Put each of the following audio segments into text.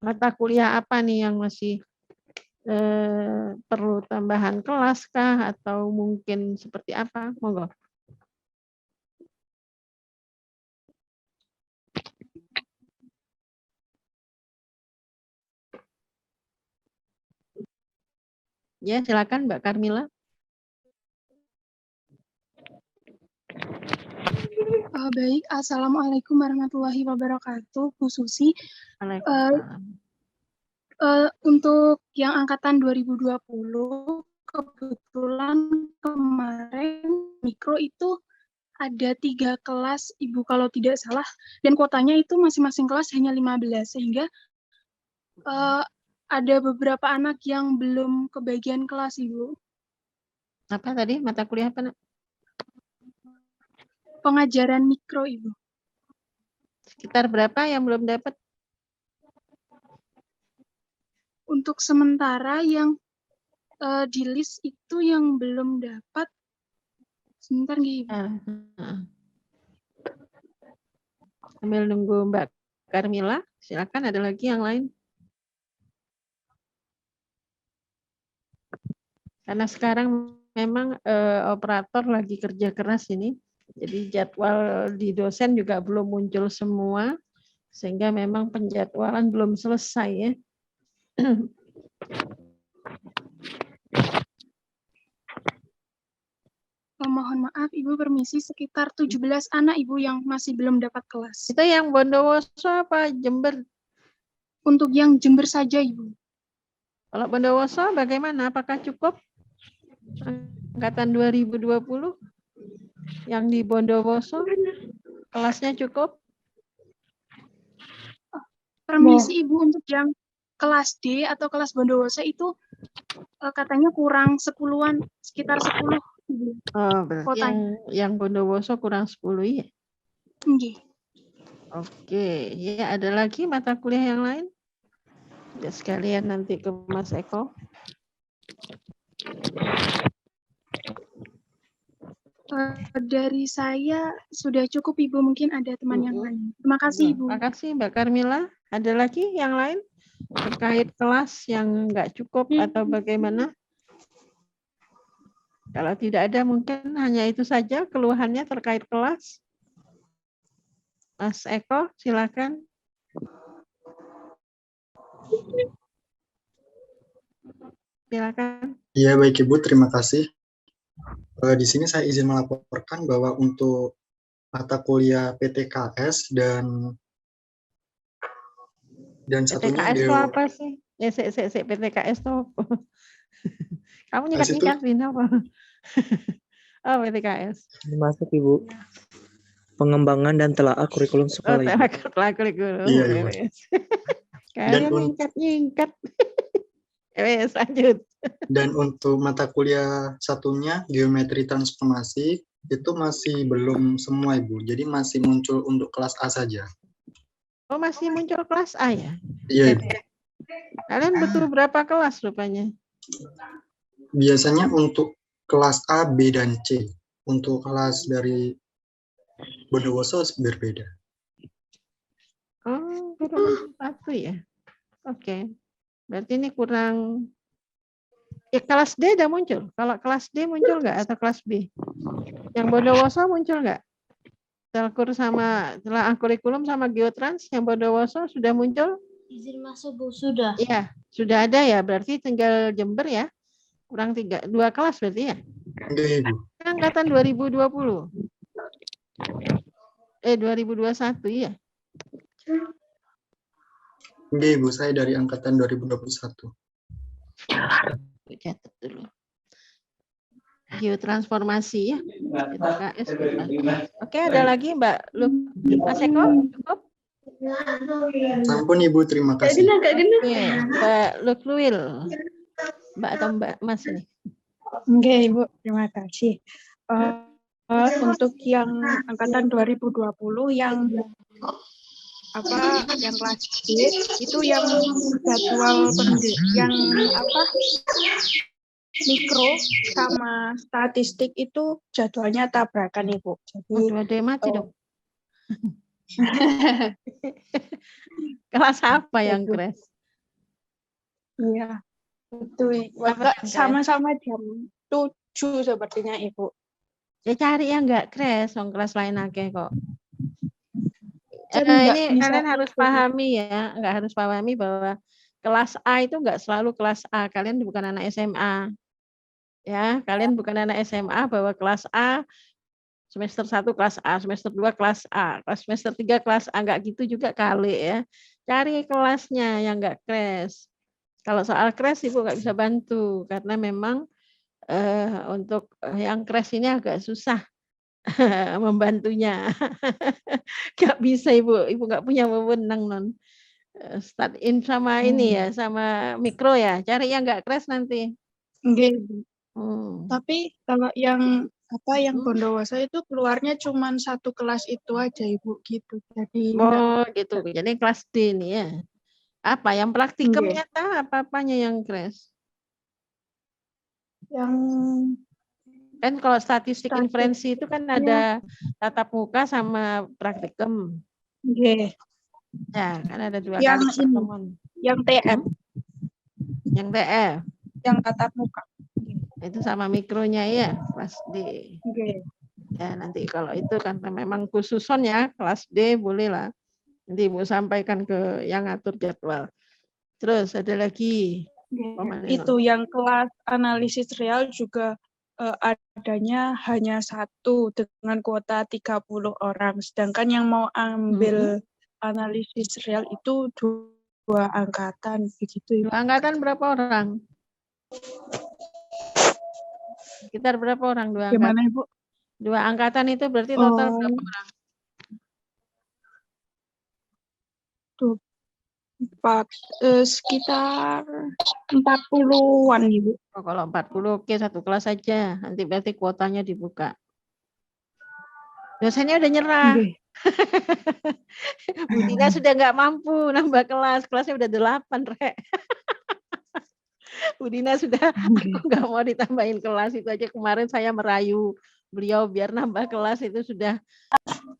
Mata kuliah apa nih yang masih perlu tambahan kelas kah atau mungkin seperti apa? Monggo. Ya, silakan Mbak Karmila. Baik, Assalamualaikum warahmatullahi wabarakatuh, Bu Susi. Untuk yang angkatan 2020, kebetulan kemarin mikro itu ada 3 kelas, Ibu, kalau tidak salah, dan kuotanya itu masing-masing kelas hanya 15, sehingga ada beberapa anak yang belum kebagian kelas, Ibu. Apa tadi? Mata kuliah apa? Pengajaran mikro, Ibu. Sekitar berapa yang belum dapat? Untuk sementara yang di list itu yang belum dapat, sebentar nggih, Ibu. Sambil nunggu Mbak Karmila, silakan ada lagi yang lain. Karena sekarang memang operator lagi kerja keras ini, jadi jadwal di dosen juga belum muncul semua, sehingga memang penjadwalan belum selesai ya. Mohon maaf, Ibu, permisi, sekitar 17 anak, Ibu, yang masih belum dapat kelas. Itu yang Bondowoso apa Jember? Untuk yang Jember saja, Ibu. Kalau Bondowoso bagaimana? Apakah cukup? Angkatan 2020 yang di Bondowoso kelasnya cukup? Permisi, Ibu, untuk yang kelas D atau kelas Bondowoso itu katanya kurang 10-an, sekitar 10. Oh, berarti yang Bondowoso kurang 10 ya? Nggih. Oke, ya ada lagi mata kuliah yang lain? Ya, sekalian nanti ke Mas Eko. Dari saya sudah cukup, Ibu, mungkin ada teman yang lain. Terima kasih, Ibu. Terima kasih Mbak Karmila. Ada lagi yang lain terkait kelas yang nggak cukup atau bagaimana? Kalau tidak ada mungkin hanya itu saja keluhannya terkait kelas. Mas Eko, silakan. Silakan. Iya, baik Ibu, terima kasih. Di sini saya izin melaporkan bahwa untuk mata kuliah PTKS dan satunya PTKS itu apa sih? PTKS itu apa? Kamu nyikat-nyikatin apa? Oh, PTKS. Masuk, Ibu. Pengembangan dan telaah kurikulum sekolah. Telaah kurikulum. Iya. Kalian nyingkat-nyingkat. Lanjut. Dan untuk mata kuliah satunya, geometri transformasi, itu masih belum semua, Ibu. Jadi masih muncul untuk kelas A saja. Oh, masih muncul kelas A ya? Iya, Ibu. Kalian butuh berapa kelas rupanya? Biasanya untuk kelas A, B, dan C. Untuk kelas dari Bondowoso berbeda. Oh, kurang satu ya? Oke. Berarti ini kurang. Ya, kelas D udah muncul. Kalau kelas D muncul nggak atau kelas B? Yang Bondowoso muncul nggak? Telkur sama telaah kurikulum sama geotrans yang Bondowoso sudah muncul? Izin masuk, Bu, sudah. Iya, sudah ada ya. Berarti tinggal Jember ya. Kurang 2 kelas berarti ya? Enggak, Ibu. Angkatan 2020. 2021 ya? Enggak, Ibu. Saya dari angkatan 2021. Catat dulu. Geotransformasi ya. PTKS. Oke, ada lagi Mbak Mas Eko, cukup? Ampun Ibu, terima kasih. Oke, Mbak Lukluil. Mbak atau Mbak Mas ini? Oke, Ibu, terima kasih. Untuk yang angkatan 2020 yang kelas D itu yang jadwal yang mikro sama statistik itu jadwalnya tabrakan, Ibu. Jadi dua mati dong. Kelas apa yang Waduh. crash? Iya, itu Apa yang crash? sama-sama jam 7 sepertinya Ibu. Ya cari yang nggak crash, wong kelas lain akeh kok. Kan nggak Ini bisa kalian harus itu. pahami ya, nggak harus pahami bahwa kelas A itu nggak selalu kelas A. Kalian bukan anak SMA. Ya, kalian bukan anak SMA bahwa kelas A semester 1 kelas A, semester 2 kelas A, semester 3 kelas A, nggak gitu juga kali ya. Cari kelasnya yang nggak crash. Kalau soal crash Ibu nggak bisa bantu karena memang untuk yang crash ini agak susah membantunya. Nggak bisa Ibu nggak punya wewenang non. Start in sama ini ya, sama mikro ya. Cari yang nggak crash nanti. Nggih. Hmm. Tapi kalau yang Bondowoso itu keluarnya cuma satu kelas itu aja Ibu gitu. Jadi Oh gitu. Jadi kelas D nih ya. Apa yang praktikum Nggih. nyata apa-apanya yang crash? Yang Kan kalau statistik Statistik. inferensi itu kan ada tatap muka sama praktikum. nggih, Ya, kan ada 2 yang kali ini, pertemuan. yang TF, Yang TF yang tatap muka. itu sama mikronya ya, kelas D. Nggih. Ya, nanti kalau itu kan memang khususon ya, kelas D boleh lah. Nanti Ibu sampaikan ke yang ngatur jadwal. Terus ada lagi. Itu yang kelas analisis real juga adanya hanya 1 dengan kuota 30 orang. Sedangkan yang mau ambil analisis real itu 2 angkatan begitu. 2 angkatan berapa orang? Sekitar berapa orang 2 angkatan? Gimana Ibu? 2 angkatan itu berarti total berapa orang? 4, sekitar 40-an Ibu. Oh, kalau 40 oke, 1 kelas saja. Nanti berarti kuotanya dibuka. Dosennya udah nyerah. Bu Dina sudah nggak mampu nambah kelas. Kelasnya udah 8, Rek. Bu Dina sudah, aku nggak mau ditambahin kelas. Itu aja kemarin saya merayu beliau biar nambah kelas, itu sudah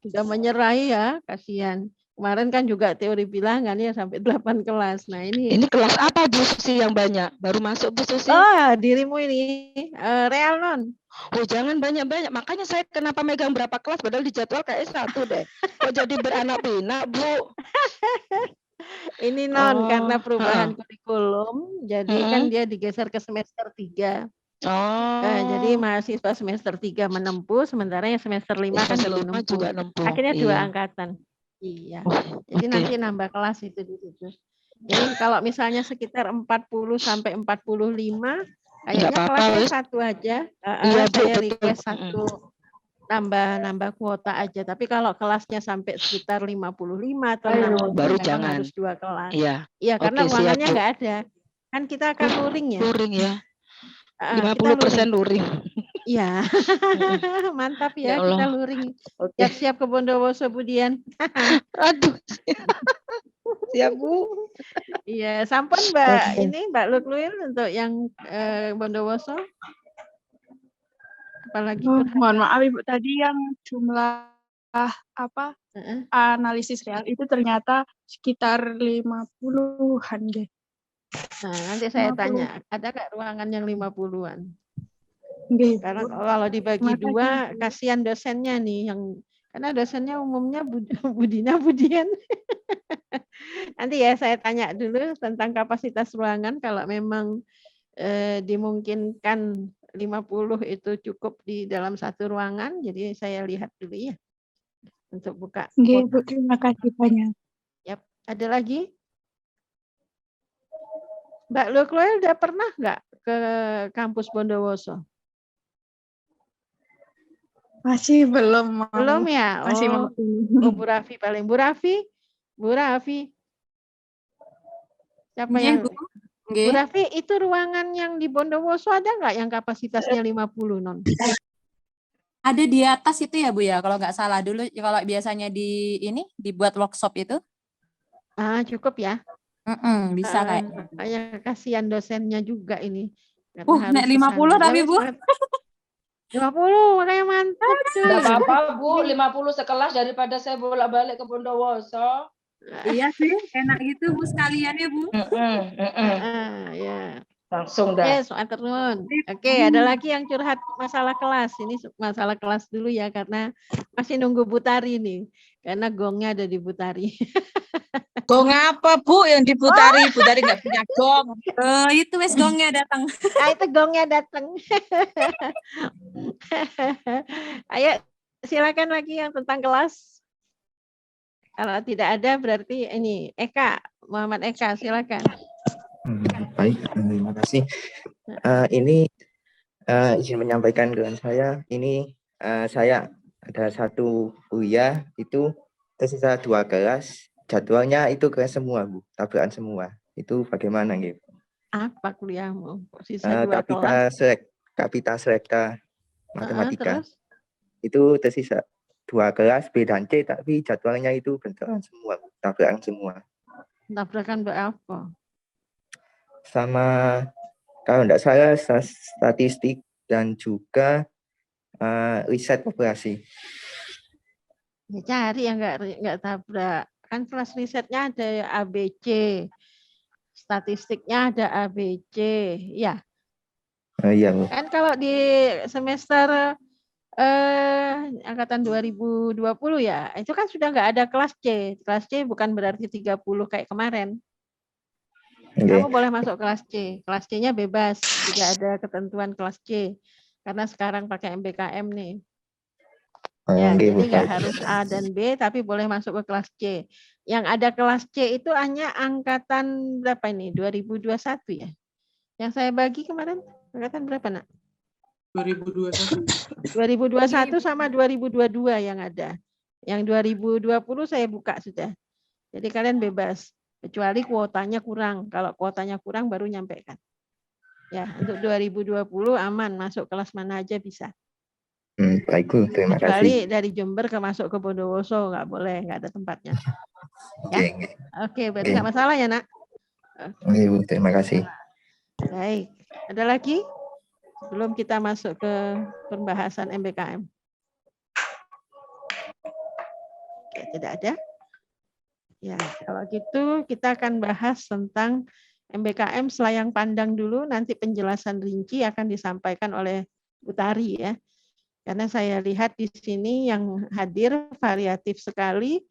menyerahi ya, kasihan. Kemarin kan juga teori bilangan ya sampai 8 kelas. Nah ini kelas apa Bu Susi yang banyak? Baru masuk Bu Susi? Oh, dirimu ini real non. Oh jangan banyak-banyak. Makanya saya kenapa megang berapa kelas padahal di jadwal kayak 1 deh. Kok jadi beranak pinak Bu? Ini non karena perubahan kurikulum, jadi kan dia digeser ke semester 3. Jadi mahasiswa semester 3 menempuh, sementara yang semester 5 kan belum menempuh. Akhirnya 2 angkatan. Iya. Jadi nanti nambah kelas itu di situ. Jadi kalau misalnya sekitar 40 sampai 45, kayaknya kelasnya 1 aja. Saya request 1 nambah kuota aja. Tapi kalau kelasnya sampai sekitar 55 atau 60 baru memang jangan. harus 2 kelas. Iya. Iya, karena Oke, ruangannya siap, Bu. nggak ada. Kan kita akan luring ya. Luring ya. Kita 50% luring. Iya. Mantap Ya ya, Allah. kita luring. Oke. Siap-siap ke Bondowoso Budian. Aduh. Siap Bu. Iya, sampun Mbak ini Mbak Lukluil untuk yang Bondowoso. Apalagi mohon maaf Ibu, tadi yang jumlah analisis real itu ternyata sekitar 50-an deh. Nah, nanti saya tanya, ada nggak ruangan yang 50-an? Karena kalau dibagi 2, kasihan dosennya nih, karena dosennya umumnya Budina Budian. Nanti ya saya tanya dulu tentang kapasitas ruangan, kalau memang dimungkinkan 50 itu cukup di dalam 1 ruangan, jadi saya lihat dulu ya untuk buka. Nggih, Bu, terima kasih banyak. Yap, ada lagi? Mbak Lukloel udah pernah nggak ke kampus Bondowoso? Masih belum mau. Belum ya? Masih mau. Bu Raffi paling. Bu Raffi? Siapa yang? Bu Raffi, itu ruangan yang di Bondowoso ada nggak yang kapasitasnya 50 non? Ada di atas itu ya Bu ya, kalau nggak salah dulu, kalau biasanya dibuat workshop itu. Cukup ya? Bisa kayak. Ya kasihan dosennya juga ini. Nek 50 tapi Bu. 50, makanya mantap cuy. Enggak apa-apa, Bu. 50 sekelas daripada saya bolak-balik ke Bondowoso. Iya sih, enak gitu Bu sekalian ya Bu. Ya. Langsung dah. Yes, Aterun. Oke, ada lagi yang curhat masalah kelas. Ini masalah kelas dulu ya, karena masih nunggu Butari nih. Karena gongnya ada di Butari. Gong apa Bu yang diputari? Butari nggak punya gong. Itu wes gongnya datang. Ah, itu gongnya datang. Ayo, silakan lagi yang tentang kelas. Kalau tidak ada berarti ini Eka, Muhammad Eka, silakan. Baik, terima kasih. Ini izin menyampaikan dengan saya. Ini saya ada satu kuliah itu tersisa 2 kelas. Jadwalnya itu kelas semua, Bu. Tabrakan semua. Itu bagaimana gitu? Apa kuliahmu? Sisa 2 kelas. Kapita Selekta Matematika. Terus? Itu tersisa 2 kelas B dan C, tapi jadwalnya itu bentrokan semua, Bu. Tabrakan semua. Tabrakan berapa? Sama kalau tidak salah statistik dan juga riset operasi. Ya, cari yang enggak tabrak. Kan kelas risetnya ada ABC, statistiknya ada ABC, ya. Iya, Bu. Kan kalau di semester angkatan 2020 ya, itu kan sudah enggak ada kelas C. Kelas C bukan berarti 30 kayak kemarin. Kamu boleh masuk kelas C. Kelas C-nya bebas, tidak ada ketentuan kelas C. Karena sekarang pakai MBKM nih. Ya, jadi nggak harus A dan B, tapi boleh masuk ke kelas C. Yang ada kelas C itu hanya angkatan berapa ini? 2021 ya? Yang saya bagi kemarin, angkatan berapa, Nak? 2021. 2021 sama 2022 yang ada. Yang 2020 saya buka sudah. Jadi kalian bebas. Kecuali kuotanya kurang. Kalau kuotanya kurang baru nyampaikan. Ya, untuk 2020 aman, masuk kelas mana aja bisa. Baik, Bu. Terima Kecuali kasih. dari Jember ke masuk ke Bondowoso, nggak boleh, nggak ada tempatnya. Ya? Oke, berarti nggak masalah ya, Nak? Oke, Bu. Terima kasih. Baik. Ada lagi? Sebelum kita masuk ke pembahasan MBKM. Oke, tidak ada? Ya, kalau gitu kita akan bahas tentang MBKM selayang pandang dulu, nanti penjelasan rinci akan disampaikan oleh Butari ya. Karena saya lihat di sini yang hadir variatif sekali,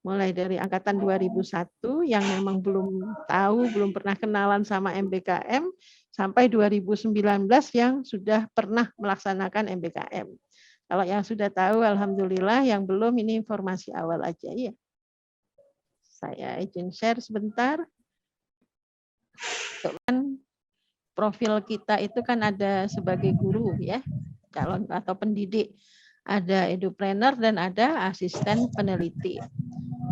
mulai dari angkatan 2001 yang memang belum tahu, belum pernah kenalan sama MBKM, sampai 2019 yang sudah pernah melaksanakan MBKM. Kalau yang sudah tahu, alhamdulillah, yang belum ini informasi awal aja ya. Saya izin share sebentar. Kan profil kita itu kan ada sebagai guru ya, calon atau pendidik. Ada edupreneur dan ada asisten peneliti.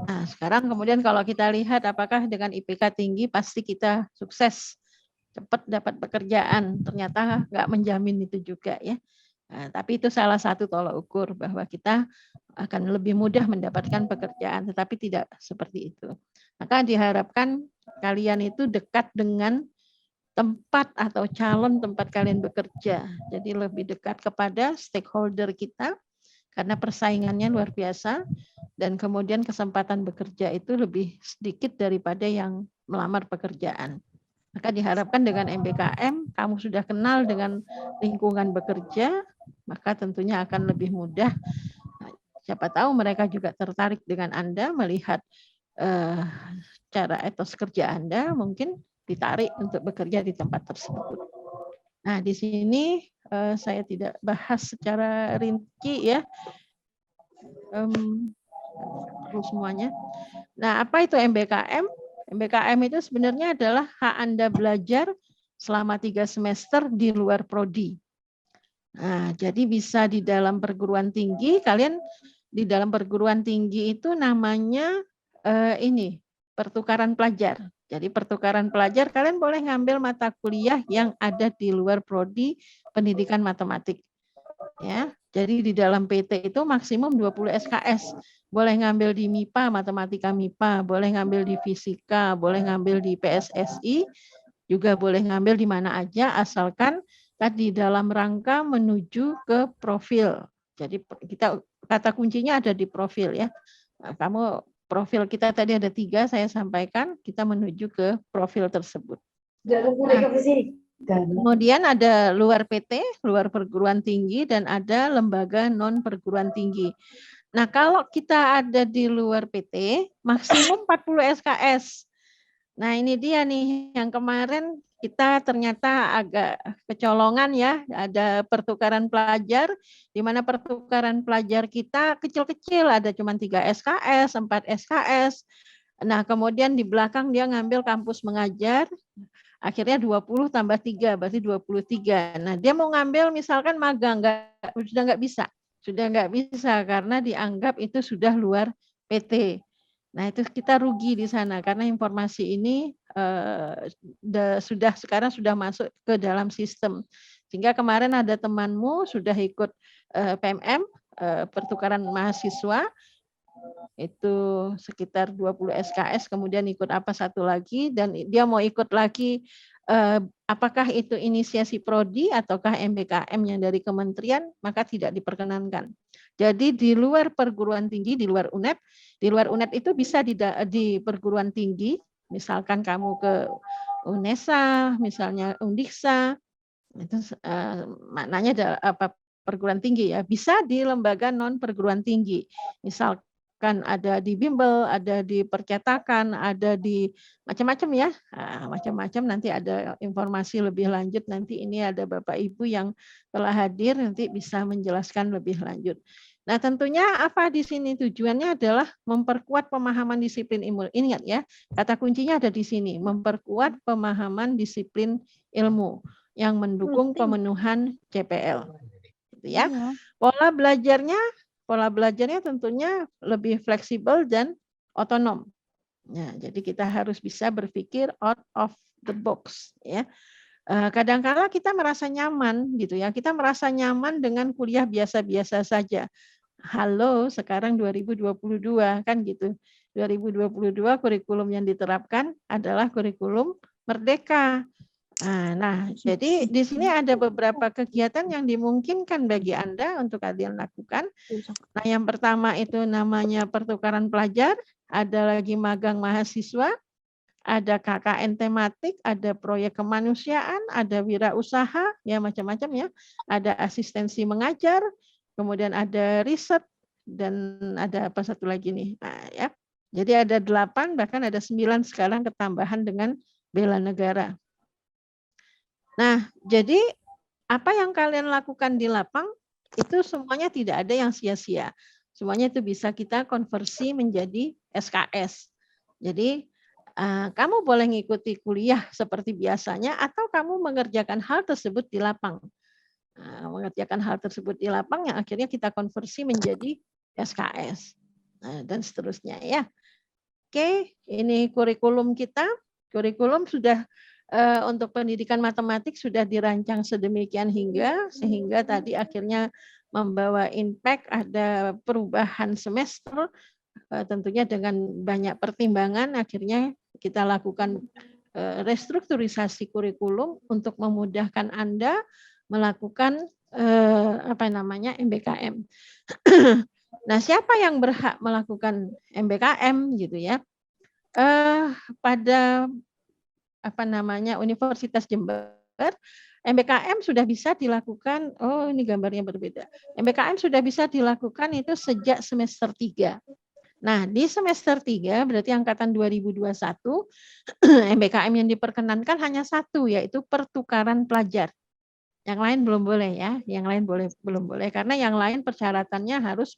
Nah, sekarang kemudian kalau kita lihat apakah dengan IPK tinggi pasti kita sukses, cepat dapat pekerjaan. Ternyata nggak menjamin itu juga ya. Nah, tapi itu salah satu tolak ukur bahwa kita akan lebih mudah mendapatkan pekerjaan, tetapi tidak seperti itu. Maka diharapkan kalian itu dekat dengan tempat atau calon tempat kalian bekerja. Jadi lebih dekat kepada stakeholder kita karena persaingannya luar biasa dan kemudian kesempatan bekerja itu lebih sedikit daripada yang melamar pekerjaan. Maka diharapkan dengan MBKM kamu sudah kenal dengan lingkungan bekerja, maka tentunya akan lebih mudah. Siapa tahu mereka juga tertarik dengan Anda melihat cara etos kerja Anda, mungkin ditarik untuk bekerja di tempat tersebut. Nah, di sini saya tidak bahas secara rinci ya, semuanya. Nah, apa itu MBKM? MBKM itu sebenarnya adalah hak Anda belajar selama 3 semester di luar prodi. Nah, jadi bisa di dalam perguruan tinggi, kalian di dalam perguruan tinggi itu namanya ini pertukaran pelajar. Jadi pertukaran pelajar kalian boleh ngambil mata kuliah yang ada di luar prodi pendidikan matematik. Ya, jadi di dalam PT itu maksimum 20 SKS. Boleh ngambil di MIPA, matematika MIPA, boleh ngambil di fisika, boleh ngambil di PSSI, juga boleh ngambil di mana aja asalkan tadi dalam rangka menuju ke profil. Jadi kata kuncinya ada di profil ya. Nah, kamu profil kita tadi ada 3 saya sampaikan, kita menuju ke profil tersebut. Nah, kemudian ada luar PT, luar perguruan tinggi, dan ada lembaga non perguruan tinggi. Nah, kalau kita ada di luar PT, maksimum 40 SKS. Nah, ini dia nih yang kemarin kita ternyata agak kecolongan ya, ada pertukaran pelajar, di mana pertukaran pelajar kita kecil-kecil, ada cuma 3 SKS, 4 SKS. Nah, kemudian di belakang dia ngambil kampus mengajar, akhirnya 20 tambah 3, berarti 23. Nah, dia mau ngambil misalkan magang, sudah nggak bisa. Sudah nggak bisa karena dianggap itu sudah luar PT. Nah, itu kita rugi di sana karena informasi ini sekarang sudah masuk ke dalam sistem. Sehingga kemarin ada temanmu sudah ikut PMM, pertukaran mahasiswa, itu sekitar 20 SKS, kemudian ikut apa satu lagi, dan dia mau ikut lagi apakah itu inisiasi prodi ataukah MBKM yang dari kementerian, maka tidak diperkenankan. Jadi di luar perguruan tinggi, di luar UNED itu bisa di perguruan tinggi, misalkan kamu ke UNESA, misalnya Undiksa, itu maknanya ada perguruan tinggi ya, bisa di lembaga non perguruan tinggi, misalkan ada di bimbel, ada di percetakan, ada di macam-macam ya, macam-macam. Nanti ada informasi lebih lanjut, nanti ini ada Bapak Ibu yang telah hadir, nanti bisa menjelaskan lebih lanjut. Nah, tentunya apa di sini tujuannya adalah memperkuat pemahaman disiplin ilmu. Ingat ya, kata kuncinya ada di sini, memperkuat pemahaman disiplin ilmu yang mendukung pemenuhan CPL. Gitu ya. Pola belajarnya tentunya lebih fleksibel dan otonom. Nah, jadi kita harus bisa berpikir out of the box ya. Kadang-kala kita merasa nyaman gitu ya. Kita merasa nyaman dengan kuliah biasa-biasa saja. Halo, sekarang 2022 kan gitu. 2022 kurikulum yang diterapkan adalah kurikulum merdeka. Nah, jadi di sini ada beberapa kegiatan yang dimungkinkan bagi Anda untuk kalian lakukan. Nah, yang pertama itu namanya pertukaran pelajar, ada lagi magang mahasiswa, ada KKN tematik, ada proyek kemanusiaan, ada wirausaha, ya macam-macam ya. Ada asistensi mengajar, kemudian ada riset, dan ada apa satu lagi nih. Nah, ya. Jadi ada 8, bahkan ada 9 sekarang ketambahan dengan bela negara. Nah, jadi apa yang kalian lakukan di lapang itu semuanya tidak ada yang sia-sia. Semuanya itu bisa kita konversi menjadi SKS. Jadi kamu boleh mengikuti kuliah seperti biasanya atau kamu mengerjakan hal tersebut di lapang. Mengerjakan hal tersebut di lapang yang akhirnya kita konversi menjadi SKS. Dan seterusnya ya. Oke, ini kurikulum kita. Kurikulum sudah untuk pendidikan matematik sudah dirancang sedemikian sehingga tadi akhirnya membawa impact, ada perubahan semester, tentunya dengan banyak pertimbangan akhirnya kita lakukan restrukturisasi kurikulum untuk memudahkan Anda melakukan MBKM. Nah, siapa yang berhak melakukan MBKM gitu ya? Pada Universitas Jember, MBKM sudah bisa dilakukan, ini gambarnya berbeda. MBKM sudah bisa dilakukan itu sejak semester 3. Nah, di semester 3 berarti angkatan 2021 MBKM yang diperkenankan hanya 1, yaitu pertukaran pelajar. Yang lain belum boleh ya, yang lain belum boleh karena yang lain persyaratannya harus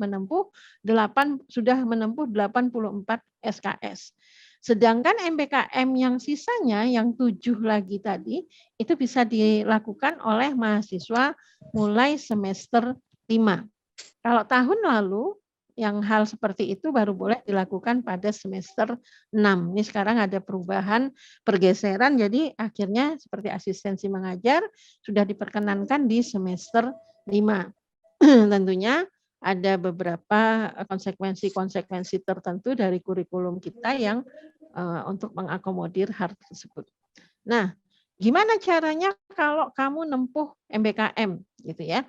sudah menempuh 84 SKS. Sedangkan MBKM yang sisanya yang 7 lagi tadi itu bisa dilakukan oleh mahasiswa mulai semester 5. Kalau tahun lalu yang hal seperti itu baru boleh dilakukan pada semester 6. Ini sekarang ada perubahan, pergeseran, jadi akhirnya seperti asistensi mengajar sudah diperkenankan di semester 5. Tentunya ada beberapa konsekuensi-konsekuensi tertentu dari kurikulum kita yang untuk mengakomodir hal tersebut. Nah, Gimana caranya kalau kamu nempuh MBKM gitu ya.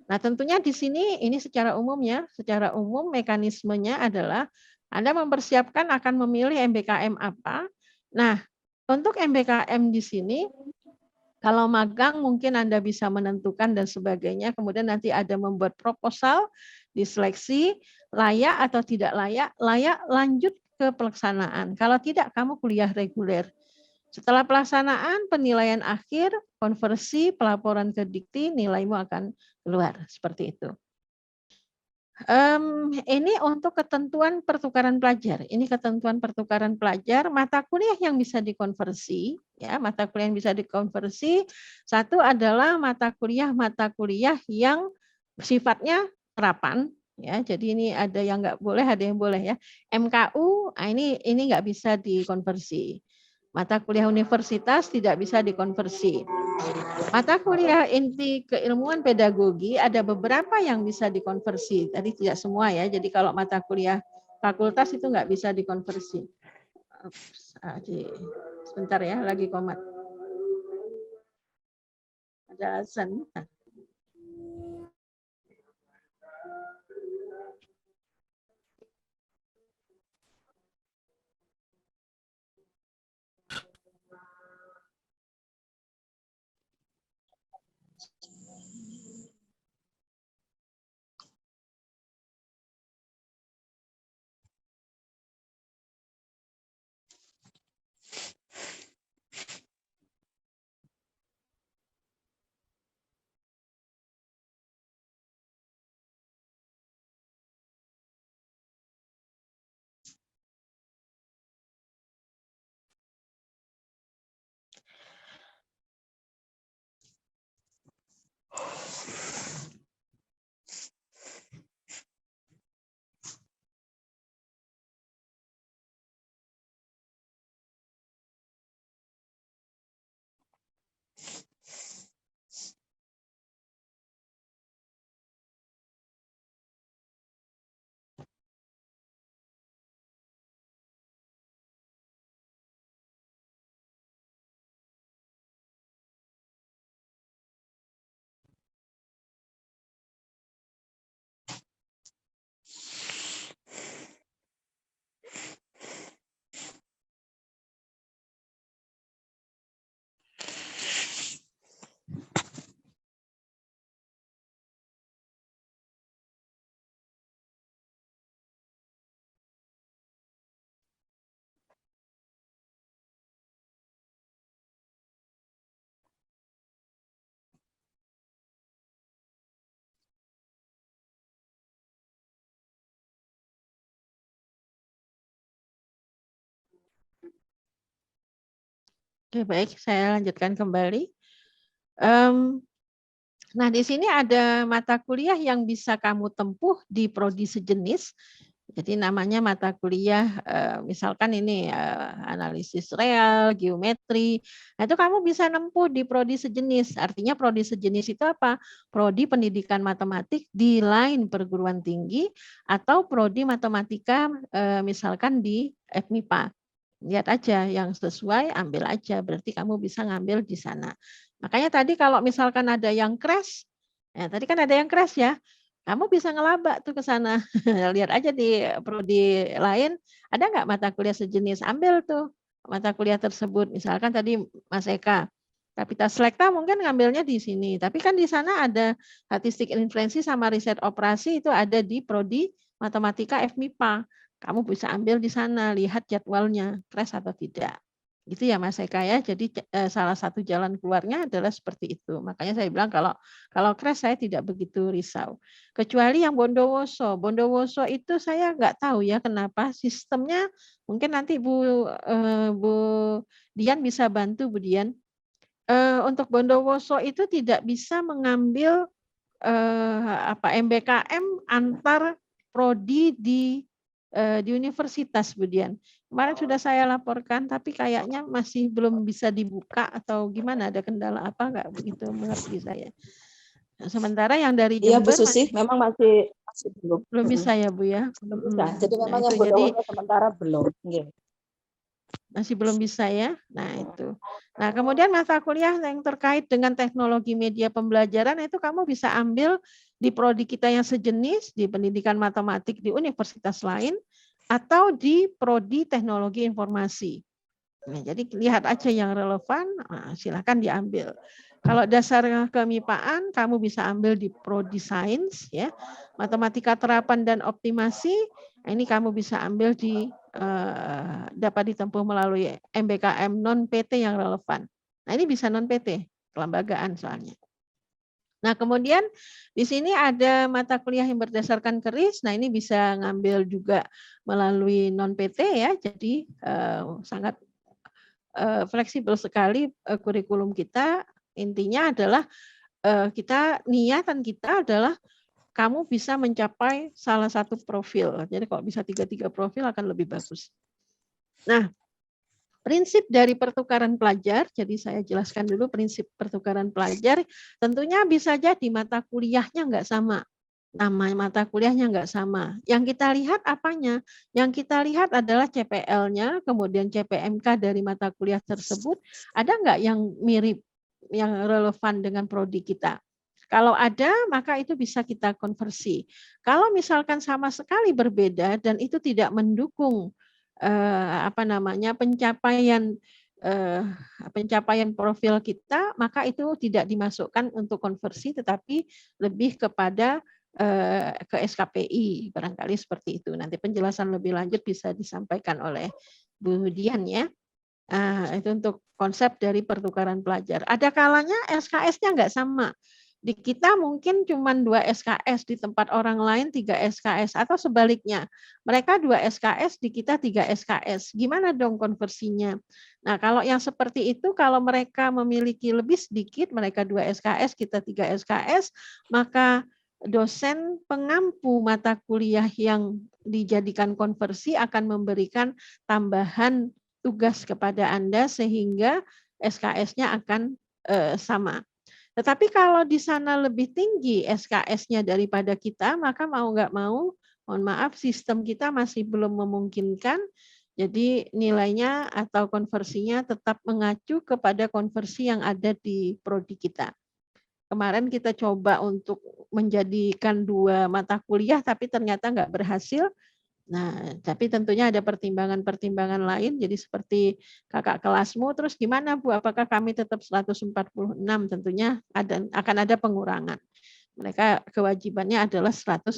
Nah, tentunya di sini ini secara umum ya, secara umum mekanismenya adalah Anda mempersiapkan akan memilih MBKM apa. Nah, untuk MBKM di sini kalau magang mungkin Anda bisa menentukan dan sebagainya, kemudian nanti ada membuat proposal, diseleksi, layak atau tidak layak, layak lanjut ke pelaksanaan. Kalau tidak, kamu kuliah reguler. Setelah pelaksanaan, penilaian akhir, konversi, pelaporan ke Dikti, nilaimu akan keluar. Seperti itu. Ini untuk ketentuan pertukaran pelajar. Ini ketentuan pertukaran pelajar, mata kuliah yang bisa dikonversi. Ya, mata kuliah yang bisa dikonversi. Satu adalah mata kuliah yang sifatnya terapan. Ya, jadi ini ada yang nggak boleh, ada yang boleh ya. MKU, ini nggak bisa dikonversi. Mata kuliah universitas tidak bisa dikonversi. Mata kuliah inti keilmuan pedagogi ada beberapa yang bisa dikonversi. Tadi tidak semua ya. Jadi kalau mata kuliah fakultas itu nggak bisa dikonversi. Sebentar ya, lagi komat. Ada azan. Oke, baik, saya lanjutkan kembali. Nah, di sini ada mata kuliah yang bisa kamu tempuh di prodi sejenis. Jadi namanya mata kuliah, misalkan ini analisis real, geometri. Nah, itu kamu bisa nempuh di prodi sejenis. Artinya prodi sejenis itu apa? Prodi pendidikan matematik di lain perguruan tinggi atau prodi matematika misalkan di FMIPA. Lihat aja yang sesuai, ambil aja. Berarti kamu bisa ngambil di sana. Makanya tadi kalau misalkan ada yang crash, ya tadi kan ada yang crash ya, kamu bisa ngelaba tuh ke sana. Lihat aja di prodi lain, ada nggak mata kuliah sejenis, ambil tuh mata kuliah tersebut. Misalkan tadi Mas Eka, Kapita Selekta mungkin ngambilnya di sini, tapi kan di sana ada statistik inferensi sama riset operasi itu ada di prodi matematika FMIPA. Kamu bisa ambil di sana, lihat jadwalnya, crash atau tidak. Gitu ya Mas Eka ya. Jadi salah satu jalan keluarnya adalah seperti itu. Makanya saya bilang kalau crash saya tidak begitu risau. Kecuali yang Bondowoso. Bondowoso itu saya nggak tahu ya kenapa sistemnya. Mungkin nanti Bu Dian bisa bantu Bu Dian. Untuk Bondowoso itu tidak bisa mengambil MBKM antar prodi di universitas, Bu Dian. Kemarin sudah saya laporkan, tapi kayaknya masih belum bisa dibuka atau gimana, ada kendala apa nggak begitu mengerti saya. Nah, sementara yang dari Iya Bu Jember Susi, memang masih belum bisa ya Bu ya. Belum bisa. Jadi memang yang jadi sementara belum. Masih belum bisa ya. Nah, itu. Nah, kemudian mata kuliah yang terkait dengan teknologi media pembelajaran itu kamu bisa ambil di prodi kita yang sejenis, di pendidikan matematik di universitas lain, atau di prodi teknologi informasi. Nah, jadi lihat aja yang relevan, nah, silakan diambil. Kalau dasar kemipaan, kamu bisa ambil di prodi sains, ya, matematika terapan dan optimasi. Ini kamu bisa ambil di dapat ditempuh melalui MBKM non PT yang relevan. Nah, ini bisa non PT, kelembagaan soalnya. Nah, kemudian di sini ada mata kuliah yang berdasarkan keris. Nah, ini bisa ngambil juga melalui non PT ya. Jadi sangat fleksibel sekali kurikulum kita. Intinya adalah niatan kita adalah kamu bisa mencapai salah satu profil. Jadi kalau bisa 3 profil akan lebih bagus. Nah, prinsip dari pertukaran pelajar, jadi saya jelaskan dulu prinsip pertukaran pelajar, tentunya bisa jadi mata kuliahnya nggak sama. Nama mata kuliahnya nggak sama. Yang kita lihat apanya? Yang kita lihat adalah CPL-nya, kemudian CPMK dari mata kuliah tersebut, ada nggak yang mirip, yang relevan dengan prodi kita? Kalau ada, maka itu bisa kita konversi. Kalau misalkan sama sekali berbeda dan itu tidak mendukung pencapaian profil kita, maka itu tidak dimasukkan untuk konversi, tetapi lebih kepada ke SKPI, barangkali seperti itu. Nanti penjelasan lebih lanjut bisa disampaikan oleh Bu Dian ya. Itu untuk konsep dari pertukaran pelajar. Ada kalanya SKS-nya nggak sama. Di kita mungkin cuma 2 SKS, di tempat orang lain 3 SKS, atau sebaliknya. Mereka 2 SKS, di kita 3 SKS. Gimana dong konversinya? Nah, kalau yang seperti itu, kalau mereka memiliki lebih sedikit, mereka 2 SKS, kita 3 SKS, maka dosen pengampu mata kuliah yang dijadikan konversi akan memberikan tambahan tugas kepada Anda sehingga SKS-nya akan sama. Tetapi kalau di sana lebih tinggi SKS-nya daripada kita, maka mau nggak mau, mohon maaf, sistem kita masih belum memungkinkan. Jadi nilainya atau konversinya tetap mengacu kepada konversi yang ada di prodi kita. Kemarin kita coba untuk menjadikan 2 mata kuliah, tapi ternyata nggak berhasil. Nah, tapi tentunya ada pertimbangan-pertimbangan lain. Jadi seperti kakak kelasmu, terus gimana Bu? Apakah kami tetap 146? Tentunya akan ada pengurangan. Mereka kewajibannya adalah 145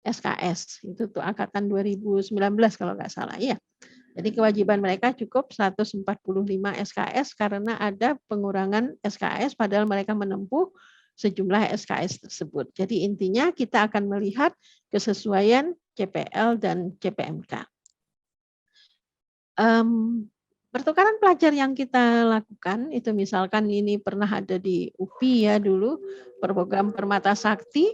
SKS. Itu tuh angkatan 2019 kalau nggak salah ya. Jadi kewajiban mereka cukup 145 SKS karena ada pengurangan SKS padahal mereka menempuh sejumlah SKS tersebut. Jadi intinya kita akan melihat kesesuaian CPL dan CPMK. Pertukaran pelajar yang kita lakukan itu misalkan ini pernah ada di UPI ya dulu, program Permata Sakti,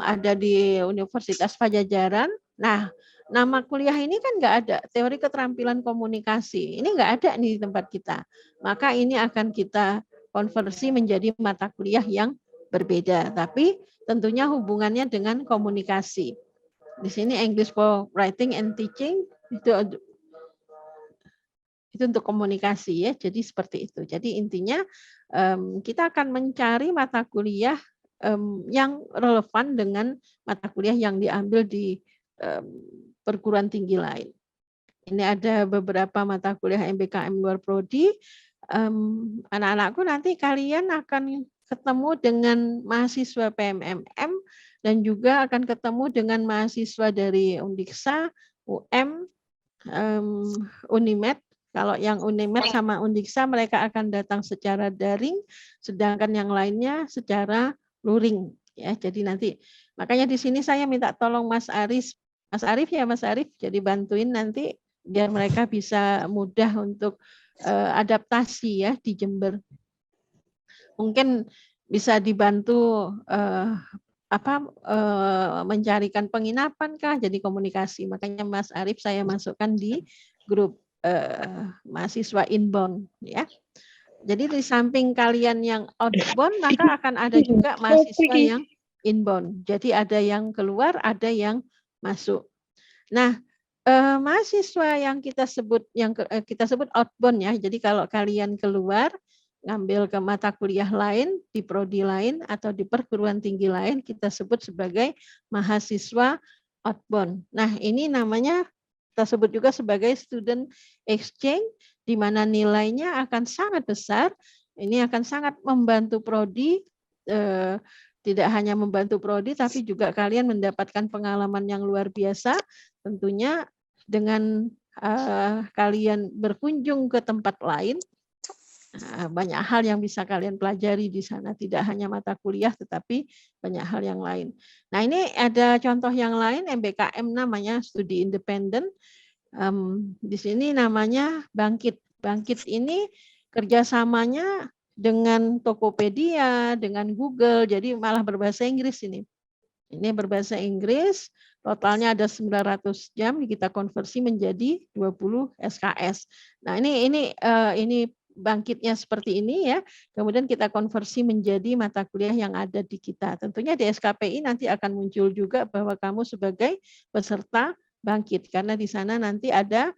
ada di Universitas Pajajaran. Nah, nama kuliah ini kan nggak ada, teori keterampilan komunikasi. Ini nggak ada nih di tempat kita. Maka ini akan kita konversi menjadi mata kuliah yang berbeda. Tapi tentunya hubungannya dengan komunikasi. Di sini English for Writing and Teaching, itu untuk komunikasi ya. Jadi seperti itu. Jadi intinya kita akan mencari mata kuliah yang relevan dengan mata kuliah yang diambil di perguruan tinggi lain. Ini ada beberapa mata kuliah MBKM luar prodi. Anak-anakku nanti kalian akan ketemu dengan mahasiswa PMMM dan juga akan ketemu dengan mahasiswa dari Undiksa, UM, Unimed. Kalau yang Unimed sama Undiksa mereka akan datang secara daring, sedangkan yang lainnya secara luring ya. Jadi nanti makanya di sini saya minta tolong Mas Arif ya Mas Arif, jadi bantuin nanti biar mereka bisa mudah untuk adaptasi ya di Jember. Mungkin bisa dibantu mencarikan penginapan kah, jadi komunikasi. Makanya Mas Arif saya masukkan di grup mahasiswa inbound ya. Jadi di samping kalian yang outbound, maka akan ada juga mahasiswa yang inbound. Jadi ada yang keluar, ada yang masuk. Nah, mahasiswa yang kita sebut outbound ya. Jadi kalau kalian keluar ngambil ke mata kuliah lain di prodi lain atau di perguruan tinggi lain, kita sebut sebagai mahasiswa outbound. Nah, ini namanya kita sebut juga sebagai student exchange, di mana nilainya akan sangat besar. Ini akan sangat membantu prodi, tidak hanya membantu prodi, tapi juga kalian mendapatkan pengalaman yang luar biasa. Tentunya dengan kalian berkunjung ke tempat lain, banyak hal yang bisa kalian pelajari di sana. Tidak hanya mata kuliah, tetapi banyak hal yang lain. Nah, ini ada contoh yang lain, MBKM namanya studi independen. Di sini namanya Bangkit. Bangkit ini kerjasamanya dengan Tokopedia, dengan Google, jadi malah berbahasa Inggris ini. Ini berbahasa Inggris, totalnya ada 900 jam, kita konversi menjadi 20 SKS. Nah, ini Bangkitnya seperti ini ya. Kemudian kita konversi menjadi mata kuliah yang ada di kita. Tentunya di SKPI nanti akan muncul juga bahwa kamu sebagai peserta Bangkit, karena di sana nanti ada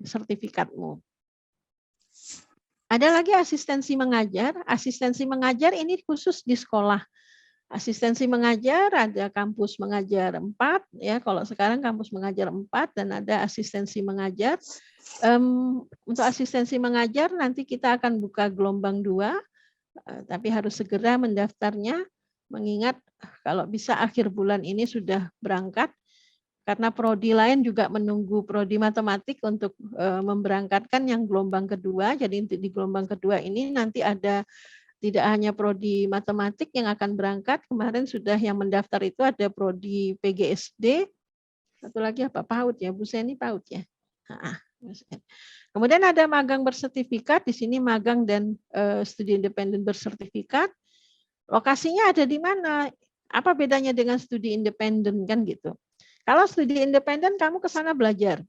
sertifikatmu. Ada lagi asistensi mengajar. Asistensi mengajar ini khusus di sekolah. Asistensi mengajar ada kampus mengajar 4 ya, kalau sekarang kampus mengajar 4 dan ada asistensi mengajar. Untuk asistensi mengajar nanti kita akan buka gelombang 2, tapi harus segera mendaftarnya, mengingat kalau bisa akhir bulan ini sudah berangkat, karena prodi lain juga menunggu prodi matematik untuk memberangkatkan yang gelombang kedua. Jadi di gelombang kedua ini nanti ada tidak hanya prodi matematik yang akan berangkat, kemarin sudah yang mendaftar itu ada prodi PGSD, satu lagi apa, PAUD ya, Bu Seni PAUD ya. Kemudian ada magang bersertifikat, di sini magang dan studi independen bersertifikat. Lokasinya ada di mana? Apa bedanya dengan studi independen kan gitu. Kalau studi independen kamu ke sana belajar,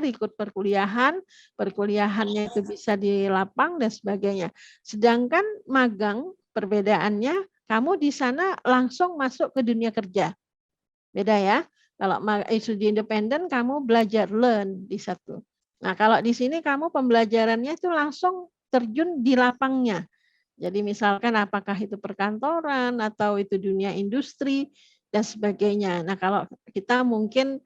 ikut perkuliahannya itu bisa di lapang dan sebagainya. Sedangkan magang perbedaannya, kamu di sana langsung masuk ke dunia kerja. Beda ya. Kalau studi independen kamu belajar learn di satu. Nah, kalau di sini kamu pembelajarannya itu langsung terjun di lapangnya. Jadi misalkan apakah itu perkantoran atau itu dunia industri dan sebagainya. Nah, kalau kita mungkin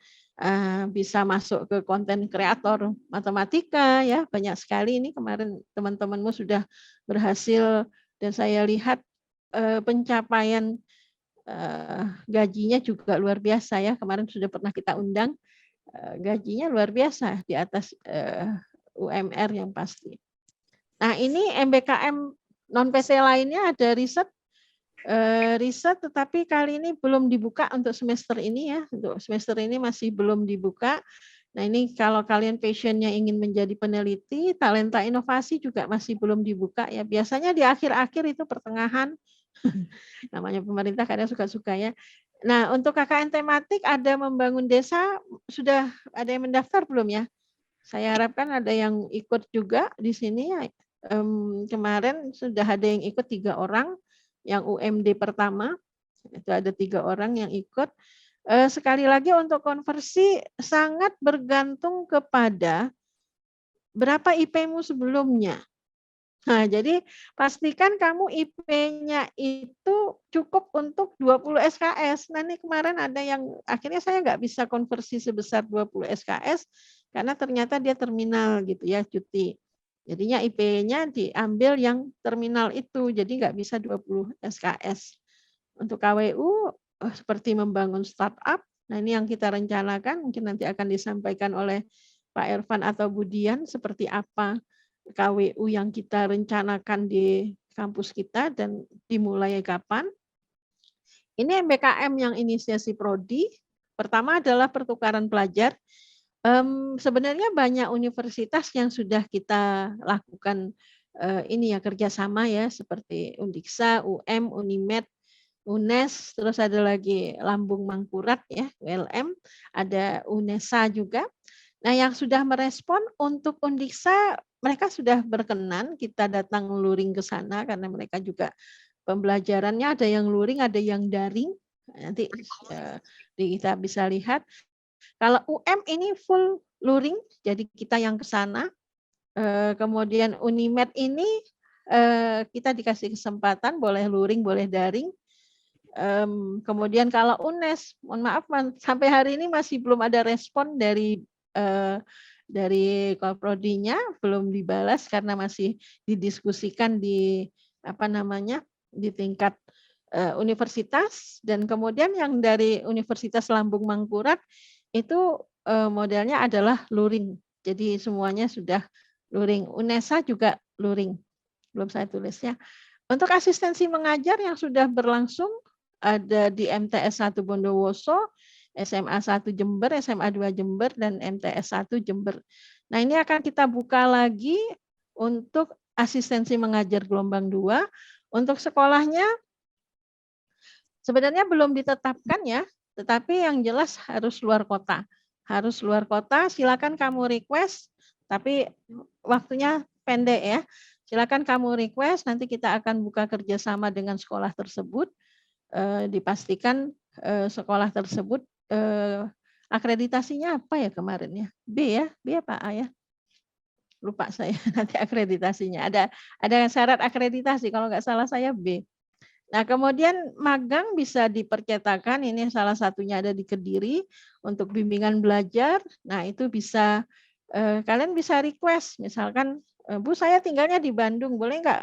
bisa masuk ke konten kreator matematika ya, banyak sekali ini kemarin teman-temanmu sudah berhasil dan saya lihat pencapaian gajinya juga luar biasa ya, kemarin sudah pernah kita undang, gajinya luar biasa di atas UMR yang pasti. Nah, ini MBKM non PT lainnya ada riset tetapi kali ini belum dibuka untuk semester ini ya. Untuk semester ini masih belum dibuka. Nah, ini kalau kalian passionnya ingin menjadi peneliti, talenta inovasi juga masih belum dibuka ya. Biasanya di akhir-akhir itu pertengahan. Namanya pemerintah kadang suka-suka ya. Nah, untuk KKN tematik ada membangun desa, sudah ada yang mendaftar belum ya? Saya harapkan ada yang ikut juga di sini ya. Kemarin sudah ada yang ikut 3 orang. Yang UMD pertama, itu ada 3 orang yang ikut. Sekali lagi untuk konversi sangat bergantung kepada berapa IP-mu sebelumnya. Nah, jadi pastikan kamu IP-nya itu cukup untuk 20 SKS. Nah, ini kemarin ada yang akhirnya saya nggak bisa konversi sebesar 20 SKS karena ternyata dia terminal gitu ya, cuti. Jadinya IP-nya diambil yang terminal itu, jadi nggak bisa 20 SKS. Untuk KWU seperti membangun startup, nah ini yang kita rencanakan, mungkin nanti akan disampaikan oleh Pak Irfan atau Budian seperti apa KWU yang kita rencanakan di kampus kita dan dimulai kapan. Ini MBKM yang inisiasi prodi. Pertama adalah pertukaran pelajar. Sebenarnya banyak universitas yang sudah kita lakukan ini ya kerjasama ya, seperti Undiksa, UM, Unimed, UNES, terus ada lagi Lambung Mangkurat ya, ULM, ada UNESA juga. Nah, yang sudah merespon untuk Undiksa, mereka sudah berkenan kita datang luring ke sana karena mereka juga pembelajarannya ada yang luring, ada yang daring. Nanti kita bisa lihat. Kalau UM ini full luring, jadi kita yang ke sana. Kemudian Unimed ini kita dikasih kesempatan boleh luring, boleh daring. Kemudian kalau UNES, mohon maaf sampai hari ini masih belum ada respon dari Kolprodinya, belum dibalas karena masih didiskusikan di di tingkat universitas. Dan kemudian yang dari Universitas Lambung Mangkurat itu modelnya adalah luring. Jadi semuanya sudah luring. UNESA juga luring. Belum saya tulisnya. Untuk asistensi mengajar yang sudah berlangsung ada di MTS 1 Bondowoso, SMA 1 Jember, SMA 2 Jember, dan MTS 1 Jember. Nah, ini akan kita buka lagi untuk asistensi mengajar gelombang 2. Untuk sekolahnya sebenarnya belum ditetapkan ya, tetapi yang jelas harus luar kota. Harus luar kota, silakan kamu request, tapi waktunya pendek ya. Silakan kamu request, nanti kita akan buka kerjasama dengan sekolah tersebut. Dipastikan sekolah tersebut akreditasinya apa ya kemarin ya? B ya? B apa A ya? Lupa saya nanti akreditasinya. Ada syarat akreditasi, kalau nggak salah saya B. Nah, kemudian magang bisa dipercetakan, ini salah satunya ada di Kediri untuk bimbingan belajar. Nah, itu bisa kalian bisa request, misalkan Bu saya tinggalnya di Bandung, boleh nggak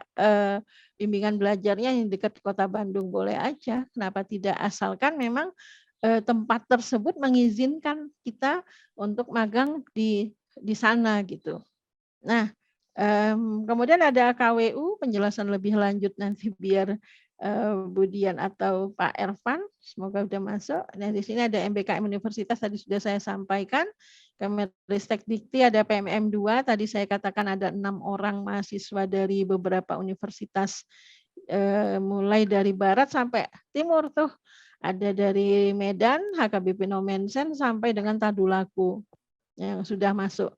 bimbingan belajarnya yang dekat kota Bandung? Boleh aja, kenapa tidak? Asalkan memang tempat tersebut mengizinkan kita untuk magang di sana gitu. Nah, kemudian ada KWU, penjelasan lebih lanjut nanti biar Bu Dian atau Pak Ervan, semoga sudah masuk. Nah, di sini ada MBKM Universitas, tadi sudah saya sampaikan. Kemenristek Dikti ada PMM 2, tadi saya katakan ada 6 orang mahasiswa dari beberapa universitas, mulai dari barat sampai timur tuh. Ada dari Medan, HKBP Nomensen, sampai dengan Tadulaku yang sudah masuk.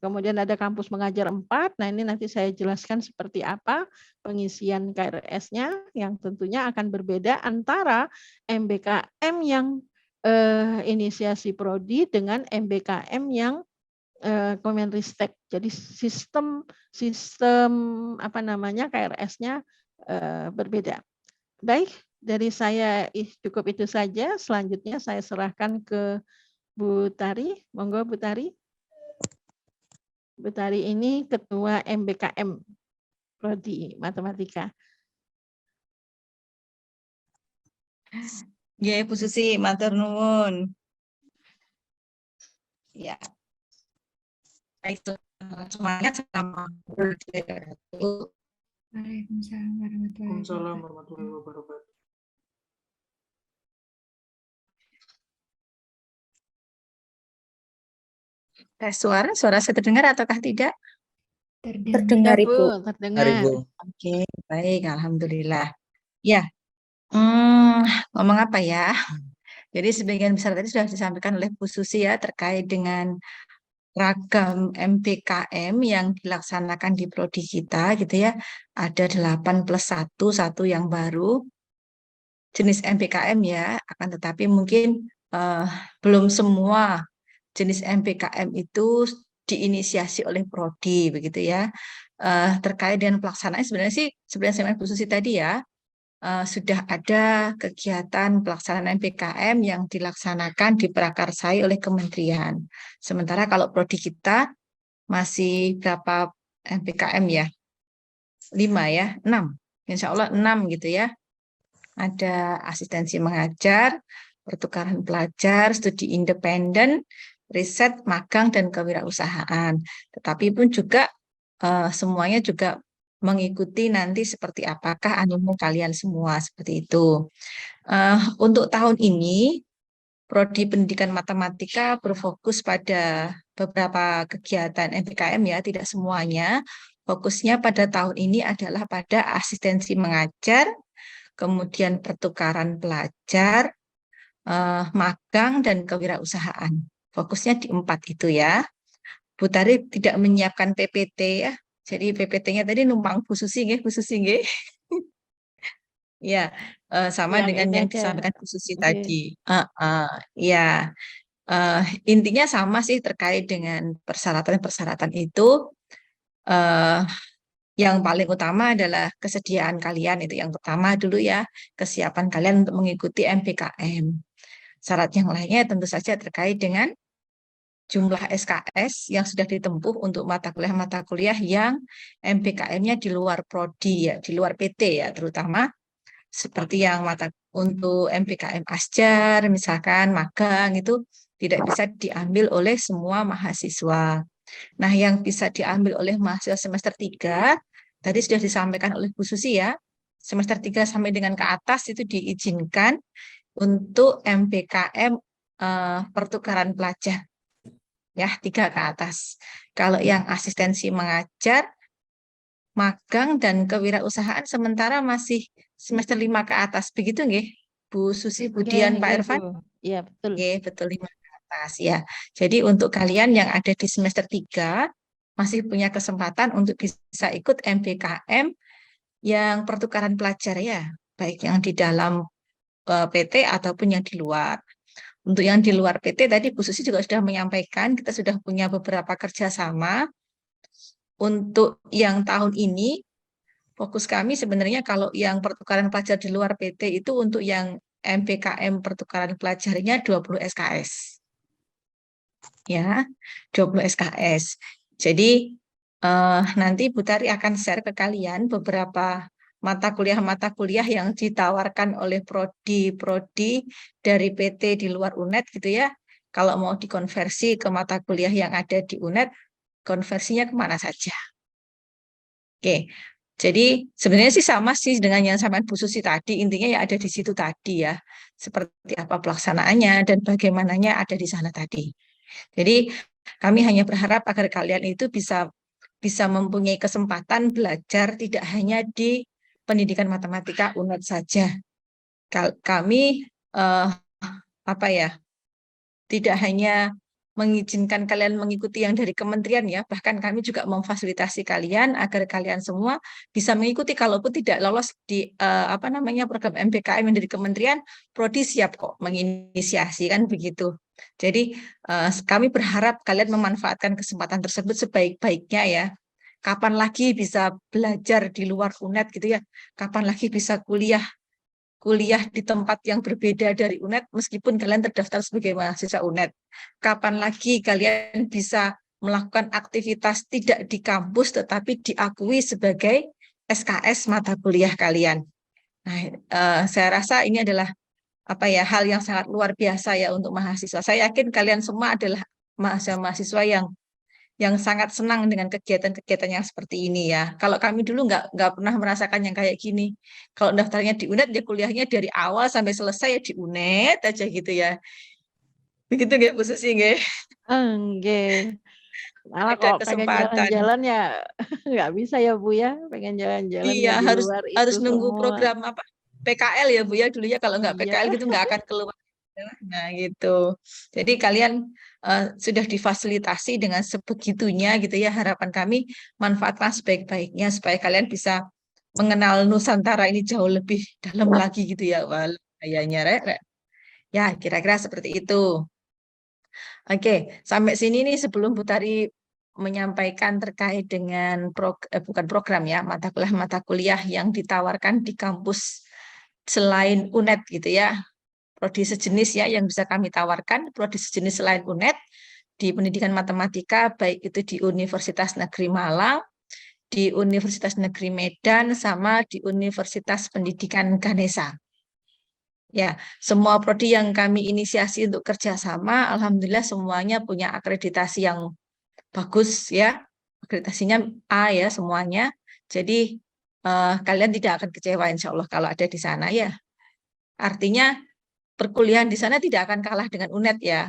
Kemudian ada kampus mengajar 4. Nah, ini nanti saya jelaskan seperti apa pengisian KRS-nya yang tentunya akan berbeda antara MBKM yang inisiasi prodi dengan MBKM yang Kemenristek. Jadi sistem KRS-nya berbeda. Baik, dari saya cukup itu saja. Selanjutnya saya serahkan ke Bu Tari. Monggo Bu Tari. Bu Tari ini Ketua MBKM Prodi Matematika. Ya, Bu Susi, matur nuwun. Ya. Baik, semuanya sama. Waalaikumsalam warahmatullahi wabarakatuh. Tes suara saya terdengar ataukah tidak? Terdengar, Bu. Terdengar. Oke, baik, alhamdulillah. Ya, ngomong apa ya? Jadi sebagian besar tadi sudah disampaikan oleh Bu Susi ya terkait dengan ragam MBKM yang dilaksanakan di prodi kita gitu ya. Ada 8 plus 1 yang baru jenis MBKM ya, akan tetapi mungkin belum semua jenis MBKM itu diinisiasi oleh prodi begitu ya. Terkait dengan pelaksanaan sebenarnya sama Bu Susi tadi ya, sudah ada kegiatan pelaksanaan MBKM yang dilaksanakan diprakarsai oleh kementerian. Sementara kalau prodi kita masih berapa MBKM ya? 5 ya, 6. Insya Allah 6 gitu ya. Ada asistensi mengajar, pertukaran pelajar, studi independen, riset, magang, dan kewirausahaan. Tetapi pun juga semuanya juga mengikuti nanti seperti apakah animo kalian semua, seperti itu. Untuk tahun ini, Prodi Pendidikan Matematika berfokus pada beberapa kegiatan MBKM ya, tidak semuanya. Fokusnya pada tahun ini adalah pada asistensi mengajar, kemudian pertukaran pelajar, magang, dan kewirausahaan. Fokusnya di 4 itu ya. Bu Tari tidak menyiapkan PPT ya. Jadi PPT-nya tadi numpang Bu Susi nggih, Bu Susi nggih. Ya, sama Yang dengan ini yang aja. disampaikan Bu Susi Oke. tadi. Ya, intinya sama sih terkait dengan persyaratan-persyaratan itu. eh, yang paling utama adalah kesediaan kalian, itu yang pertama dulu ya, kesiapan kalian untuk mengikuti MPKM. Syarat yang lainnya tentu saja terkait dengan jumlah SKS yang sudah ditempuh untuk mata kuliah yang MPKM-nya di luar prodi ya, di luar PT ya, terutama seperti yang mata untuk MPKM Asjar, misalkan magang itu tidak bisa diambil oleh semua mahasiswa. Nah, yang bisa diambil oleh mahasiswa semester 3, tadi sudah disampaikan oleh Bu Susi ya, semester 3 sampai dengan ke atas itu diizinkan untuk MPKM pertukaran pelajar. Ya, 3 ke atas. Kalau yang asistensi mengajar, magang, dan kewirausahaan sementara masih semester 5 ke atas. Begitu nggih, Bu Susi, Bu Dian, Pak Irfan? Bu. Iya, betul. Oke, betul 5 ke atas ya. Jadi untuk kalian yang ada di semester 3 masih punya kesempatan untuk bisa ikut MPKM yang pertukaran pelajar ya, baik yang di dalam PT ataupun yang di luar. Untuk yang di luar PT tadi Bu Susi juga sudah menyampaikan kita sudah punya beberapa kerjasama. Untuk yang tahun ini fokus kami sebenarnya kalau yang pertukaran pelajar di luar PT itu untuk yang MPKM pertukaran pelajarnya 20 SKS. Ya, 20 SKS. Jadi nanti Bu Tari akan share ke kalian beberapa mata kuliah yang ditawarkan oleh prodi-prodi dari PT di luar UNED gitu ya. Kalau mau dikonversi ke mata kuliah yang ada di UNED, konversinya kemana saja. Oke, jadi sebenarnya sih sama sih dengan yang sampaikan Bu Susi tadi, intinya ya ada di situ tadi ya, seperti apa pelaksanaannya dan bagaimananya ada di sana tadi. Jadi kami hanya berharap agar kalian itu bisa mempunyai kesempatan belajar tidak hanya di pendidikan matematika UNED saja. Kami tidak hanya mengizinkan kalian mengikuti yang dari kementerian ya, bahkan kami juga memfasilitasi kalian agar kalian semua bisa mengikuti kalaupun tidak lolos di program MPKM yang dari kementerian, prodi siap kok menginisiasi kan begitu. Jadi kami berharap kalian memanfaatkan kesempatan tersebut sebaik-baiknya ya. Kapan lagi bisa belajar di luar UNED gitu ya? Kapan lagi bisa kuliah di tempat yang berbeda dari UNED meskipun kalian terdaftar sebagai mahasiswa UNED. Kapan lagi kalian bisa melakukan aktivitas tidak di kampus tetapi diakui sebagai SKS mata kuliah kalian. Nah, saya rasa ini adalah hal yang sangat luar biasa ya untuk mahasiswa. Saya yakin kalian semua adalah mahasiswa yang sangat senang dengan kegiatan-kegiatan yang seperti ini ya. Kalau kami dulu nggak pernah merasakan yang kayak gini. Kalau daftarnya di UNED, ya kuliahnya dari awal sampai selesai ya di UNED aja gitu ya. Begitu nggak Bu Susi nggak? Enggak. Malah Ada kalau pengen kesempatan. jalan-jalan ya nggak bisa ya Bu ya. Pengen jalan-jalan Iya, ya di luar harus itu nunggu semua. program PKL ya Bu ya dulu ya, kalau nggak PKL Iya. gitu nggak akan keluar. Nah gitu. Jadi kalian sudah difasilitasi dengan sebegitunya gitu ya. Harapan kami manfaatkan sebaik-baiknya supaya kalian bisa mengenal Nusantara ini jauh lebih dalam lagi gitu ya. Wah, kayaknya Rek. Ya, kira-kira seperti itu. Oke, sampai sini nih sebelum Bu Tari menyampaikan terkait dengan bukan program ya, mata kuliah yang ditawarkan di kampus selain UNED gitu ya. Prodi sejenis ya yang bisa kami tawarkan, prodi sejenis selain UNED di pendidikan matematika, baik itu di Universitas Negeri Malang, di Universitas Negeri Medan, sama di Universitas Pendidikan Ganesha. Ya, semua prodi yang kami inisiasi untuk kerjasama, alhamdulillah semuanya punya akreditasi yang bagus ya, akreditasinya A ya semuanya. Jadi kalian tidak akan kecewa insya Allah kalau ada di sana ya. Artinya perkuliahan di sana tidak akan kalah dengan UNED ya.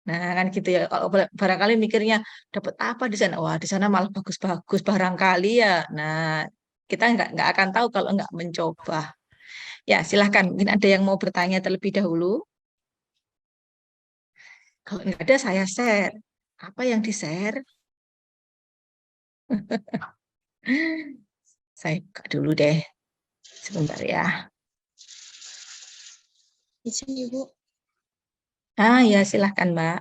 Nah kan gitu ya. Kalau barangkali mikirnya dapat apa di sana? Wah di sana malah bagus-bagus barangkali ya. Nah kita nggak akan tahu kalau nggak mencoba. Ya silahkan. Mungkin ada yang mau bertanya terlebih dahulu. Kalau nggak ada saya share. Apa yang di-share? Saya buka dulu deh. Sebentar ya. Izin Ibu. Ya silahkan Mbak.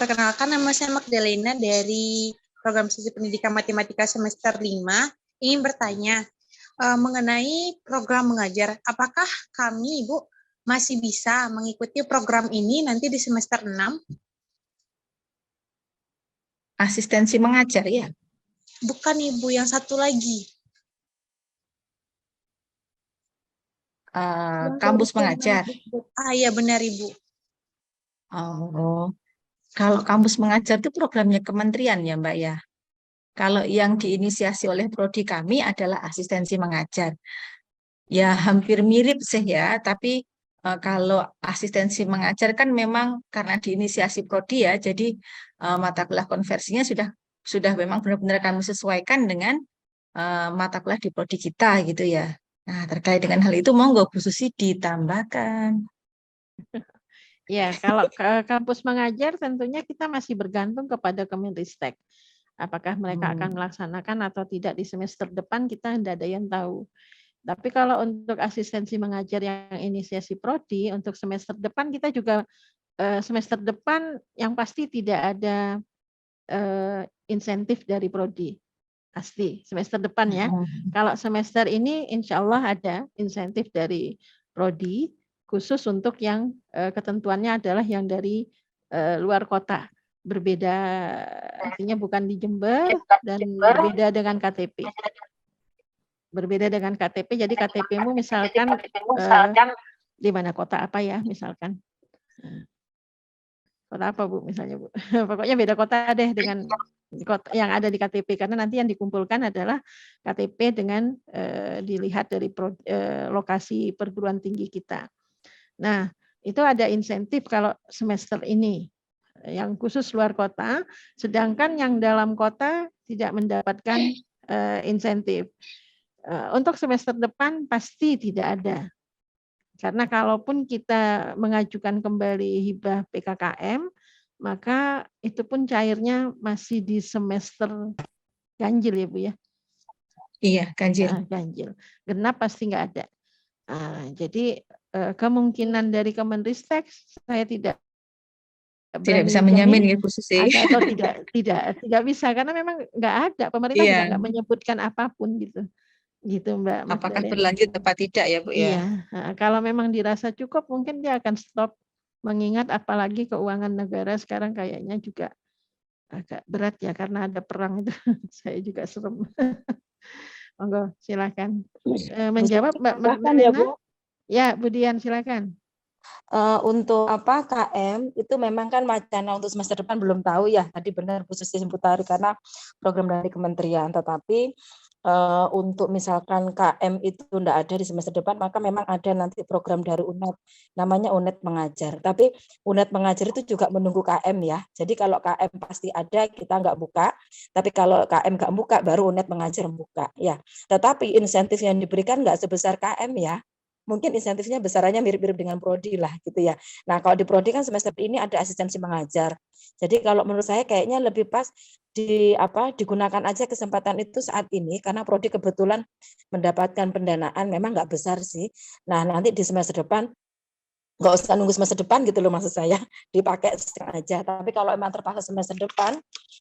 Perkenalkan, nama saya Magdalena dari Program Studi Pendidikan Matematika semester 5. Ingin bertanya mengenai program mengajar. Apakah kami, Ibu, masih bisa mengikuti program ini nanti di semester 6? Asistensi mengajar ya? Bukan Ibu, yang satu lagi. Yang Kampus dari mengajar. Kemendikbud. Iya benar Ibu. Oh, kalau kampus mengajar itu programnya kementerian ya Mbak ya. Kalau yang diinisiasi oleh prodi kami adalah asistensi mengajar. Ya hampir mirip sih ya, tapi kalau asistensi mengajar kan memang karena diinisiasi prodi ya, jadi mata kuliah konversinya sudah memang benar-benar kami sesuaikan dengan mata kuliah di prodi kita gitu ya. Nah, terkait dengan hal itu monggo Bu Susi ditambahkan. Ya, kalau ke kampus mengajar tentunya kita masih bergantung kepada Kemenristek. Apakah mereka akan melaksanakan atau tidak di semester depan kita tidak ada yang tahu. Tapi kalau untuk asistensi mengajar yang inisiasi prodi untuk semester depan kita juga semester depan yang pasti tidak ada insentif dari prodi. Pasti semester depan ya. Kalau semester ini insya Allah ada insentif dari prodi khusus untuk yang ketentuannya adalah yang dari luar kota. Berbeda, artinya bukan di Jember dan berbeda dengan KTP. Berbeda dengan KTP, jadi KTP-mu misalkan di mana kota apa ya misalkan. Kota apa Bu misalnya Bu? Pokoknya beda kota deh dengan kota yang ada di KTP karena nanti yang dikumpulkan adalah KTP dengan dilihat dari lokasi perguruan tinggi kita. Nah, itu ada insentif kalau semester ini yang khusus luar kota, sedangkan yang dalam kota tidak mendapatkan insentif. Untuk semester depan pasti tidak ada. Karena kalaupun kita mengajukan kembali hibah PKKM, maka itu pun cairnya masih di semester ganjil ya Bu ya? Iya, ganjil. Ganjil. Genap pasti nggak ada. Jadi kemungkinan dari Kemenristek saya tidak bisa menjamin ya Bu Susi. Ada atau tidak bisa karena memang nggak ada, pemerintah juga nggak menyebutkan apapun gitu Mbak. Apakah berlanjut atau tidak ya Bu ya? Iya, kalau memang dirasa cukup mungkin dia akan stop, mengingat apalagi keuangan negara sekarang kayaknya juga agak berat ya karena ada perang itu. Saya juga serem. Monggo silakan menjawab Mbak Magdalena. Ya Bu Dian silakan. Untuk KM itu memang kan wacana untuk semester depan belum tahu ya, tadi benar Bu Susi Simputari karena program dari kementerian, tetapi untuk misalkan KM itu tidak ada di semester depan, maka memang ada nanti program dari UNED, namanya UNED Mengajar. Tapi UNED Mengajar itu juga menunggu KM ya. Jadi kalau KM pasti ada, kita nggak buka. Tapi kalau KM nggak buka, baru UNED Mengajar buka. Ya. Tetapi insentif yang diberikan nggak sebesar KM ya. Mungkin insentifnya besarannya mirip-mirip dengan prodi lah gitu ya. Nah kalau di prodi kan semester ini ada asistensi mengajar. Jadi kalau menurut saya kayaknya lebih pas digunakan aja kesempatan itu saat ini karena prodi kebetulan mendapatkan pendanaan memang nggak besar sih. Nah nanti di semester depan nggak usah nunggu semester depan gitu loh maksud saya, dipakai sekarang aja. Tapi kalau emang terpaksa semester depan,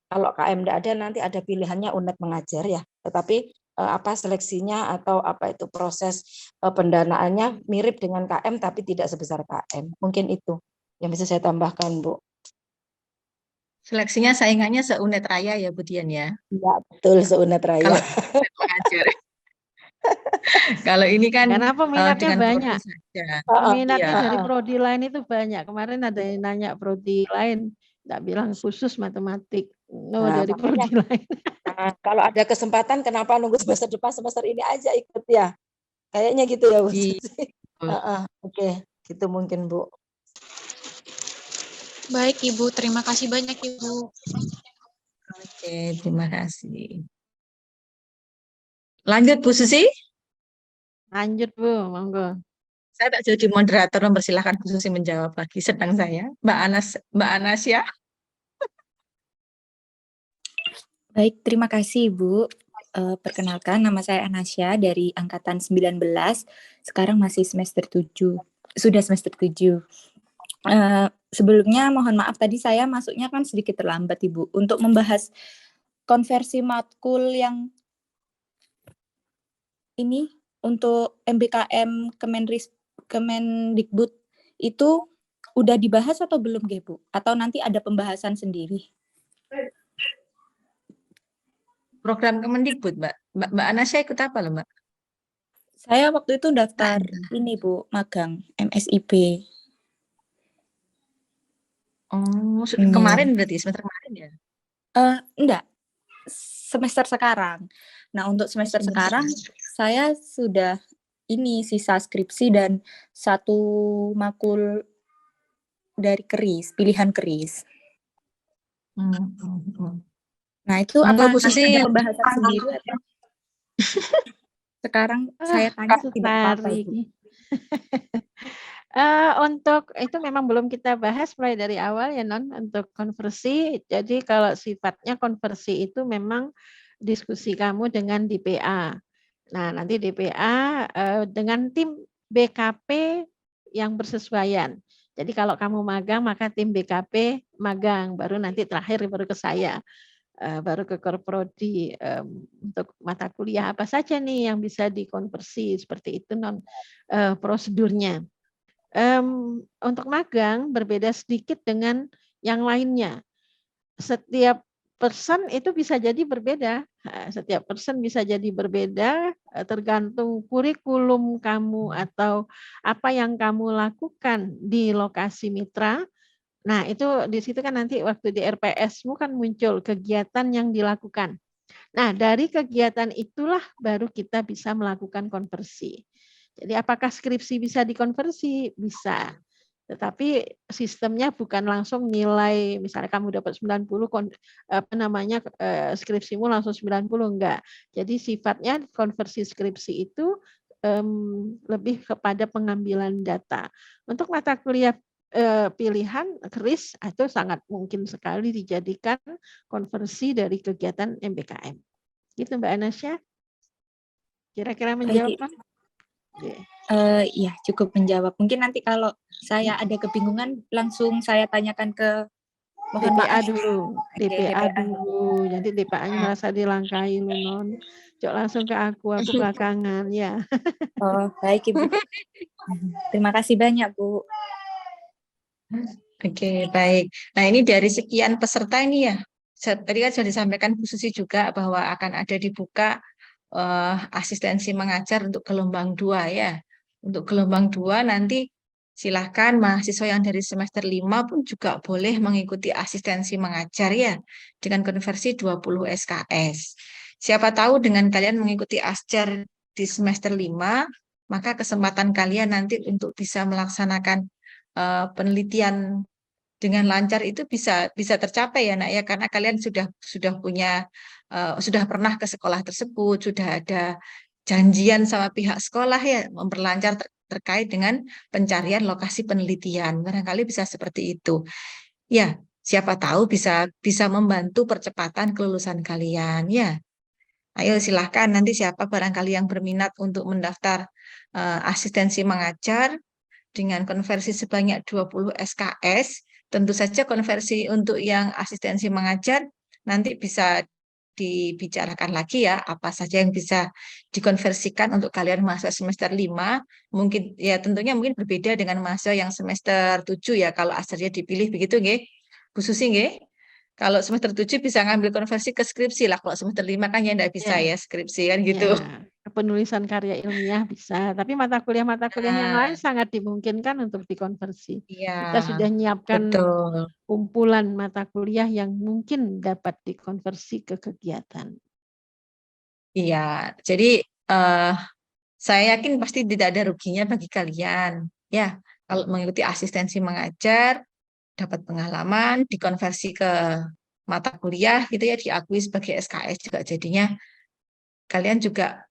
kalau KM tidak ada nanti ada pilihannya UNED Mengajar ya. Tetapi seleksinya atau itu proses pendanaannya mirip dengan KM tapi tidak sebesar KM. Mungkin itu yang bisa saya tambahkan Bu. Seleksinya saingannya se-UNED Raya ya Bu Dian ya? Iya betul se-UNED Raya. Kalau Mengajar. Kalau ini kan karena peminatnya banyak. Peminatnya iya. dari prodi lain itu banyak. Kemarin ada yang nanya prodi lain, nggak bilang khusus matematik. Dari prodi lain. Nah, kalau ada kesempatan kenapa nunggu semester depan, semester ini aja ikut ya. Kayaknya gitu ya Bu. Oke, gitu mungkin Bu. Baik Ibu, terima kasih banyak Ibu. Oke, terima kasih. Lanjut Bu Susi? Lanjut Bu, monggo. Saya tak jadi moderator, mempersilahkan Bu Susi menjawab lagi. Sedang saya, Mbak Anasya. Baik, terima kasih Ibu. Perkenalkan, nama saya Anasya dari angkatan 19, sekarang masih semester 7, sudah semester 7. Sebelumnya mohon maaf tadi saya masuknya kan sedikit terlambat Ibu, untuk membahas konversi matkul yang ini untuk MBKM Kemendikbud itu udah dibahas atau belum Bu? Atau nanti ada pembahasan sendiri? Program Kemendikbud, Mbak Anasya ikut apa loh, Mbak? Saya waktu itu daftar ini Bu, magang MSIP. Oh, kemarin berarti semester kemarin ya? Enggak, semester sekarang. Nah, untuk semester sekarang saya sudah ini sisa skripsi dan 1 makul dari keris, pilihan keris. Nah, itu apa posisi ada pembahasan sendiri atau sekarang saya tanya tidak apa-apa Ibu. Untuk itu memang belum kita bahas mulai dari awal ya Non, untuk konversi. Jadi kalau sifatnya konversi itu memang diskusi kamu dengan DPA. Nah, nanti DPA dengan tim BKP yang bersesuaian. Jadi kalau kamu magang maka tim BKP magang, baru nanti terakhir baru ke saya. Baru ke Korprodi untuk mata kuliah apa saja nih yang bisa dikonversi, seperti itu Non prosedurnya. Untuk magang berbeda sedikit dengan yang lainnya. Setiap person itu bisa jadi berbeda. Setiap person bisa jadi berbeda tergantung kurikulum kamu atau apa yang kamu lakukan di lokasi mitra. Nah, itu di situ kan nanti waktu di RPS-mu kan muncul kegiatan yang dilakukan. Nah, dari kegiatan itulah baru kita bisa melakukan konversi. Jadi apakah skripsi bisa dikonversi? Bisa. Tetapi sistemnya bukan langsung nilai, misalnya kamu dapat 90, skripsimu langsung 90, enggak. Jadi sifatnya konversi skripsi itu lebih kepada pengambilan data. Untuk mata kuliah pilihan keris itu sangat mungkin sekali dijadikan konversi dari kegiatan MBKM. Gitu Mbak Anasya? Kira-kira menjawab kan? Ya, cukup menjawab. Mungkin nanti kalau saya ada kebingungan langsung saya tanyakan ke DPA dulu. DPA dulu. Jadi DPA-nya merasa dilangkai lu Non. Cok langsung ke aku belakangan ya. Oh, baik Ibu. Terima kasih banyak Bu. Oke, baik. Nah, ini dari sekian peserta ini ya. Tadi kan sudah disampaikan Bu Susi juga bahwa akan ada dibuka asistensi mengajar untuk gelombang 2 ya. Untuk gelombang 2 nanti silahkan mahasiswa yang dari semester 5 pun juga boleh mengikuti asistensi mengajar ya, dengan konversi 20 SKS. Siapa tahu dengan kalian mengikuti asjar di semester 5, maka kesempatan kalian nanti untuk bisa melaksanakan penelitian dengan lancar itu bisa tercapai ya Nak ya, karena kalian sudah punya sudah pernah ke sekolah tersebut, sudah ada janjian sama pihak sekolah ya memperlancar terkait dengan pencarian lokasi penelitian. Barangkali bisa seperti itu. Ya, siapa tahu bisa membantu percepatan kelulusan kalian ya. Ayo silahkan nanti siapa barangkali yang berminat untuk mendaftar asistensi mengajar dengan konversi sebanyak 20 SKS. Tentu saja konversi untuk yang asistensi mengajar nanti bisa dibicarakan lagi ya, apa saja yang bisa dikonversikan untuk kalian mahasiswa semester 5. Mungkin ya tentunya mungkin berbeda dengan mahasiswa yang semester 7 ya, kalau asarnya dipilih begitu nggih. Bu Susi nggih. Kalau semester 7 bisa ngambil konversi ke skripsi lah, kalau semester 5 kan ya enggak bisa ya skripsi kan gitu. Penulisan karya ilmiah bisa, tapi mata kuliah yang lain sangat dimungkinkan untuk dikonversi. Kita sudah nyiapkan kumpulan mata kuliah yang mungkin dapat dikonversi ke kegiatan. Iya, jadi saya yakin pasti tidak ada ruginya bagi kalian. Ya, kalau mengikuti asistensi mengajar, dapat pengalaman, dikonversi ke mata kuliah gitu ya, diakui sebagai SKS juga jadinya kalian juga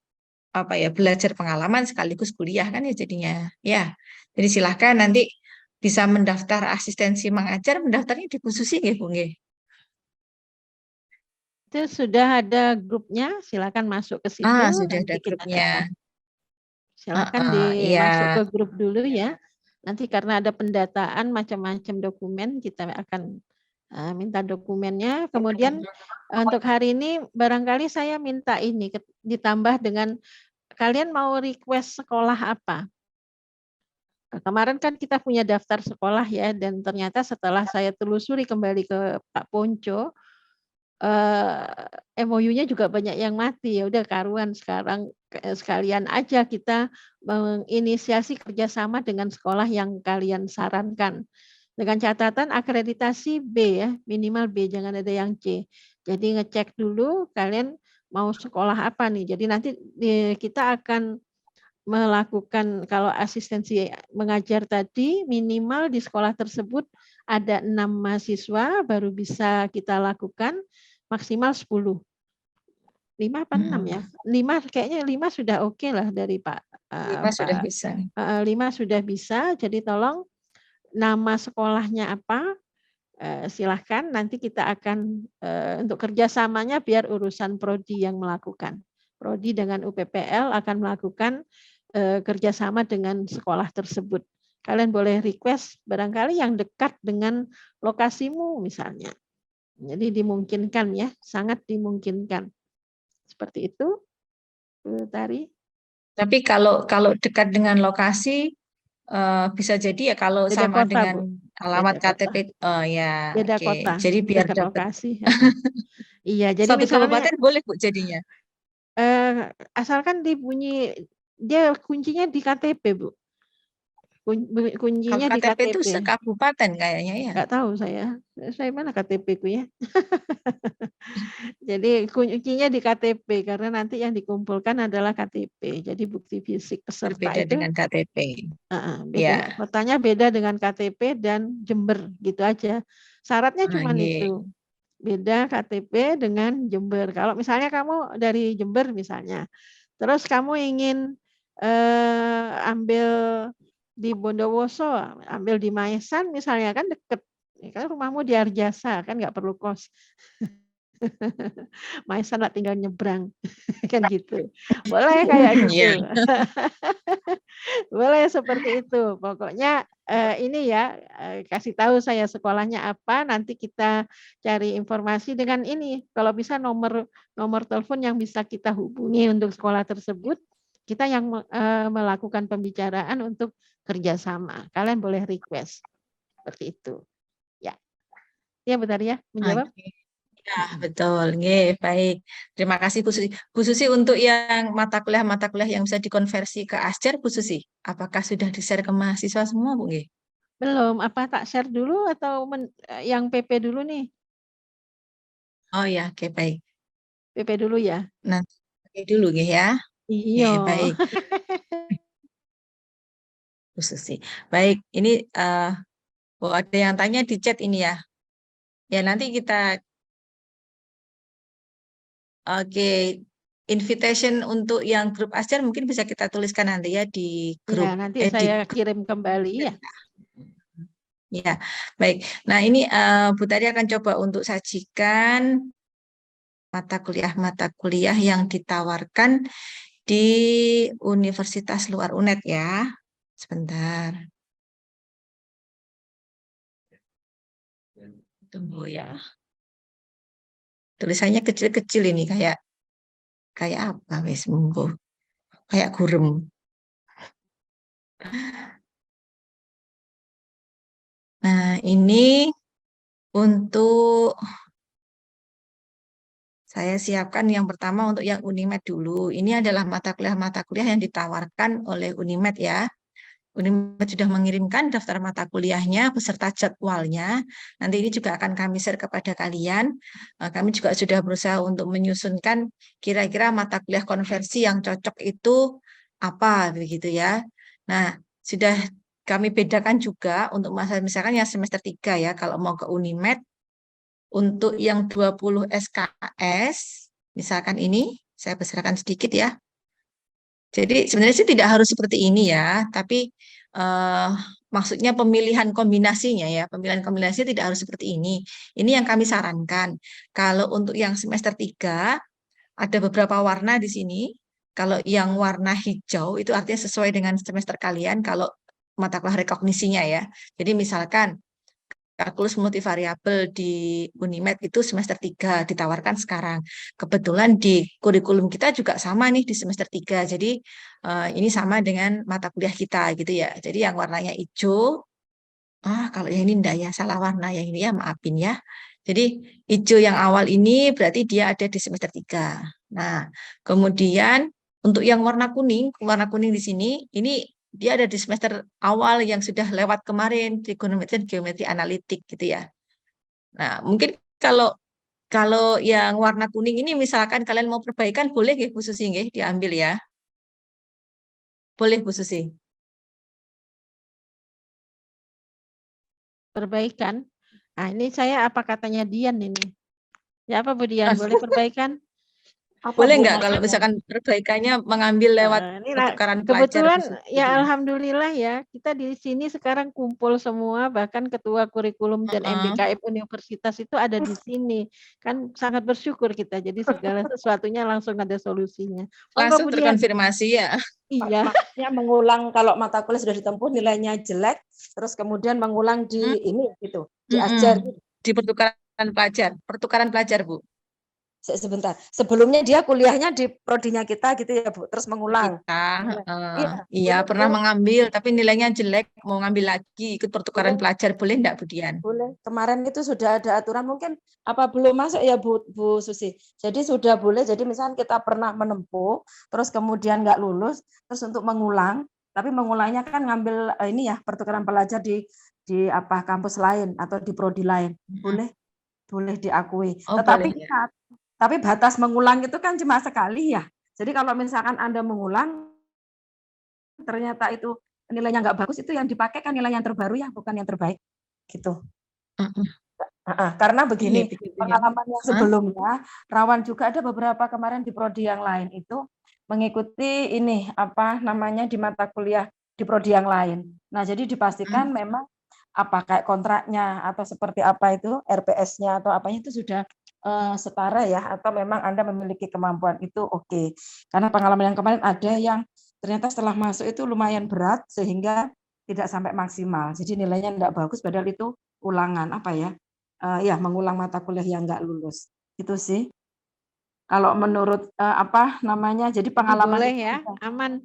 belajar pengalaman sekaligus kuliah kan ya jadinya. Ya. Jadi silahkan nanti bisa mendaftar asistensi mengajar, mendaftarnya di Bu Susi nggih Bu nggih. Itu sudah ada grupnya, silakan masuk ke situ. Sudah ada Nanti kita grupnya. silakan masuk ke grup dulu ya. Nanti karena ada pendataan macam-macam dokumen, kita akan minta dokumennya. Kemudian untuk hari ini barangkali saya minta ini ditambah dengan kalian mau request sekolah apa? Kemarin kan kita punya daftar sekolah ya, dan ternyata setelah saya telusuri kembali ke Pak Ponco, MOU-nya juga banyak yang mati. Ya udah karuan sekarang sekalian aja kita menginisiasi kerjasama dengan sekolah yang kalian sarankan. Dengan catatan akreditasi B ya, minimal B, jangan ada yang C. Jadi ngecek dulu kalian mau sekolah apa nih. Jadi nanti kita akan melakukan, kalau asistensi mengajar tadi minimal di sekolah tersebut ada 6 mahasiswa baru bisa kita lakukan, maksimal 10. 5 apa 6 ya? 5 kayaknya 5 sudah oke lah dari Pak. 5 sudah bisa. 5 sudah bisa, jadi tolong nama sekolahnya apa, silahkan nanti kita akan untuk kerjasamanya biar urusan Prodi yang melakukan. Prodi dengan UPPL akan melakukan kerjasama dengan sekolah tersebut. Kalian boleh request barangkali yang dekat dengan lokasimu misalnya. Jadi dimungkinkan ya, sangat dimungkinkan. Seperti itu, Bu Tari. Tapi kalau dekat dengan lokasi bisa jadi ya kalau beda sama kota, dengan Bu. alamat Beda KTP. Ya, beda oke. kota. Jadi biar dekat dapat lokasi. Iya, jadi satu misalnya kabupaten boleh Bu jadinya. Asalkan dia kuncinya di KTP, Bu. Kalau Kuncinya di KTP itu KTP. sekabupaten kayaknya ya. Nggak tahu saya mana KTP-ku ya. Jadi kuncinya di KTP karena nanti yang dikumpulkan adalah KTP. Jadi bukti fisik peserta Berbeda itu dengan KTP. beda. Ya. Kotanya beda dengan KTP dan Jember gitu aja. Syaratnya cuma itu. Beda KTP dengan Jember. Kalau misalnya kamu dari Jember misalnya, terus kamu ingin ambil di Bondowoso, ambil di Maesan misalnya, kan deket. Kan rumahmu di Arjasa, kan nggak perlu kos. Maesan lah tinggal nyebrang. Kan gitu. Boleh kayak gitu. Boleh seperti itu. Pokoknya ini ya, kasih tahu saya sekolahnya apa, nanti kita cari informasi dengan ini. Kalau bisa nomor telepon yang bisa kita hubungi untuk sekolah tersebut, kita yang melakukan pembicaraan untuk kerjasama. Kalian boleh request seperti itu. Ya, ya benar ya, menjawab. Ya betul, baik. Terima kasih Bu Susi. Bu Susi, untuk yang mata kuliah yang bisa dikonversi ke Asjar, Bu Susi, apakah sudah di-share ke mahasiswa semua Bu? Belum, apa tak share dulu atau yang PP dulu nih? Oh ya, oke baik. PP dulu ya. Nanti PP dulu ya. Iya. Baik. Bu Susi. Baik, ini ada yang tanya di chat ini ya. Ya nanti kita invitation untuk yang grup Asjar mungkin bisa kita tuliskan nanti ya di grup. Ya, nanti saya kirim kembali ya. Ya, baik. Nah ini Bu Tari akan coba untuk sajikan mata kuliah yang ditawarkan di Universitas Luar UNED ya. Sebentar. Tunggu ya. Tulisannya kecil-kecil ini kayak apa wes mumpu. Kayak gurem. Nah, ini untuk saya siapkan yang pertama untuk yang Unimed dulu. Ini adalah mata kuliah yang ditawarkan oleh Unimed ya. Unimed sudah mengirimkan daftar mata kuliahnya beserta jadwalnya. Nanti ini juga akan kami share kepada kalian. Kami juga sudah berusaha untuk menyusunkan kira-kira mata kuliah konversi yang cocok itu apa begitu ya. Nah, sudah kami bedakan juga untuk misalkan yang semester 3 ya, kalau mau ke Unimed, untuk yang 20 SKS, misalkan ini, saya besarkan sedikit ya. Jadi sebenarnya sih tidak harus seperti ini ya, tapi maksudnya pemilihan kombinasinya ya, pemilihan kombinasi tidak harus seperti ini. Ini yang kami sarankan. Kalau untuk yang semester 3, ada beberapa warna di sini. Kalau yang warna hijau itu artinya sesuai dengan semester kalian, kalau mata kuliah rekognisinya ya. Jadi misalkan kalkulus multivariabel di Unimed itu semester 3 ditawarkan sekarang. Kebetulan di kurikulum kita juga sama nih di semester 3. Jadi ini sama dengan mata kuliah kita gitu ya. Jadi yang warnanya hijau, kalau yang ini enggak ya, salah warna. Yang ini ya maafin ya. Jadi hijau yang awal ini berarti dia ada di semester 3. Nah, kemudian untuk yang warna kuning di sini, ini dia ada di semester awal yang sudah lewat kemarin, trigonometri dan geometri analitik gitu ya. Nah, mungkin kalau yang warna kuning ini misalkan kalian mau perbaikan, boleh nggih Bu Susi nggih diambil ya? Boleh Bu Susi? Perbaikan. Nah, ini saya apa katanya Dian ini? Ya apa Bu Dian, boleh perbaikan? Apa Boleh Bu nggak kalau maksudnya? misalkan perbaikannya mengambil lewat Ini pertukaran pelajar? kebetulan Bu Susi? ya alhamdulillah ya, kita di sini sekarang kumpul semua, bahkan ketua kurikulum dan MBKM universitas itu ada di sini. Kan sangat bersyukur kita, jadi segala sesuatunya langsung ada solusinya. Langsung terkonfirmasi ya. Iya. Maksudnya mengulang kalau mata kuliah sudah ditempuh nilainya jelek, terus kemudian mengulang di ini gitu, diajar. Di pertukaran pelajar Bu. Sebentar, sebelumnya dia kuliahnya di prodinya kita gitu ya Bu, terus mengulang. Iya, pernah mengambil tapi nilainya jelek, mau ngambil lagi ikut pertukaran pelajar, boleh enggak Bu Dian? Boleh. Kemarin itu sudah ada aturan, mungkin apa belum masuk ya Bu Susi. Jadi sudah boleh, jadi misalnya kita pernah menempuh, terus kemudian nggak lulus, terus untuk mengulang, tapi mengulangnya kan ngambil ini ya pertukaran pelajar di apa kampus lain atau di prodi lain, boleh diakui. Tetapi ingat, tapi batas mengulang itu kan cuma sekali ya. Jadi kalau misalkan Anda mengulang, ternyata itu nilainya nggak bagus, itu yang dipakai kan nilai yang terbaru ya, bukan yang terbaik. Gitu. Karena begini, pengalaman yang sebelumnya, rawan juga ada beberapa kemarin di prodi yang lain itu mengikuti ini, apa namanya, di mata kuliah di prodi yang lain. Nah, jadi dipastikan memang apa kayak kontraknya atau seperti apa itu, RPS-nya atau apanya itu sudah setara ya, atau memang Anda memiliki kemampuan itu oke. Karena pengalaman yang kemarin ada yang ternyata setelah masuk itu lumayan berat sehingga tidak sampai maksimal. Jadi nilainya enggak bagus padahal itu ulangan apa ya? Ya mengulang mata kuliah yang enggak lulus. Itu sih. Kalau menurut apa namanya? Jadi pengalaman boleh itu ya, aman.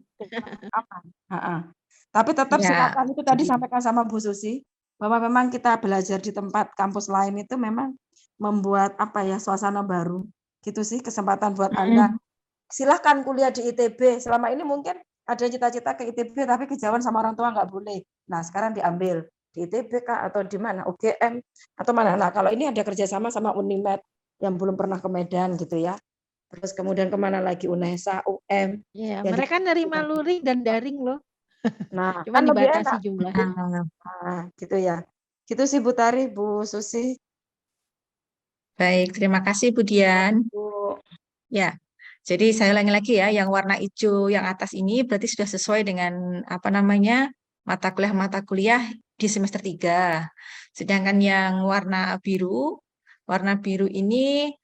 aman. Tapi tetap silakan itu tadi sampaikan sama Bu Susi bahwa memang kita belajar di tempat kampus lain itu memang membuat apa ya suasana baru gitu sih, kesempatan buat Anda silahkan kuliah di ITB. Selama ini mungkin ada cita-cita ke ITB tapi kejauhan sama orang tua nggak boleh. Nah sekarang diambil di ITB kah atau di mana, UGM atau mana. Nah kalau ini ada kerjasama sama Unimed yang belum pernah ke Medan gitu ya, terus kemudian kemana lagi, UNESA, UM. Iya, mereka nerima luring dan daring loh. Nah cuma kan lebih dibatasi enak jumlahnya. Gitu ya. Gitu sih Bu Tari, Bu Susi. Baik, terima kasih Bu Dian. Ya, jadi saya ulangi lagi ya, yang warna hijau yang atas ini berarti sudah sesuai dengan apa namanya mata kuliah di semester 3. Sedangkan yang warna biru ini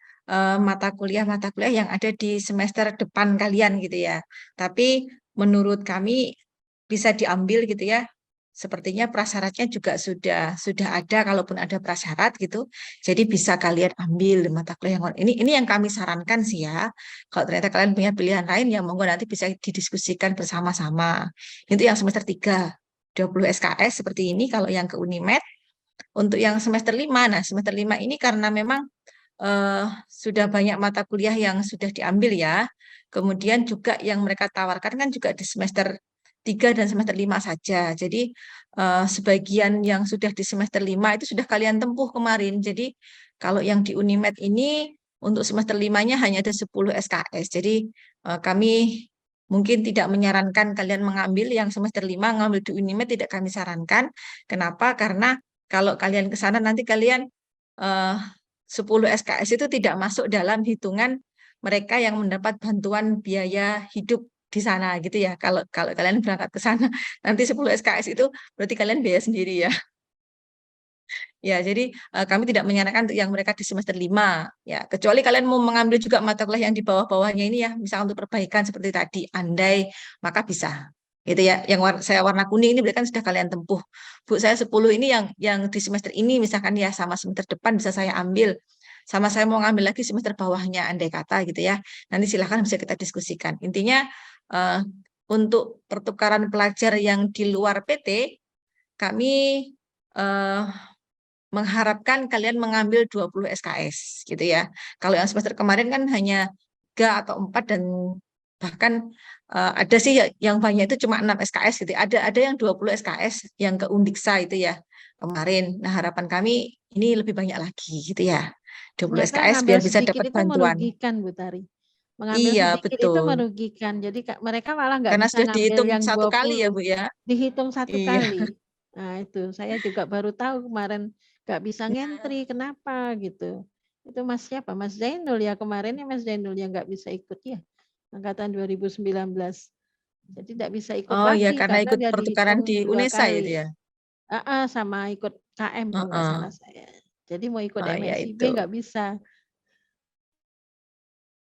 mata kuliah yang ada di semester depan kalian gitu ya. Tapi menurut kami bisa diambil gitu ya. Sepertinya prasyaratnya juga sudah ada, kalaupun ada prasyarat gitu. Jadi bisa kalian ambil mata kuliah yang ini yang kami sarankan sih ya. Kalau ternyata kalian punya pilihan lain ya monggo nanti bisa didiskusikan bersama-sama. Itu yang semester 3, 20 SKS seperti ini kalau yang ke Unimed. Untuk yang semester 5, nah semester 5 ini karena memang sudah banyak mata kuliah yang sudah diambil ya. Kemudian juga yang mereka tawarkan kan juga di semester 3 dan semester 5 saja. Jadi sebagian yang sudah di semester 5 itu sudah kalian tempuh kemarin. Jadi kalau yang di Unimed ini untuk semester 5-nya hanya ada 10 SKS. Jadi kami mungkin tidak menyarankan kalian mengambil yang semester 5, ngambil di Unimed tidak kami sarankan. Kenapa? Karena kalau kalian ke sana nanti kalian 10 SKS itu tidak masuk dalam hitungan mereka yang mendapat bantuan biaya hidup di sana gitu ya. Kalau kalian berangkat ke sana nanti 10 SKS itu berarti kalian biaya sendiri ya. Ya, jadi kami tidak menyarankan untuk yang mereka di semester 5 ya, kecuali kalian mau mengambil juga mata kuliah yang di bawah-bawahnya ini ya, misalnya untuk perbaikan seperti tadi, andai, maka bisa. Gitu ya. Yang saya warna kuning ini berarti kan sudah kalian tempuh. Bu, saya 10 ini yang di semester ini misalkan ya sama semester depan bisa saya ambil. Sama saya mau ngambil lagi semester bawahnya andai kata gitu ya. Nanti silahkan bisa kita diskusikan. Intinya untuk pertukaran pelajar yang di luar PT, kami mengharapkan kalian mengambil 20 SKS gitu ya. Kalau yang semester kemarin kan hanya 3 atau 4 dan bahkan ada sih yang banyak itu cuma 6 SKS gitu. Ada yang 20 SKS yang ke Undiksa itu ya kemarin. Nah, harapan kami ini lebih banyak lagi gitu ya. 20 Ternyata SKS ngambil biar bisa sedikit dapat itu bantuan. merugikan, Bu Tari. Mengambil Iya, sedikit itu betul. merugikan. Jadi mereka malah nggak Karena bisa sudah ngambil dihitung yang 1 kali ya, 20. Bu ya. Dihitung 1 Iya. kali. Nah, itu saya juga baru tahu kemarin nggak bisa ngentri, kenapa gitu. Itu Mas siapa? Mas Zainul ya, kemarin ya Mas Zainul yang nggak bisa ikut ya. Angkatan 2019. Jadi tidak bisa ikut Oh ya, lagi karena karena ikut dia pertukaran dihitung di 2 UNESA itu kali. ya. Sama ikut KM kalau nggak salah saya. Jadi mau ikut Oh ya MSIB itu. nggak bisa.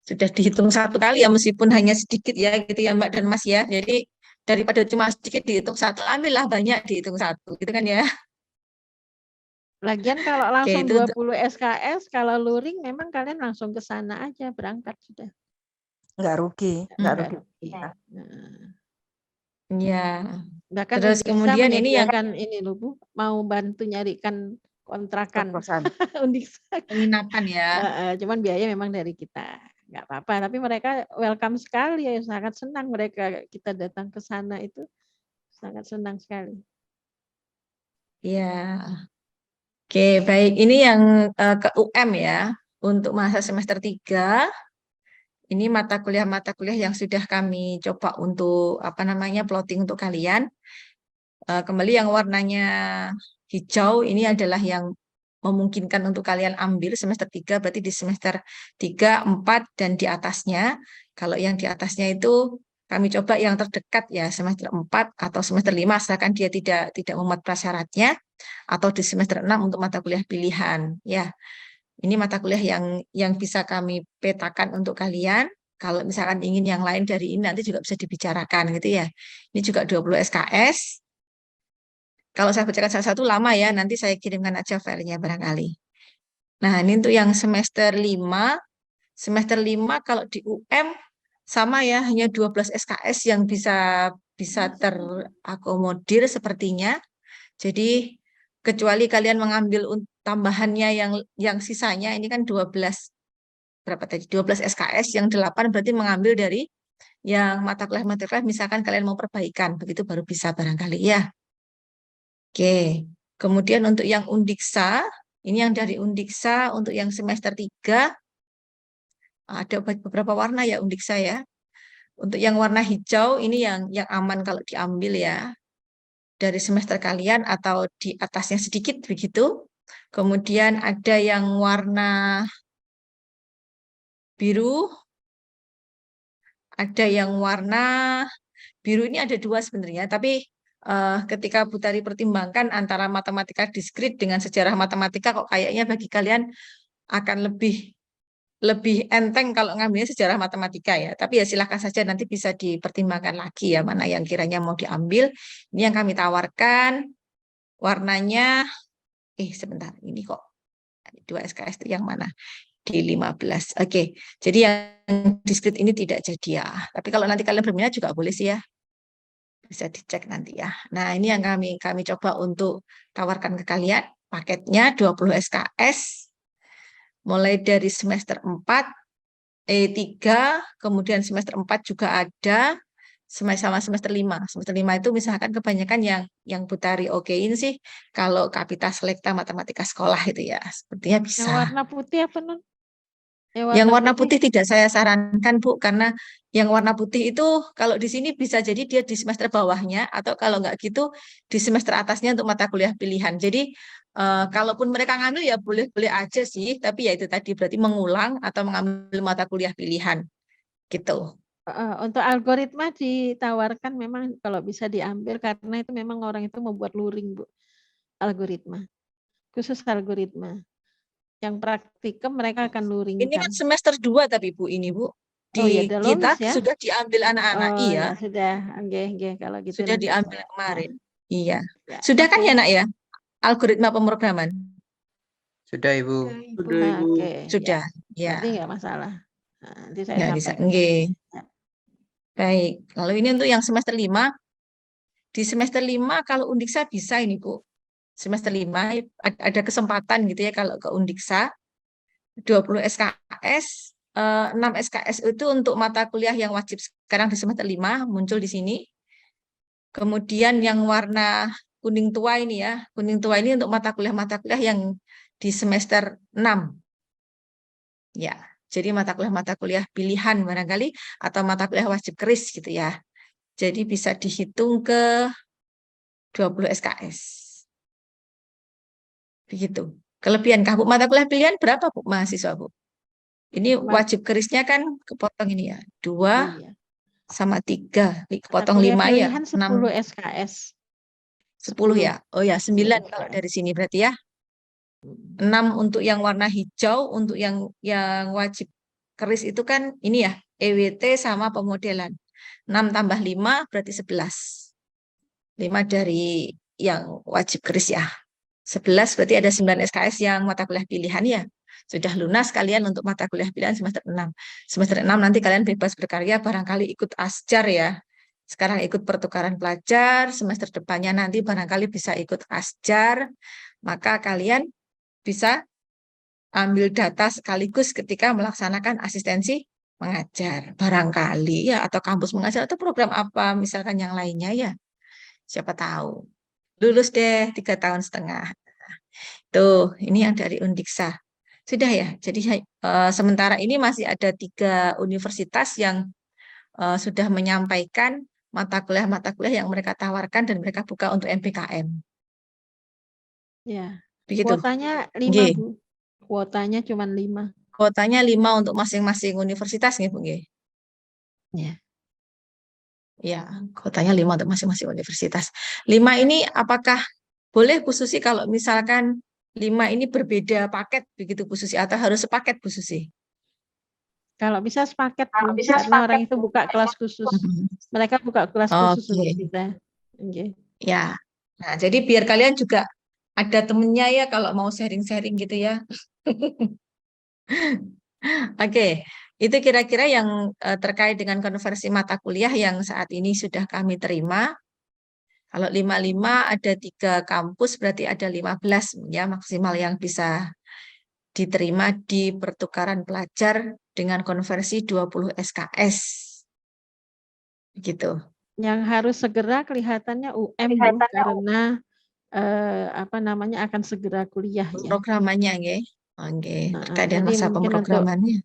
Sudah dihitung 1 kali ya, meskipun hanya sedikit ya gitu ya Mbak dan Mas ya. Jadi daripada cuma sedikit dihitung 1, ambillah banyak dihitung 1 gitu kan ya. Lagian kalau Oke, langsung itu 20 SKS, kalau luring memang kalian langsung ke sana aja berangkat sudah. Nggak rugi, nggak rugi. Nah, ya. bahkan Terus Undiksa kemudian ini yang menyediakan ini loh Bu, mau bantu nyarikan kontrakan Undiksa. penginapan ya. Cuman biaya memang dari kita. Nggak apa-apa, tapi mereka welcome sekali ya, sangat senang mereka kita datang ke sana itu. Sangat senang sekali. Ya. Oke, baik. Ini yang ke UM ya. Untuk masa semester 3, ini mata kuliah yang sudah kami coba untuk plotting untuk kalian. Kembali yang warnanya hijau ini adalah yang memungkinkan untuk kalian ambil semester 3, berarti di semester 3, 4, dan di atasnya. Kalau yang di atasnya itu kami coba yang terdekat ya, semester 4 atau semester 5, asalkan dia tidak memuat prasyaratnya, atau di semester 6 untuk mata kuliah pilihan. Ya, ini mata kuliah yang bisa kami petakan untuk kalian. Kalau misalkan ingin yang lain dari ini nanti juga bisa dibicarakan gitu ya. Ini juga 20 SKS. Kalau saya bacakan salah satu lama ya, nanti saya kirimkan aja filenya barangkali. Nah, ini untuk yang semester 5. Semester 5 kalau di UM sama ya, hanya 12 SKS yang bisa terakomodir sepertinya. Jadi kecuali kalian mengambil tambahannya yang sisanya, ini kan 12 berapa tadi? 12 SKS, yang 8 berarti mengambil dari yang mata kuliah misalkan kalian mau perbaikan, begitu baru bisa barangkali ya. Oke, kemudian untuk yang Undiksa, ini yang dari Undiksa untuk yang semester 3, ada beberapa warna ya Undiksa ya. Untuk yang warna hijau, ini yang aman kalau diambil ya, dari semester kalian atau di atasnya sedikit begitu. Kemudian ada yang warna biru, ada yang warna biru, ini ada 2 sebenarnya, tapi ketika Bu Tari pertimbangkan antara matematika diskrit dengan sejarah matematika, kok kayaknya bagi kalian akan lebih enteng kalau ngambilnya sejarah matematika ya. Tapi ya silakan saja, nanti bisa dipertimbangkan lagi ya mana yang kiranya mau diambil. Ini yang kami tawarkan warnanya, sebentar, ini kok 2 SKS itu yang mana? Di 15. Oke, jadi yang diskrit ini tidak jadi ya. Tapi kalau nanti kalian berminat juga boleh sih ya. Bisa dicek nanti ya. Nah, ini yang kami coba untuk tawarkan ke kalian. Paketnya 20 SKS, mulai dari semester 4, 3, kemudian semester 4 juga ada, sama semester 5. Semester 5 itu misalkan kebanyakan yang Bu Tari okein sih, kalau Kapita Selekta Matematika Sekolah itu ya, sepertinya bisa. Yang warna putih apa non? Yang warna putih tidak saya sarankan Bu, karena yang warna putih itu kalau di sini bisa jadi dia di semester bawahnya, atau kalau nggak gitu di semester atasnya untuk mata kuliah pilihan. Jadi kalaupun mereka ngambil ya boleh-boleh aja sih, tapi ya itu tadi berarti mengulang atau mengambil mata kuliah pilihan gitu. Untuk algoritma ditawarkan memang kalau bisa diambil karena itu memang orang itu membuat luring, Bu. Algoritma. Khusus algoritma. Yang praktikum mereka akan Ini luringkan. kan semester 2 tapi Bu ini Bu. Oh ya, Di udah kita lulus ya? sudah diambil anak-anak. Oh Iya, ya sudah, nggih, kalau gitu sudah nanti diambil saya kemarin. Iya. ya, Sudah kan oke. ya Nak ya? Algoritma pemrograman. Sudah, Ibu. Oke, Sudah. ya. Ya. Berarti nggak masalah. Nah, nanti saya Nggak bisa. sampaikan. Nggih. Ya. Baik. Lalu ini untuk yang semester 5. Di semester 5 kalau Undiksa bisa ini Bu. Semester 5 ada kesempatan gitu ya kalau ke Undiksa 20 SKS, 6 SKS itu untuk mata kuliah yang wajib sekarang di semester 5 muncul di sini. Kemudian yang warna kuning tua ini ya, kuning tua ini untuk mata kuliah yang di semester 6. Ya, jadi mata kuliah pilihan barangkali atau mata kuliah wajib keris gitu ya. Jadi bisa dihitung ke 20 SKS. Begitu. Kelebihan Bu, mata kuliah pilihan berapa Bu mahasiswa Bu? Ini wajib kerisnya kan kepotong ini ya. 2 Iya. sama 3. Kepotong Kuliah 5 ya. pilihan 6. 10 SKS. 10 ya. Oh ya, 9 kalau dari sini berarti ya. 6 untuk yang warna hijau, untuk yang wajib keris itu kan ini ya, EWT sama pemodelan. 6 tambah 5 berarti 11. 5 dari yang wajib keris ya. 11 berarti ada 9 SKS yang mata kuliah pilihan ya. Sudah lunas kalian untuk mata kuliah pilihan semester 6. Semester 6 nanti kalian bebas berkarya, barangkali ikut asjar ya. Sekarang ikut pertukaran pelajar, semester depannya nanti barangkali bisa ikut asjar. Maka kalian bisa ambil data sekaligus ketika melaksanakan asistensi mengajar. Barangkali ya, atau kampus mengajar, atau program apa misalkan yang lainnya ya. Siapa tahu. Lulus deh 3,5 tahun. Tuh, ini yang dari Undiksa. Sudah ya, jadi sementara ini masih ada 3 universitas yang sudah menyampaikan mata kuliah yang mereka tawarkan dan mereka buka untuk MPKM. Ya. Begitu. Kuotanya 5, Nggih. Bu. Kuotanya cuma 5. Kuotanya 5 untuk masing-masing universitas nggih, Bu nggih. Ya. Ya, kuotanya 5 untuk masing-masing universitas. 5 ini apakah boleh Bu Susi kalau misalkan 5 ini berbeda paket begitu Bu Susi atau harus sepaket Bu Susi? Kalau bisa sepaket, Bu, karena orang itu buka kelas khusus. Mereka buka kelas khusus untuk kita. Okay. Ya. Nah, jadi biar kalian juga ada temennya ya kalau mau sharing-sharing gitu ya. Oke, itu kira-kira yang terkait dengan konversi mata kuliah yang saat ini sudah kami terima. Kalau 55 ada 3 kampus berarti ada 15 ya maksimal yang bisa diterima di pertukaran pelajar dengan konversi 20 SKS. Begitu. Yang harus segera kelihatannya UM, Bu, karena akan segera kuliah ya. Programannya nggih. Oke, terkait dengan Jadi masa mungkin pemrogramannya.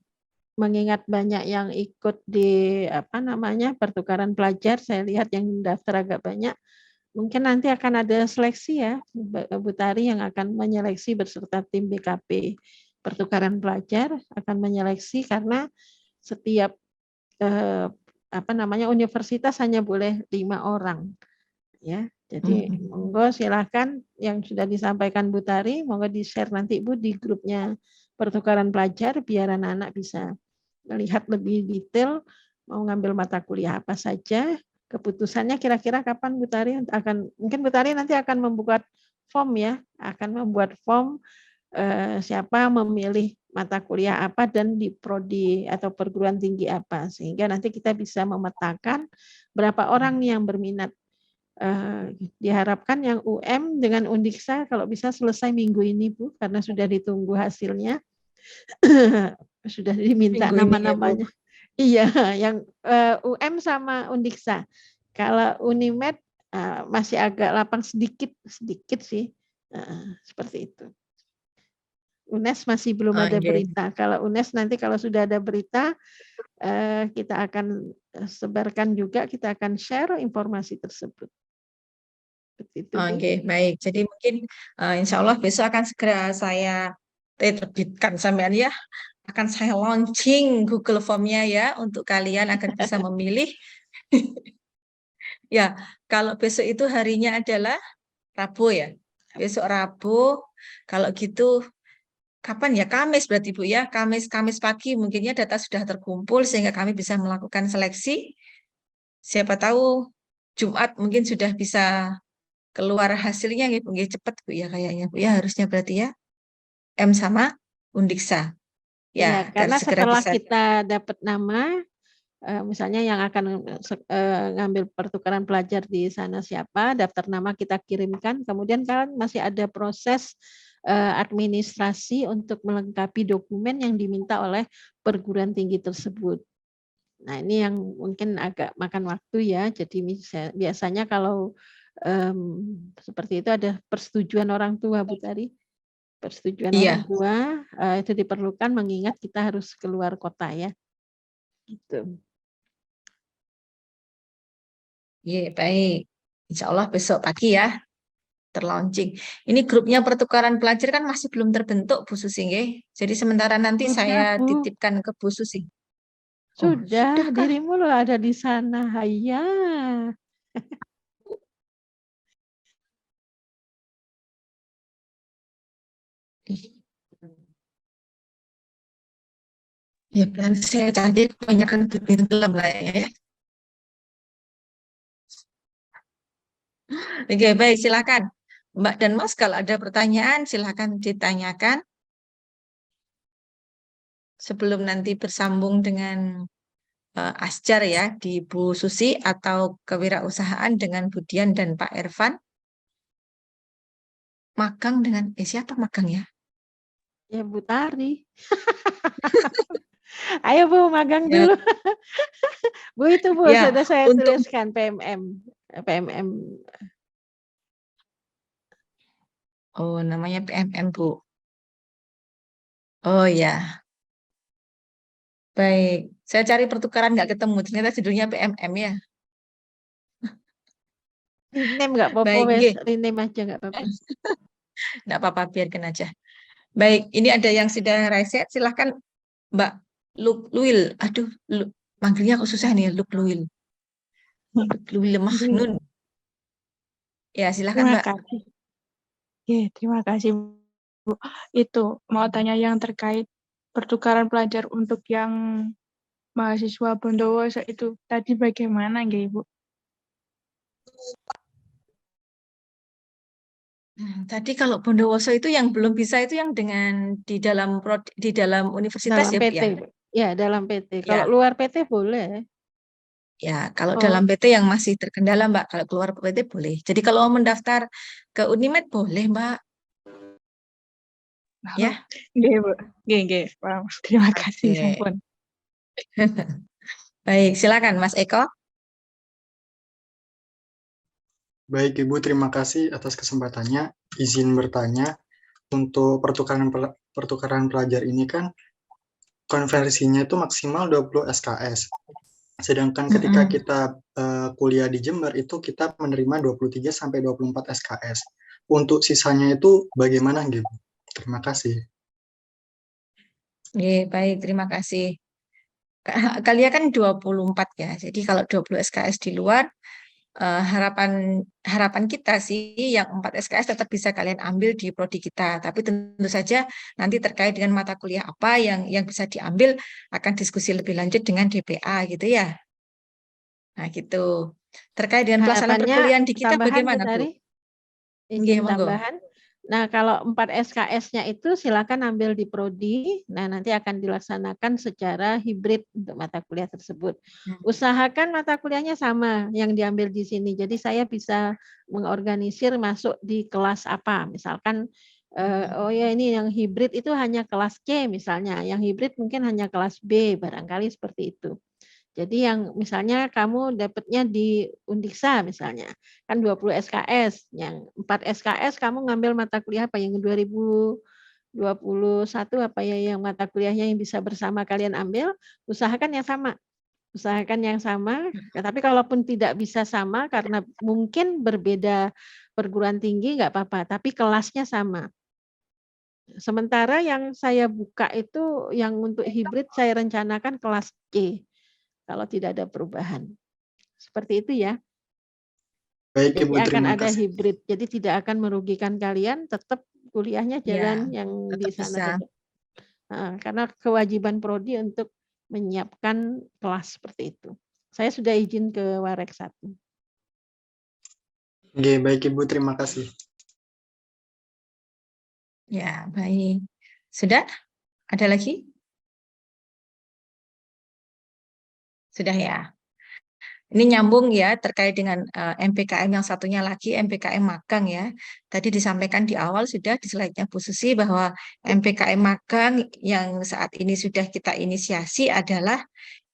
Mengingat banyak yang ikut di pertukaran pelajar, saya lihat yang daftar agak banyak. Mungkin nanti akan ada seleksi ya, Bu Tari yang akan menyeleksi beserta tim BKP pertukaran pelajar akan menyeleksi karena setiap universitas hanya boleh 5 orang ya. Jadi monggo silakan yang sudah disampaikan Bu Tari, monggo di-share nanti Bu di grupnya pertukaran pelajar biar anak-anak bisa melihat lebih detail mau ngambil mata kuliah apa saja. Keputusannya kira-kira kapan Bu Tari mungkin Bu Tari nanti akan membuat form ya, akan membuat form siapa memilih mata kuliah apa dan di prodi atau perguruan tinggi apa sehingga nanti kita bisa memetakan berapa orang nih yang berminat. Diharapkan yang UM dengan Undiksa kalau bisa selesai minggu ini Bu karena sudah ditunggu hasilnya. Sudah diminta nama-namanya. Iya, yang UM sama Undiksa. Kalau Unimed masih agak lapang sedikit sih, seperti itu. UNES masih belum ada berita. Kalau UNES nanti kalau sudah ada berita, kita akan sebarkan juga, kita akan share informasi tersebut. Oke, baik. Jadi mungkin insya Allah besok akan segera saya terbitkan sampean ya akan saya launching Google Form-nya ya untuk kalian agar bisa memilih. Ya, kalau besok itu harinya adalah Rabu ya. Besok Rabu, kalau gitu kapan ya? Kamis berarti Bu ya. Kamis pagi mungkinnya data sudah terkumpul sehingga kami bisa melakukan seleksi. Siapa tahu Jumat mungkin sudah bisa keluar hasilnya ya Bu. Cepat Bu ya kayaknya Bu ya, harusnya berarti ya. M sama Undiksa. Ya, Ya, karena segera setelah bisa. kita dapat nama, misalnya yang akan ngambil pertukaran pelajar di sana siapa, daftar nama kita kirimkan, kemudian kan masih ada proses administrasi untuk melengkapi dokumen yang diminta oleh perguruan tinggi tersebut. Nah, ini yang mungkin agak makan waktu ya. Jadi biasanya kalau seperti itu ada persetujuan orang tua, Bu Tari. Persetujuan orang Iya, tua itu diperlukan mengingat kita harus keluar kota ya. Gitu. iya baik. Insya Allah besok pagi ya terlaunching. Ini grupnya pertukaran pelajar kan masih belum terbentuk Bu Susi nggih. Jadi sementara nanti Sudah, saya Bu. titipkan ke Bu Susi. Oh, Sudah, kah? dirimu loh ada di sana. Haya. Ya, berarti saya tadi kebanyakan tenggelam lah ya. Oke, baik, silakan. Mbak dan Mas, kalau ada pertanyaan, silakan ditanyakan. Sebelum nanti bersambung dengan Asjar ya, di Bu Susi atau kewirausahaan dengan Bu Dian dan Pak Ervan. Magang dengan, siapa magang ya? Ya, Bu Tari. Ayo Bu, magang Ya. dulu. Bu itu Bu, Ya, sudah saya untuk tuliskan PMM. oh namanya PMM Bu. Oh ya, baik. Saya cari pertukaran nggak ketemu. Ternyata judulnya PMM ya. Rename nggak apa-apa, Baik, wes. nggih. Rename aja nggak apa-apa. Nggak apa-apa, biarkan aja. Baik, ini ada yang sudah reset. Silahkan Mbak Lukluil. Aduh, manggilnya kok susah nih, Lukluil. Lukluil Mahnun. Ya, silakan Terima Mbak. kasih. Terima kasih Bu. Itu mau tanya yang terkait pertukaran pelajar untuk yang mahasiswa Bondowoso itu tadi bagaimana nggih Ibu? Tadi kalau Bondowoso itu yang belum bisa itu yang dengan di dalam universitas Dalam ya Bu PT, ya. Bu. Ya, dalam PT. Kalau Ya, luar PT boleh. ya kalau Oh, dalam PT yang masih terkendala Mbak, kalau keluar PT boleh. Jadi kalau mau mendaftar ke Unimed boleh Mbak. Ya. Nggih Bu. Nggih. Paham. Terima kasih Oke. sampun. Baik, silakan Mas Eko. Baik Ibu, terima kasih atas kesempatannya. Izin bertanya, untuk pertukaran pelajar ini kan konversinya itu maksimal 20 SKS. Sedangkan ketika kita kuliah di Jember itu kita menerima 23 sampai 24 SKS. Untuk sisanya itu bagaimana gitu? Terima kasih. Baik, terima kasih. Kalian kan 24 ya. Jadi kalau 20 SKS di luar harapan kita sih yang 4 SKS tetap bisa kalian ambil di prodi kita. Tapi tentu saja nanti terkait dengan mata kuliah apa yang bisa diambil akan diskusi lebih lanjut dengan DPA gitu ya. Nah, gitu. Terkait dengan pelaksanaan harapannya perkuliahan di kita tambahan, Bu bagaimana, Bu? Tari. Nggih, Izin monggo. tambahan. Nah, kalau 4 SKS-nya itu silakan ambil di prodi. Nah, nanti akan dilaksanakan secara hibrid untuk mata kuliah tersebut. Usahakan mata kuliahnya sama yang diambil di sini. Jadi saya bisa mengorganisir masuk di kelas apa. Misalkan oh ya ini yang hibrid itu hanya kelas C misalnya. Yang hibrid mungkin hanya kelas B, barangkali seperti itu. Jadi yang misalnya kamu dapatnya di Undiksa misalnya, kan 20 SKS, yang 4 SKS kamu ngambil mata kuliah apa yang 2021 apa ya yang mata kuliahnya yang bisa bersama kalian ambil, usahakan yang sama. Usahakan yang sama, tapi kalaupun tidak bisa sama karena mungkin berbeda perguruan tinggi nggak apa-apa, tapi kelasnya sama. Sementara yang saya buka itu yang untuk hibrid saya rencanakan kelas C kalau tidak ada perubahan. Seperti itu ya. Baik Jadi Ibu, akan terima ada kasih. hibrid. Jadi tidak akan merugikan kalian, tetap kuliahnya jalan yang di tetap sana bisa. tetap. Karena kewajiban prodi untuk menyiapkan kelas seperti itu. Saya sudah izin ke Warek 1. Oke, baik Ibu, terima kasih. Ya, baik. Sudah? Ada lagi? Sudah ya. Ini nyambung ya terkait dengan MPKM yang satunya lagi, MPKM magang ya. Tadi disampaikan di awal sudah di slide-nya Bu Susi bahwa MPKM magang yang saat ini sudah kita inisiasi adalah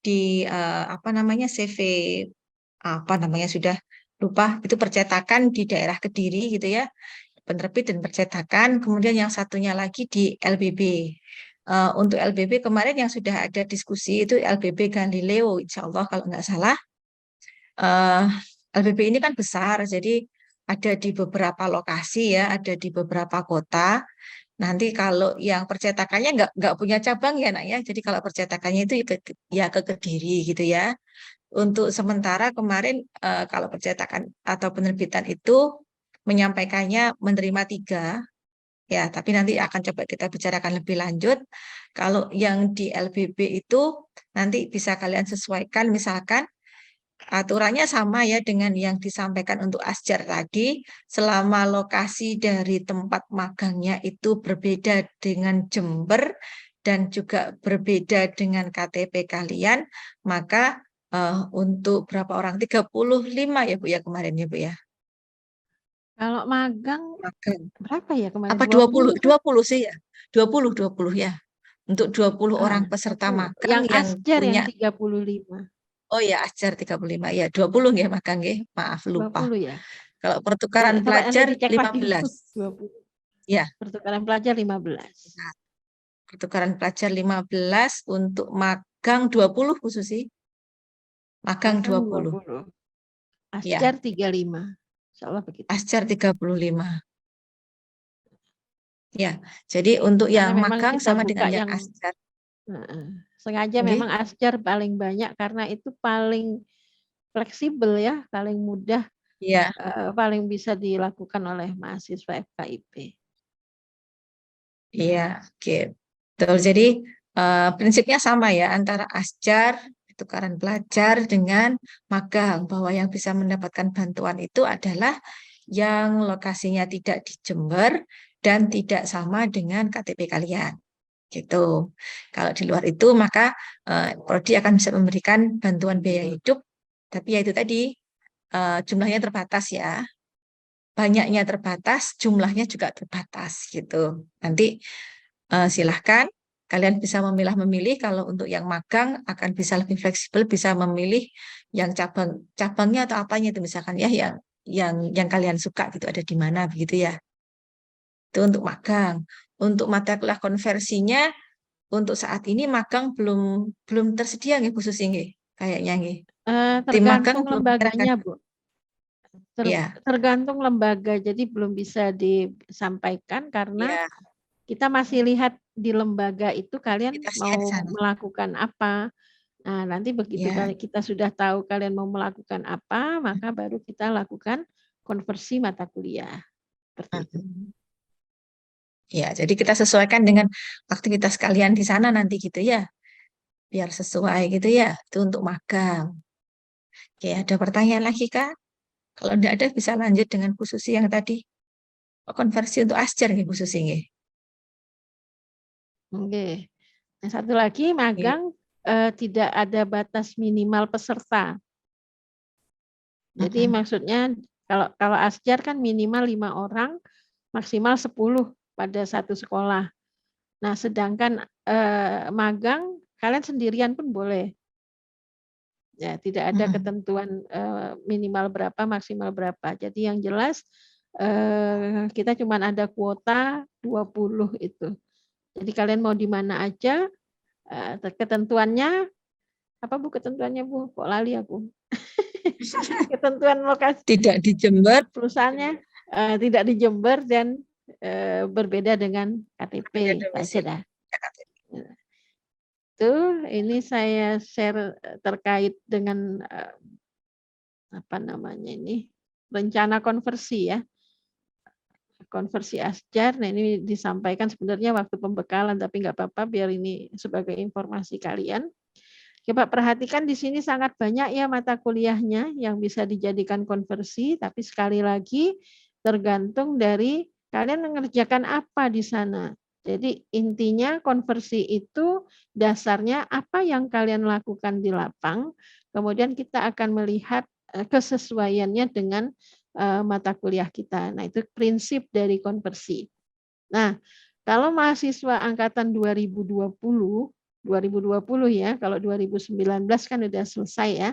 di apa namanya CV apa namanya sudah lupa, itu percetakan di daerah Kediri gitu ya, penerbit dan percetakan. Kemudian yang satunya lagi di LBB. Untuk LBB kemarin yang sudah ada diskusi itu LBB Galileo, insya Allah kalau nggak salah. LBB ini kan besar, jadi ada di beberapa lokasi ya, ada di beberapa kota. Nanti kalau yang percetakannya nggak punya cabang ya nak ya, jadi kalau percetakannya itu ya ke Kediri gitu ya. Untuk sementara kemarin kalau percetakan atau penerbitan itu menyampaikannya menerima 3 ya, tapi nanti akan coba kita bicarakan lebih lanjut. Kalau yang di LBB itu nanti bisa kalian sesuaikan, misalkan aturannya sama ya dengan yang disampaikan untuk Asjar tadi, selama lokasi dari tempat magangnya itu berbeda dengan Jember dan juga berbeda dengan KTP kalian, maka untuk berapa orang? 35 ya Bu ya kemarin ya Bu ya? Kalau magang berapa ya kemarin? Apa 20? 20 sih ya? 20 ya. Untuk 20 orang peserta 20. magang Yang yang Asjar punya. yang 35. Oh ya, Asjar 35 ya, 20 nggih magang nggih. Maaf lupa. 20 ya. Kalau pertukaran Coba nanti pelajar dicek lagi. 15. 20. Ya. Pertukaran pelajar 15. Nah, pertukaran pelajar 15, untuk magang 20 Bu Susi. Magang 20. Asjar Ya. 35. Insyaallah begitu. Asjar 35. Ya, jadi untuk Karena yang memang magang kita sama buka dengan yang yang Asjar. sengaja Nggih. memang Asjar paling banyak karena itu paling fleksibel ya, paling mudah, Iya. paling bisa dilakukan oleh mahasiswa FKIP. Iya, oke. Betul. Jadi prinsipnya sama ya antara Asjar, pertukaran pelajar dengan magang, bahwa yang bisa mendapatkan bantuan itu adalah yang lokasinya tidak di Jember dan tidak sama dengan KTP kalian. Gitu. Kalau di luar itu maka Prodi akan bisa memberikan bantuan biaya hidup, tapi ya itu tadi jumlahnya terbatas ya. Banyaknya terbatas, jumlahnya juga terbatas gitu. Nanti silahkan kalian bisa memilah-memilih. Kalau untuk yang magang akan bisa lebih fleksibel, bisa memilih yang cabangnya atau apanya itu misalkan ya yang kalian suka gitu, ada di mana begitu ya. Itu untuk magang. Untuk mata kuliah konversinya untuk saat ini magang belum tersedia nggih Bu Susi nggih kayaknya nggih. Tim magang Tergantung belum lembaganya, menyerahkan. Bu. Iya. Tergantung lembaga, jadi belum bisa disampaikan karena Iya. kita masih lihat di lembaga itu kalian Aktivitasnya di mau sana. melakukan apa. Nah, nanti begitu Iya. kita sudah tahu kalian mau melakukan apa, maka baru kita lakukan konversi mata kuliah. Seperti itu. Ya, jadi kita sesuaikan dengan aktivitas kalian di sana nanti gitu ya. Biar sesuai gitu ya. Itu untuk magang. Oke, ada pertanyaan lagi Kak? Kalau tidak ada bisa lanjut dengan Bu Susi yang tadi. Konversi untuk Asjar nggih Bu Susi nggih. Oke. Yang satu lagi magang tidak ada batas minimal peserta. Jadi maksudnya kalau Asjar kan minimal 5 orang, maksimal 10 pada satu sekolah. Nah, sedangkan magang kalian sendirian pun boleh. Ya, tidak ada ketentuan minimal berapa, maksimal berapa. Jadi yang jelas kita cuma ada kuota 20 itu. Jadi kalian mau di mana aja, ketentuannya apa Bu ketentuannya Bu? Kok lali aku. Ketentuan lokasi. Tidak di Jember. Perusahaannya tidak di Jember dan berbeda dengan KTP. Baca dah. Itu ini saya share terkait dengan apa namanya ini rencana konversi ya. Konversi Asjar. Nah, ini disampaikan sebenarnya waktu pembekalan, tapi nggak apa-apa biar ini sebagai informasi kalian. Coba perhatikan di sini sangat banyak ya mata kuliahnya yang bisa dijadikan konversi, tapi sekali lagi tergantung dari kalian mengerjakan apa di sana. Jadi intinya konversi itu dasarnya apa yang kalian lakukan di lapang, kemudian kita akan melihat kesesuaiannya dengan mata kuliah kita. Nah, itu prinsip dari konversi. Nah, kalau mahasiswa angkatan 2020 ya, kalau 2019 kan udah selesai ya.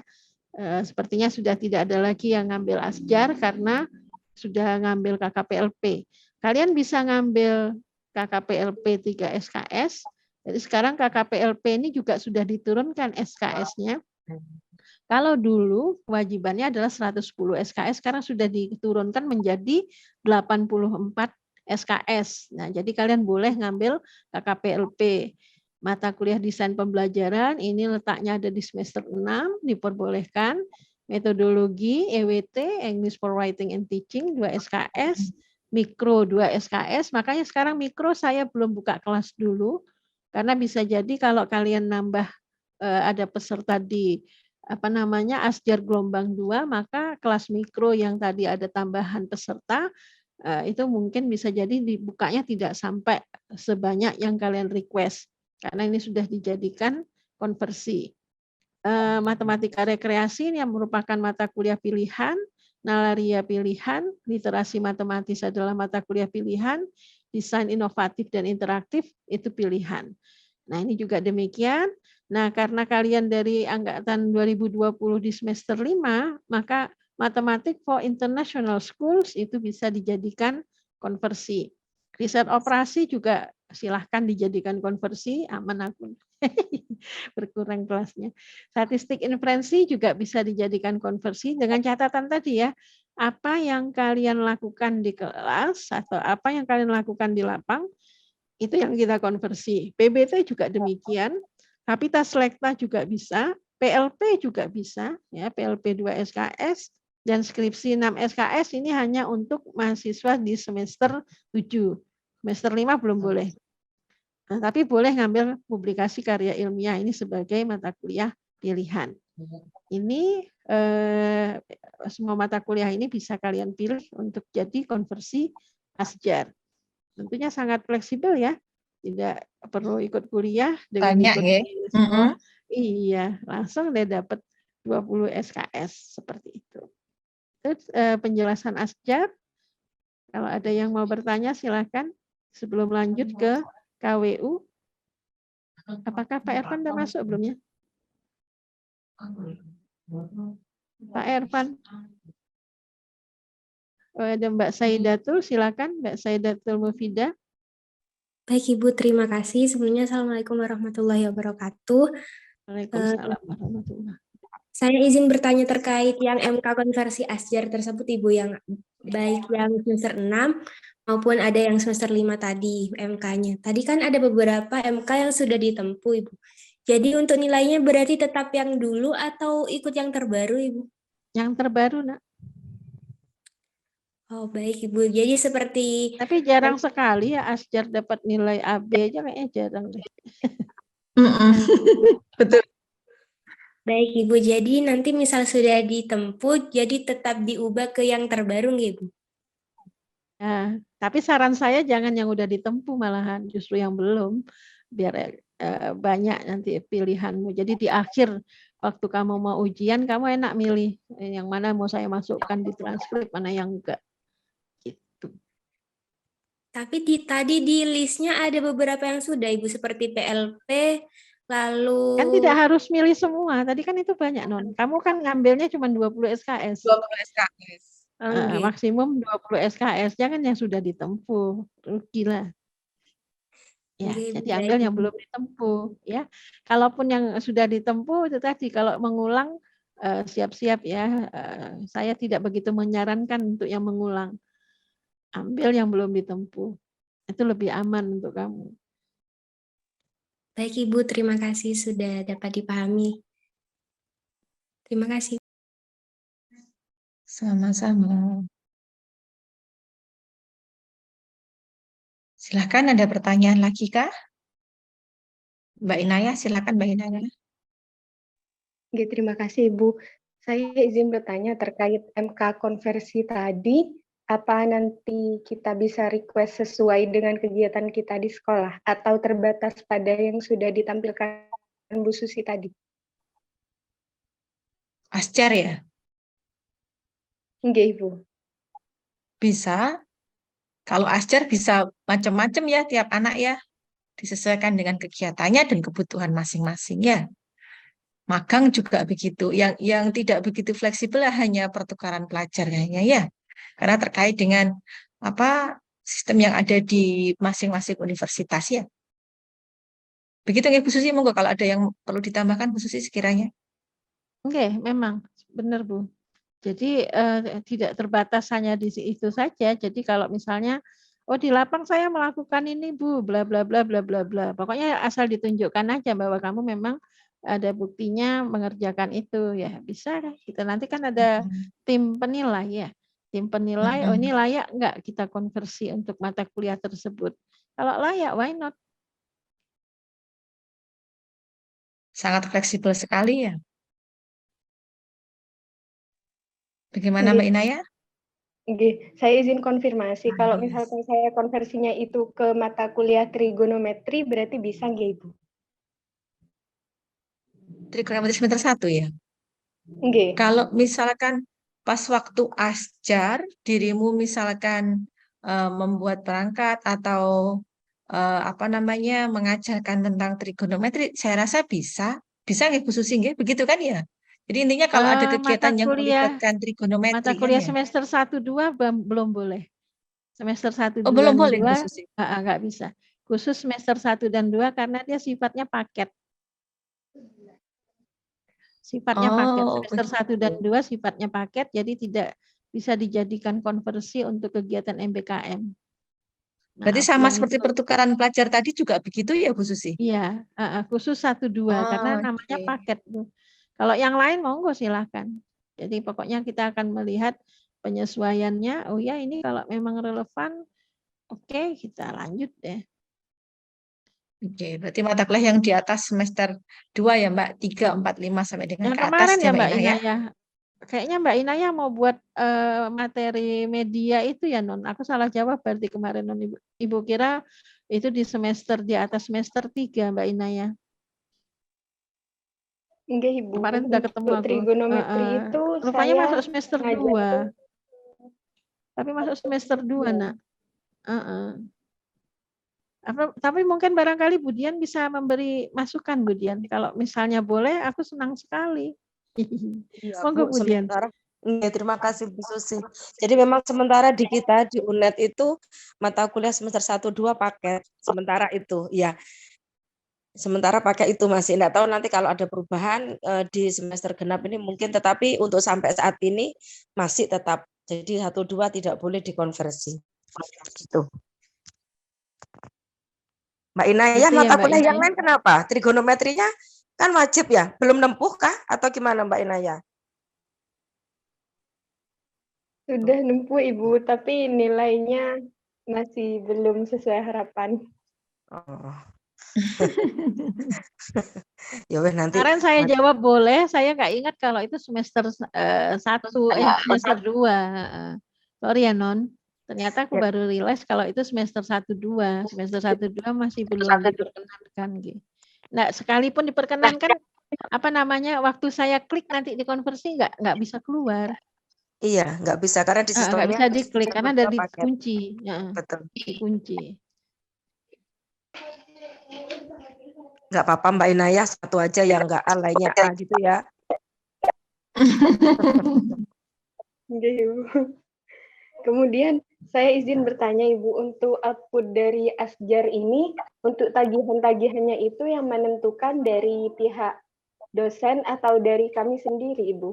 Sepertinya sudah tidak ada lagi yang ngambil Asjar karena sudah ngambil KKPLP. Kalian bisa ngambil KKPLP 3 SKS. Jadi sekarang KKPLP ini juga sudah diturunkan SKS-nya. Kalau dulu kewajibannya adalah 110 SKS, sekarang sudah diturunkan menjadi 84 SKS. Nah, jadi kalian boleh ngambil KKPLP. Mata kuliah desain pembelajaran, ini letaknya ada di semester 6, diperbolehkan. Metodologi, EWT, English for Writing and Teaching, 2 SKS. Mikro, 2 SKS. Makanya sekarang mikro saya belum buka kelas dulu, karena bisa jadi kalau kalian nambah ada peserta di Asjar gelombang 2, maka kelas mikro yang tadi ada tambahan peserta itu mungkin bisa jadi dibukanya tidak sampai sebanyak yang kalian request karena ini sudah dijadikan konversi. Matematika rekreasi yang merupakan mata kuliah pilihan, nalaria pilihan, literasi matematis adalah mata kuliah pilihan, desain inovatif dan interaktif itu pilihan. Nah, ini juga demikian. Nah, karena kalian dari angkatan 2020 di semester 5, maka matematik for international schools itu bisa dijadikan konversi. Riset operasi juga silahkan dijadikan konversi, aman aku. Berkurang kelasnya. Statistik inferensi juga bisa dijadikan konversi dengan catatan tadi ya, apa yang kalian lakukan di kelas atau apa yang kalian lakukan di lapang, itu yang kita konversi. PBT juga demikian. Kapita Selekta juga bisa, PLP juga bisa, ya PLP 2 SKS dan skripsi 6 SKS ini hanya untuk mahasiswa di semester 7. Semester 5 belum boleh. Nah, tapi boleh ngambil publikasi karya ilmiah ini sebagai mata kuliah pilihan. Ini semua mata kuliah ini bisa kalian pilih untuk jadi konversi Asjar. Tentunya sangat fleksibel ya. Tidak perlu ikut kuliah dengan Banyak ikut ya. semua. Iya, langsung dia dapat 20 SKS seperti itu. Itu penjelasan Asjar. Kalau ada yang mau bertanya silakan sebelum lanjut ke KWU. Apakah Pak Ervan sudah masuk belum ya? Pak Ervan. Oh, ada Mbak Saidatul, silakan Mbak Saidatul Mufidah. Baik Ibu, terima kasih. Sebelumnya Assalamualaikum warahmatullahi wabarakatuh. Waalaikumsalam warahmatullahi. Saya izin bertanya terkait yang MK konversi Asjar tersebut Ibu, yang baik yang semester 6 maupun ada yang semester 5 tadi MK-nya. Tadi kan ada beberapa MK yang sudah ditempuh Ibu. Jadi untuk nilainya berarti tetap yang dulu atau ikut yang terbaru Ibu? Yang terbaru nak. Oh baik Ibu, jadi seperti... Tapi jarang sekali ya Asjar dapat nilai AB aja kayaknya jarang deh. Betul. Baik Ibu, jadi nanti misal sudah ditempuh, jadi tetap diubah ke yang terbaru nggak Ibu? Nah, tapi saran saya jangan yang udah ditempuh malahan, justru yang belum, biar banyak nanti pilihanmu. Jadi di akhir waktu kamu mau ujian, kamu enak milih yang mana mau saya masukkan di transkrip, mana yang enggak. Tapi tadi di listnya ada beberapa yang sudah Ibu, seperti PLP, lalu... Kan tidak harus milih semua, tadi kan itu banyak non. Kamu kan ngambilnya cuma 20 SKS. 20 SKS. Maksimum 20 SKS, jangan yang sudah ditempuh, rugi lah. Ya, jadi ambil yang belum ditempuh. Ya, kalaupun yang sudah ditempuh itu tadi kalau mengulang siap-siap ya. Saya tidak begitu menyarankan untuk yang mengulang. ambil yang belum ditempuh. Itu lebih aman untuk kamu. Baik Ibu, terima kasih sudah dapat dipahami. Terima kasih. Sama-sama. Silahkan, ada pertanyaan lagi kah? Mbak Inaya, silakan Mbak Inaya. Oke, terima kasih Ibu. Saya izin bertanya terkait MK konversi tadi, apa nanti kita bisa request sesuai dengan kegiatan kita di sekolah atau terbatas pada yang sudah ditampilkan Bu Susi tadi? Asjar ya? Oke, Ibu. Bisa. Kalau Asjar bisa macam-macam ya tiap anak ya. Disesuaikan dengan kegiatannya dan kebutuhan masing-masing ya. Magang juga begitu. Yang tidak begitu fleksibel hanya pertukaran pelajar kayaknya ya. Karena terkait dengan apa sistem yang ada di masing-masing universitas ya. Begitu ya Bu Susi, monggo kalau ada yang perlu ditambahkan Bu Susi sekiranya. Oke, memang benar Bu. Jadi tidak terbatas hanya di itu saja. Jadi kalau misalnya, oh di lapang saya melakukan ini Bu, bla bla bla bla bla bla. Pokoknya asal ditunjukkan aja bahwa kamu memang ada buktinya mengerjakan itu ya bisa kan. Kita nanti kan ada tim penilai ya. Tim penilai, oh ini layak enggak kita konversi untuk mata kuliah tersebut. Kalau layak, why not? Sangat fleksibel sekali ya. Bagaimana Mbak Inaya? Oke, saya izin konfirmasi. Kalau misalkan saya konversinya itu ke mata kuliah trigonometri, berarti bisa nggak Ibu? Trigonometri semester 1 ya? Nggih. Kalau misalkan pas waktu asjar, dirimu misalkan membuat perangkat atau apa namanya mengajarkan tentang trigonometri, saya rasa bisa nggih Bu Susi nggih? Begitu kan ya? Jadi intinya kalau ada kegiatan yang melibatkan trigonometri mata kan kuliah ya? semester 1-2 belum boleh. Semester 1, Oh, 2, belum boleh Bu 2 Susi. nggak bisa. Khusus semester 1 dan 2 karena dia sifatnya paket. Sifatnya paket. Oh, Semester 1 dan begitu. 2 sifatnya paket, jadi tidak bisa dijadikan konversi untuk kegiatan MBKM. Berarti Maaf, sama yang seperti itu. pertukaran pelajar tadi juga begitu ya Bu Susi? Iya, khusus 1-2 karena namanya Oke. paket Bu. Kalau yang lain monggo silahkan. Jadi pokoknya kita akan melihat penyesuaiannya. Oh ya ini kalau memang relevan, oke kita lanjut deh. Oke, berarti mata kuliah yang di atas semester 2 ya Mbak, 3, 4, 5 sampai dengan Yang ke atas kemarin ya ya Mbak Mbak Ina ya? Inaya. Kayaknya Mbak Inaya mau buat materi media itu ya Non. Aku salah jawab berarti kemarin Non. Ibu kira itu di semester di atas semester 3 Mbak Inaya. Enggak Ibu. Kemarin udah ketemu Untuk aku. trigonometri itu Rupanya saya masuk semester 2. Tapi masuk semester 2 Nak. Tapi mungkin barangkali Budian bisa memberi masukan Budian. Kalau misalnya boleh, aku senang sekali. Iya, Monggo Bu, Budian. sementara terima kasih Bu Susi. Jadi memang sementara di kita di UNED itu mata kuliah semester 1 2 paket. Sementara itu ya. Sementara pakai itu masih enggak tahu nanti kalau ada perubahan di semester genap ini mungkin, tetapi untuk sampai saat ini masih tetap. Jadi 1 2 tidak boleh dikonversi. Gitu. Mbak Inaya, Gitu ya, mata Mbak kuliah yang Inaya. lain kenapa? Trigonometrinya kan wajib ya? Belum nempuh kah? Atau gimana Mbak Inaya? Sudah nempuh Ibu, tapi nilainya masih belum sesuai harapan. Oh. Ya weh nanti. Kemarin saya jawab boleh, saya nggak ingat kalau itu semester 1 semester 2. Sorry ya Non. Ternyata aku baru realize kalau itu semester 1-2. Semester 1-2 masih belum diperkenankan gitu. Nah, sekalipun diperkenankan apa namanya waktu saya klik nanti dikonversi nggak bisa keluar. Iya, nggak bisa karena di sistemnya Nggak bisa diklik karena ada paket. dikunci. Betul. Dikunci. Nggak apa-apa Mbak Inaya, satu aja yang nggak A, lainnya A gitu ya. Kemudian saya izin bertanya Ibu, untuk output dari Asjar ini, untuk tagihan-tagihannya itu yang menentukan dari pihak dosen atau dari kami sendiri Ibu?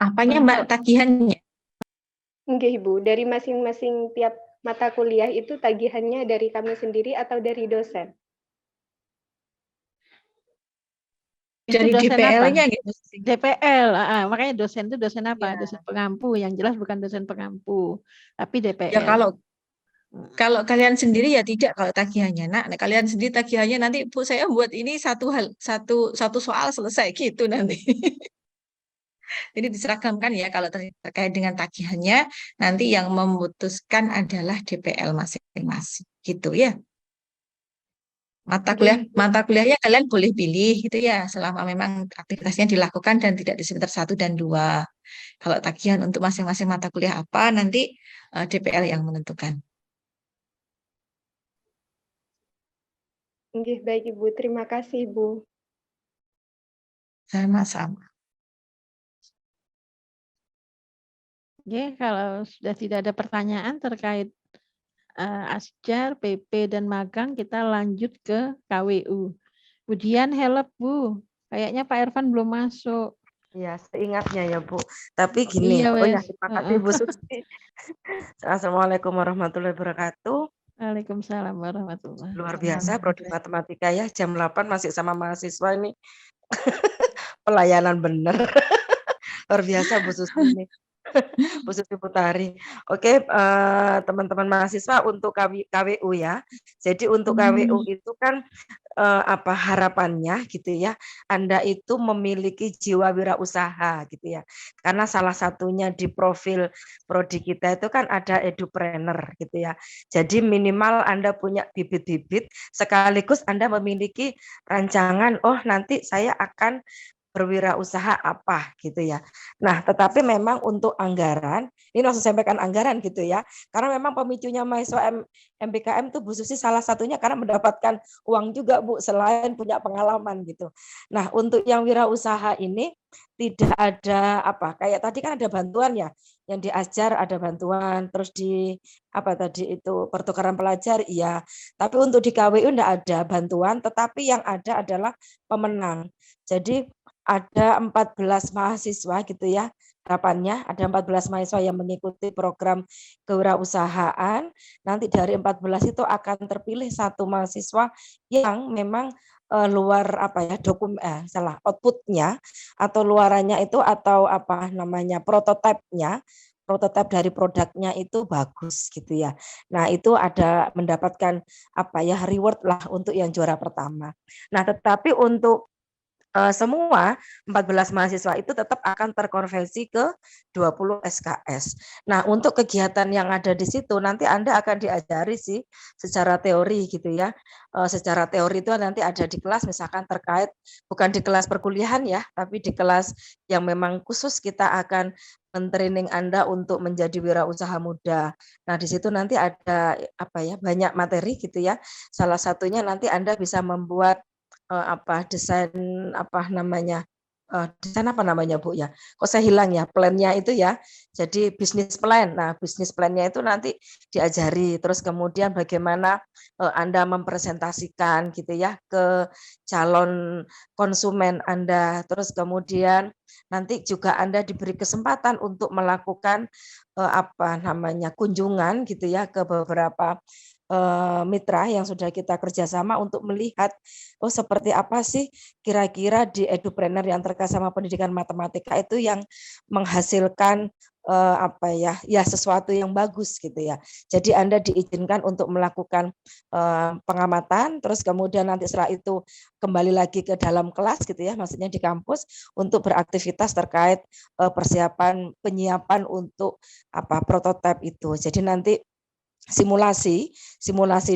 Apanya Mbak tagihannya? Enggak Ibu, dari masing-masing tiap mata kuliah itu tagihannya dari kami sendiri atau dari dosen? Itu Dari dosen DPL-nya apa? gitu. DPL, makanya dosen itu dosen apa? Ya. Dosen pengampu, yang jelas bukan dosen pengampu, tapi Ya DPL. kalau kalian sendiri ya tidak kalau tagihannya. Nah, kalian sendiri tagihannya nanti Bu saya buat ini satu soal selesai gitu nanti. Jadi diseragamkan ya kalau terkait dengan tagihannya nanti yang memutuskan adalah DPL masing-masing gitu ya. Mata kuliahnya kalian boleh pilih gitu ya selama memang aktivitasnya dilakukan dan tidak di semester 1 dan 2. Kalau tagihan untuk masing-masing mata kuliah apa nanti DPL yang menentukan. Nggih, baik Ibu, terima kasih Ibu. Sama-sama. Oke, kalau sudah tidak ada pertanyaan terkait Asjar, PP, dan magang, kita lanjut ke KWU. Kemudian help Bu, kayaknya Pak Irfan belum masuk. Ya, seingatnya ya Bu. Tapi gini, Iya, ya, wes. terima kasih Bu Susi. Assalamualaikum warahmatullahi wabarakatuh. Waalaikumsalam warahmatullahi Luar biasa, prodi matematika ya, jam 8 masih sama mahasiswa ini. Pelayanan bener. Luar biasa Bu Susi ini. Bu Susi Putari. Oke, teman-teman mahasiswa untuk KWU ya. Jadi untuk KWU itu kan apa harapannya gitu ya, Anda itu memiliki jiwa wirausaha gitu ya. Karena salah satunya di profil prodi kita itu kan ada edupreneur gitu ya. Jadi minimal Anda punya bibit-bibit sekaligus Anda memiliki rancangan, oh nanti saya akan berwirausaha apa gitu ya. Nah, tetapi memang untuk anggaran, ini langsung sampaikan anggaran gitu ya. Karena memang pemicunya mahasiswa MBKM tuh Bu Susi salah satunya karena mendapatkan uang juga Bu, selain punya pengalaman gitu. Nah, untuk yang wirausaha ini tidak ada apa, kayak tadi kan ada bantuan ya, yang di Asjar ada bantuan, terus di apa tadi itu pertukaran pelajar iya. Tapi untuk di KWU enggak ada bantuan, tetapi yang ada adalah pemenang. Jadi ada 14 mahasiswa gitu ya, harapannya ada 14 mahasiswa yang mengikuti program kewirausahaan. Nanti dari 14 itu akan terpilih satu mahasiswa yang memang luar apa ya outputnya atau luarannya itu atau apa namanya prototipenya prototipe dari produknya itu bagus gitu ya. Nah, itu ada mendapatkan apa ya reward lah untuk yang juara pertama. Nah, tetapi untuk semua 14 mahasiswa itu tetap akan terkonversi ke 20 SKS. Nah, untuk kegiatan yang ada di situ nanti Anda akan diajari sih secara teori gitu ya. Secara teori itu nanti ada di kelas misalkan terkait bukan di kelas perkuliahan ya, tapi di kelas yang memang khusus kita akan mentraining Anda untuk menjadi wirausaha muda. Nah, di situ nanti ada apa ya banyak materi gitu ya. Salah satunya nanti Anda bisa membuat desain desain apa namanya Bu ya? Kok saya hilang ya plannya itu ya. Jadi bisnis plan. Nah, bisnis plannya itu nanti diajari. Terus kemudian bagaimana Anda mempresentasikan gitu ya ke calon konsumen Anda. Terus kemudian nanti juga Anda diberi kesempatan untuk melakukan kunjungan gitu ya ke beberapa mitra yang sudah kita kerjasama untuk melihat seperti apa sih kira-kira di edupreneur yang terkait sama pendidikan matematika itu yang menghasilkan sesuatu yang bagus gitu ya. Jadi Anda diizinkan untuk melakukan pengamatan, terus kemudian nanti setelah itu kembali lagi ke dalam kelas gitu ya, maksudnya di kampus untuk beraktivitas terkait persiapan penyiapan untuk prototipe itu. Jadi nanti simulasi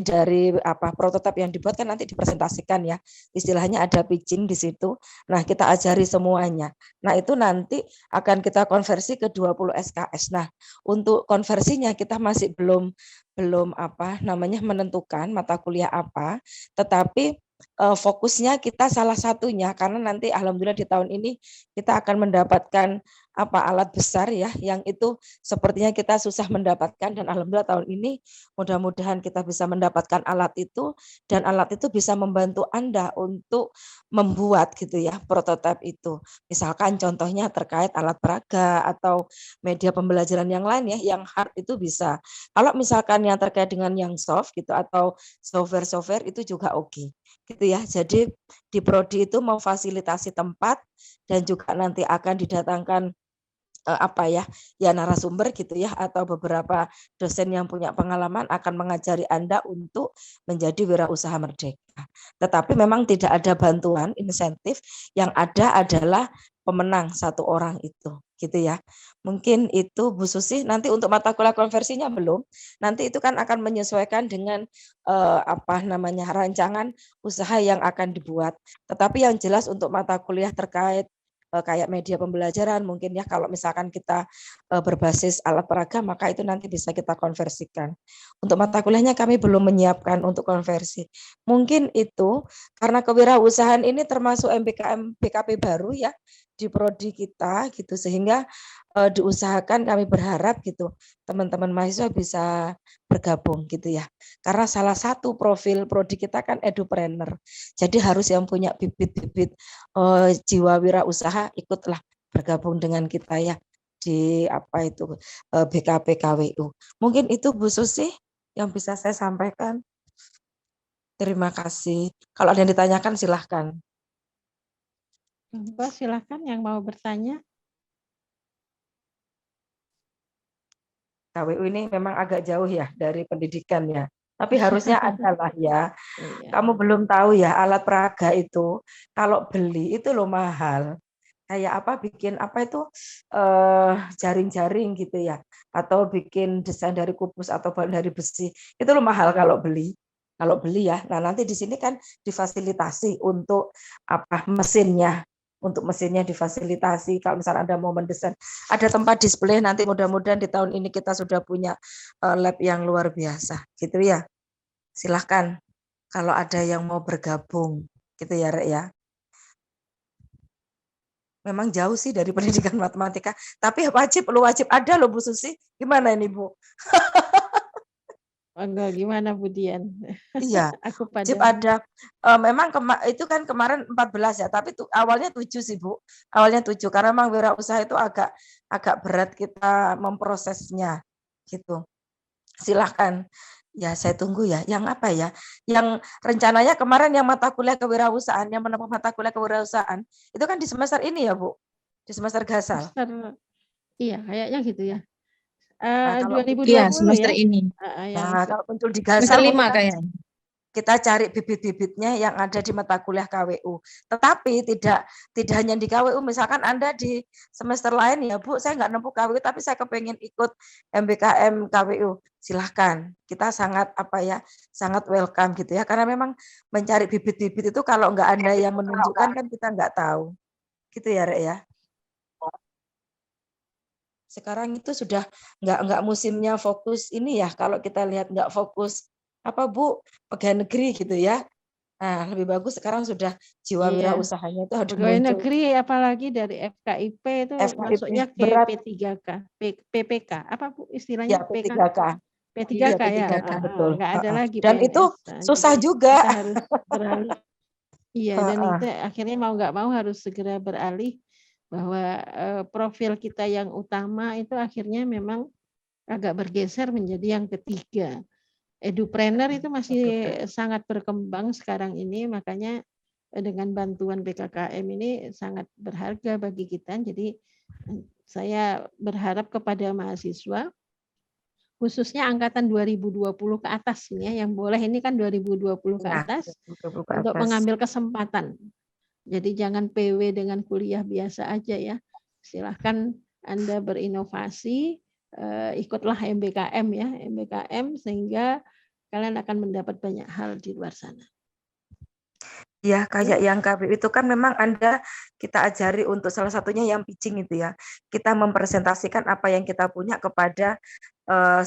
dari prototipe yang dibuat kan nanti dipresentasikan ya, istilahnya ada pitching di situ. Nah, kita ajari semuanya. Nah, itu nanti akan kita konversi ke 20 SKS. Nah, untuk konversinya kita masih belum menentukan mata kuliah apa, tetapi fokusnya kita salah satunya, karena nanti alhamdulillah di tahun ini kita akan mendapatkan alat besar ya, yang itu sepertinya kita susah mendapatkan, dan alhamdulillah tahun ini mudah-mudahan kita bisa mendapatkan alat itu, dan alat itu bisa membantu Anda untuk membuat gitu ya prototipe itu. Misalkan contohnya terkait alat peraga atau media pembelajaran yang lain ya, yang hard itu bisa. Kalau misalkan yang terkait dengan yang soft gitu atau software itu juga oke. Gitu ya. Jadi di prodi itu memfasilitasi tempat, dan juga nanti akan didatangkan narasumber gitu ya, atau beberapa dosen yang punya pengalaman akan mengajari Anda untuk menjadi wirausaha merdeka. Tetapi memang tidak ada bantuan insentif, yang ada adalah pemenang 1 orang itu gitu ya. Mungkin itu Bu Susi. Nanti untuk mata kuliah konversinya belum. Nanti itu kan akan menyesuaikan dengan rancangan usaha yang akan dibuat. Tetapi yang jelas untuk mata kuliah terkait kayak media pembelajaran mungkin ya, kalau misalkan kita berbasis alat peraga, maka itu nanti bisa kita konversikan. Untuk mata kuliahnya kami belum menyiapkan untuk konversi. Mungkin itu karena kewirausahaan ini termasuk MBKM BKP baru ya di prodi kita gitu, sehingga diusahakan, kami berharap gitu teman-teman mahasiswa bisa bergabung gitu ya. Karena salah satu profil prodi kita kan edupreneur. Jadi harus yang punya bibit-bibit jiwa wirausaha ikutlah bergabung dengan kita ya di BKP KWU. Mungkin itu Bu Susi yang bisa saya sampaikan. Terima kasih. Kalau ada yang ditanyakan silahkan. Mbak silahkan yang mau bertanya. KWU ini memang agak jauh ya dari pendidikan ya. Tapi harusnya adalah ya. Kamu belum tahu ya, alat peraga itu kalau beli itu loh mahal. Kayak bikin jaring-jaring gitu ya, atau bikin desain dari kubus atau dari besi. Itu loh mahal kalau beli. Kalau beli ya. Nah, nanti di sini kan difasilitasi untuk mesinnya. Untuk mesinnya difasilitasi, kalau misalnya Anda mau mendesain, ada tempat display, nanti mudah-mudahan di tahun ini kita sudah punya lab yang luar biasa, gitu ya. Silahkan kalau ada yang mau bergabung, gitu ya Rek ya. Memang jauh sih dari pendidikan matematika, tapi wajib ada loh Bu Susi. Gimana ini Bu? Enggak, gimana Bu Dian? Iya, Aku wajib pada ada. Memang itu kan kemarin 14 ya, tapi awalnya 7 sih Bu. Awalnya 7 karena memang wirausaha itu agak berat kita memprosesnya gitu. Silahkan. Ya, saya tunggu ya. Yang apa ya? Yang rencananya kemarin yang mata kuliah kewirausahaan, yang menempuh mata kuliah kewirausahaan, itu kan di semester ini ya Bu? Di semester Gasal. Iya, kayaknya gitu ya. Nah, kalau 2020 Iya, semester ya. ini. Kalau muncul di Semester Gasal 5 kayaknya. kita cari bibit-bibitnya yang ada di mata kuliah KWU. Tetapi tidak hanya di KWU, misalkan Anda di semester lain ya Bu, saya nggak nempuh KWU tapi saya kepengen ikut MBKM KWU. Silahkan, kita sangat sangat welcome gitu ya, karena memang mencari bibit-bibit itu kalau nggak ada yang menunjukkan kan kita nggak tahu. Gitu ya Rek ya. Sekarang itu sudah nggak musimnya fokus ini ya, kalau kita lihat nggak fokus Bu, pegawai negeri gitu ya. Nah, lebih bagus sekarang sudah jiwa wirausahanya itu harus pegawai muncul. negeri apalagi dari FKIP itu masuknya ke berat. P3K, PPK. Apa Bu istilahnya? Ya, P3K. P3K ya. Betul. Nggak ada lagi Dan PNS. itu susah juga. Kita harus beralih. Iya, dan itu akhirnya mau nggak mau harus segera beralih bahwa profil kita yang utama itu akhirnya memang agak bergeser menjadi yang ketiga. Edupreneur itu masih sangat berkembang sekarang ini, makanya dengan bantuan BKKM ini sangat berharga bagi kita. Jadi saya berharap kepada mahasiswa, khususnya angkatan 2020 ke atas ini ya, yang boleh ini kan 2020 ke atas, untuk mengambil kesempatan. Jadi jangan PW dengan kuliah biasa aja ya. Silahkan Anda berinovasi, ikutlah MBKM ya, MBKM sehingga kalian akan mendapat banyak hal di luar sana. Ya, kayak yang KWU itu kan memang kita ajari untuk salah satunya yang pitching itu ya. Kita mempresentasikan apa yang kita punya kepada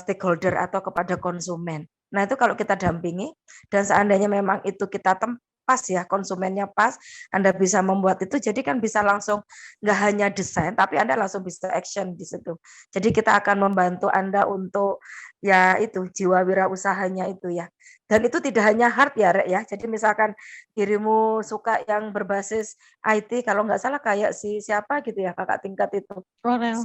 stakeholder atau kepada konsumen. Nah, itu kalau kita dampingi dan seandainya memang itu kita pas ya, konsumennya pas, Anda bisa membuat itu, jadi kan bisa langsung nggak hanya desain, tapi Anda langsung bisa action di situ. Jadi kita akan membantu Anda untuk ya itu jiwa wirausahanya itu ya. Dan itu tidak hanya hard ya, Rek ya. Jadi misalkan dirimu suka yang berbasis IT, kalau nggak salah kayak siapa gitu ya, kakak tingkat itu. Orel.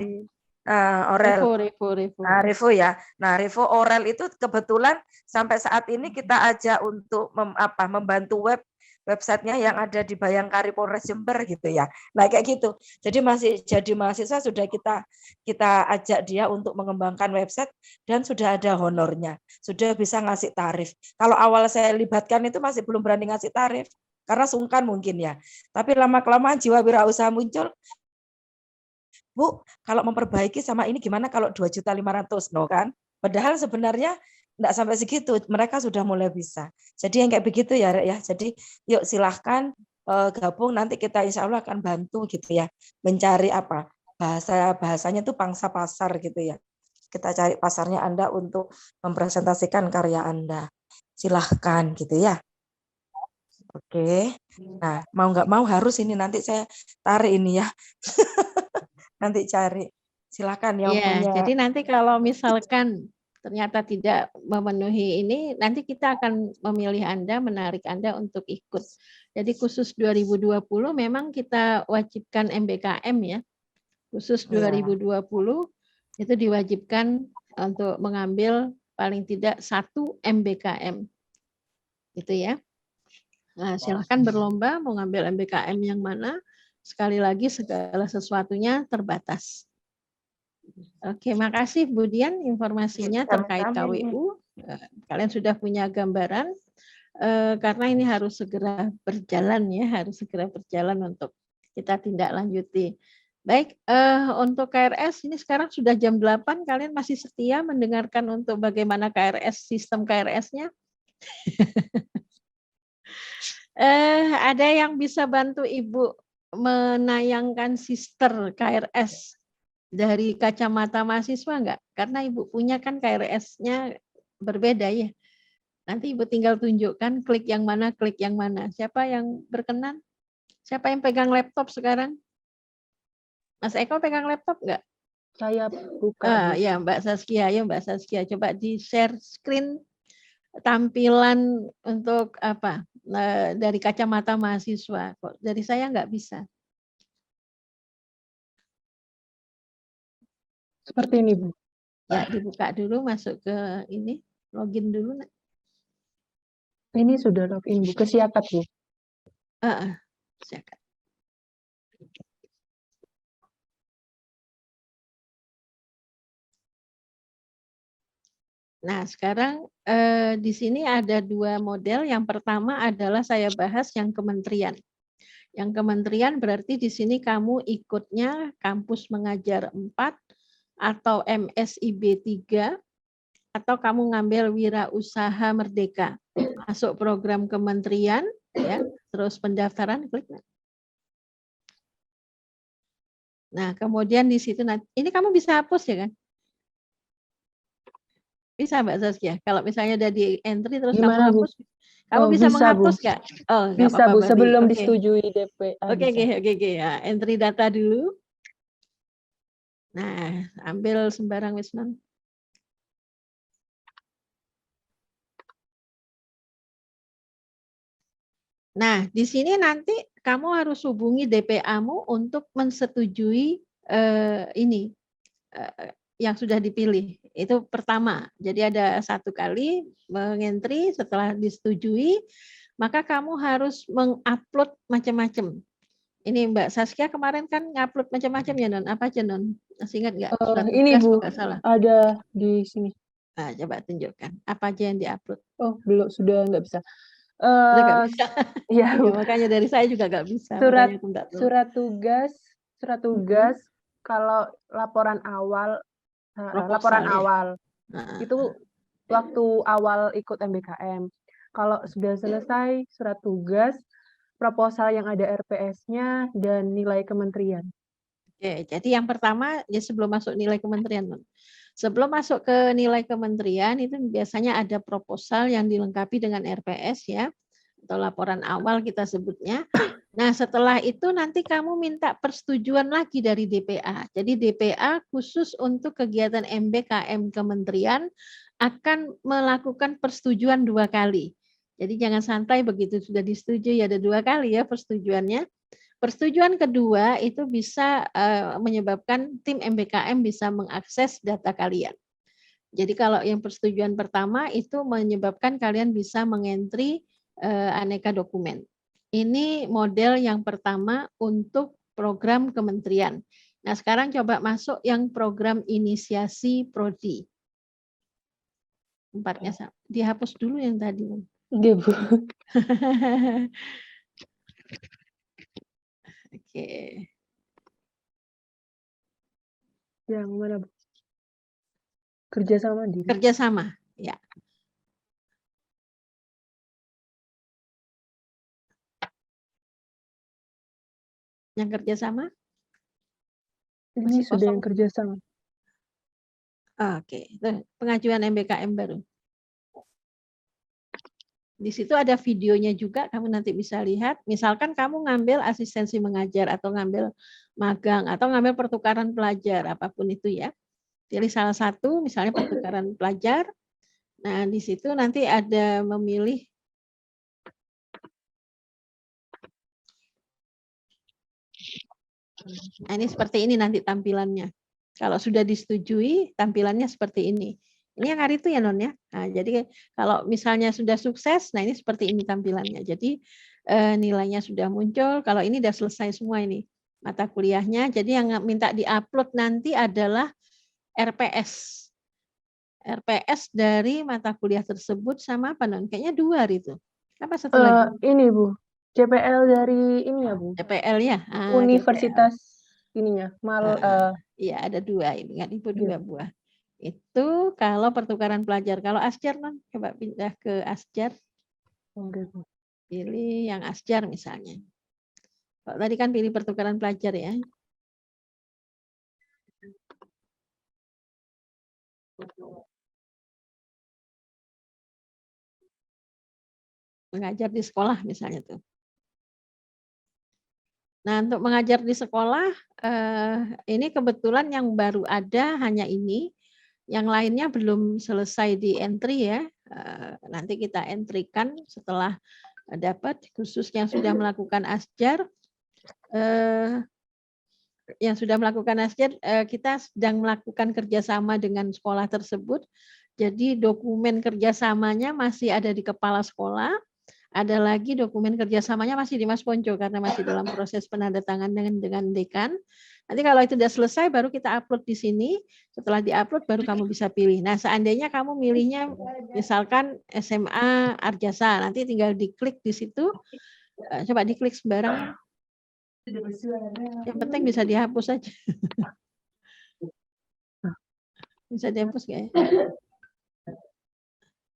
Orel. Revo. Nah, Revo ya. Nah, Revo Orel itu kebetulan sampai saat ini kita ajak untuk membantu websitenya yang ada di Bayangkari Polres Jember gitu ya. Nah, kayak gitu. Jadi masih jadi mahasiswa sudah kita ajak dia untuk mengembangkan website dan sudah ada honornya. Sudah bisa ngasih tarif. Kalau awal saya libatkan itu masih belum berani ngasih tarif karena sungkan mungkin ya. Tapi lama-kelamaan jiwa wirausaha muncul. Bu, kalau memperbaiki sama ini gimana kalau 2.500.000 no kan? Padahal sebenarnya enggak sampai segitu, mereka sudah mulai bisa. Jadi yang kayak begitu ya, Rek ya. Jadi yuk silahkan gabung, nanti kita insya Allah akan bantu gitu ya. Mencari apa? Bahasanya itu pangsa pasar gitu ya. Kita cari pasarnya Anda untuk mempresentasikan karya Anda. Silahkan gitu ya. Oke. Nah, mau nggak mau harus ini nanti saya tarik ini ya. Nanti cari, silakan yang punya. Jadi nanti kalau misalkan ternyata tidak memenuhi ini, nanti kita akan memilih Anda, menarik Anda untuk ikut. Jadi khusus 2020 memang kita wajibkan MBKM ya. Khusus 2020 itu diwajibkan untuk mengambil paling tidak 1 MBKM. Gitu ya. Nah, silakan berlomba mau ngambil MBKM yang mana. Sekali lagi segala sesuatunya terbatas. Oke, makasih Bu Dian informasinya terkait KWU. Kalian sudah punya gambaran karena ini harus segera berjalan ya, harus segera berjalan untuk kita tindak lanjuti. Baik, untuk KRS ini sekarang sudah jam 8, kalian masih setia mendengarkan untuk bagaimana KRS, sistem KRS-nya? Ada yang bisa bantu Ibu menayangkan sister KRS dari kacamata mahasiswa enggak? Karena Ibu punya kan KRS-nya berbeda ya. Nanti Ibu tinggal tunjukkan klik yang mana, klik yang mana. Siapa yang berkenan? Siapa yang pegang laptop sekarang? Mas Eko pegang laptop enggak? Saya buka. Ya Mbak Saskia, ya Mbak Saskia. Coba di-share screen tampilan untuk apa? Dari kacamata mahasiswa. Kok dari saya nggak bisa. Seperti ini, Bu. Ya, dibuka dulu, masuk ke ini, login dulu. Ini sudah login, Bu. Ke Siakat, Bu. Siakat. Nah, sekarang di sini ada 2 model. Yang pertama adalah saya bahas yang kementerian. Yang kementerian berarti di sini kamu ikutnya kampus mengajar 4 atau MSIB 3 atau kamu ngambil wirausaha merdeka. Masuk program kementerian ya, terus pendaftaran klik. Nah, kemudian di situ ini kamu bisa hapus ya kan? Bisa Mbak Saskia, kalau misalnya udah di entry terus Gimana, kamu hapus, kamu bisa menghapus nggak? Oh, nggak bisa, apa-apa, Bu, Mbak sebelum Bi. disetujui DP. Oke, ya, entry data dulu. Nah, ambil sembarang Wisman. Nah, di sini nanti kamu harus hubungi DPA-mu untuk mensetujui ini. Yang sudah dipilih itu pertama. Jadi ada 1 kali mengentry, setelah disetujui maka kamu harus mengupload macam-macam. Ini Mbak Saskia kemarin kan ngupload macam-macam ya Non, apa aja Non? Masih ingat nggak? Ini Bu, ada di sini. Nah, coba tunjukkan apa aja yang diupload. Oh belum, sudah nggak bisa. Sudah nggak bisa. Ya, Ya, makanya dari saya juga nggak bisa. Surat tugas kalau laporan awal. Laporan awal itu waktu awal ikut MBKM. Kalau sudah selesai surat tugas, proposal yang ada RPS-nya dan nilai kementerian. Oke, jadi yang pertama ya sebelum masuk nilai kementerian, sebelum masuk ke nilai kementerian itu biasanya ada proposal yang dilengkapi dengan RPS ya. atau laporan awal kita sebutnya. Nah, setelah itu nanti kamu minta persetujuan lagi dari DPA. Jadi DPA khusus untuk kegiatan MBKM kementerian akan melakukan persetujuan 2 kali. Jadi jangan santai begitu sudah disetujui ada 2 kali ya persetujuannya. Persetujuan kedua itu bisa menyebabkan tim MBKM bisa mengakses data kalian. Jadi kalau yang persetujuan pertama itu menyebabkan kalian bisa mengentry aneka dokumen. Ini model yang pertama untuk program kementerian. Nah, sekarang coba masuk yang program inisiasi prodi. 4-nya sama. Dihapus dulu yang tadi. Iya, Bu. Oke. Yang mana, Bu? Kerjasama di. Kerjasama, ya. Yang kerjasama? Ini sudah yang kerjasama. Oke, itu pengajuan MBKM baru. Di situ ada videonya juga, kamu nanti bisa lihat. Misalkan kamu ngambil asistensi mengajar atau ngambil magang atau ngambil pertukaran pelajar, apapun itu ya. Pilih salah satu, misalnya pertukaran pelajar. Nah, di situ nanti ada memilih nah, ini seperti ini nanti tampilannya. Kalau sudah disetujui, tampilannya seperti ini. Ini yang hari itu ya, Non ya. Nah, jadi kalau misalnya sudah sukses, nah ini seperti ini tampilannya. Jadi nilainya sudah muncul. Kalau ini sudah selesai semua ini mata kuliahnya. Jadi yang minta diupload nanti adalah RPS. RPS dari mata kuliah tersebut sama apa, Non? Kayaknya 2 hari itu. Apa satu lagi? Ini, Bu. CPL dari ini ya, Bu. CPL ya. Universitas ininya. Iya, ada 2 ini, kan Ibu 2 buah. Itu kalau pertukaran pelajar. Kalau Asjar, Non, coba pindah ke Asjar. Pilih yang Asjar misalnya. Kalau tadi kan pilih pertukaran pelajar ya. Mengajar di sekolah misalnya tuh. Nah, untuk mengajar di sekolah, ini kebetulan yang baru ada hanya ini. Yang lainnya belum selesai di entry ya. Nanti kita entrykan setelah dapat, khusus yang sudah melakukan Asjar. Yang sudah melakukan Asjar, kita sedang melakukan kerjasama dengan sekolah tersebut. Jadi dokumen kerjasamanya masih ada di kepala sekolah. Ada lagi dokumen kerjasamanya masih di Mas Ponco karena masih dalam proses penandatanganan dengan dekan. Nanti kalau itu sudah selesai baru kita upload di sini. Setelah diupload baru kamu bisa pilih. Nah, seandainya kamu milihnya misalkan SMA Arjasa, nanti tinggal diklik di situ. Coba diklik sembarang. Yang penting bisa dihapus saja. Bisa dihapus nggak ya?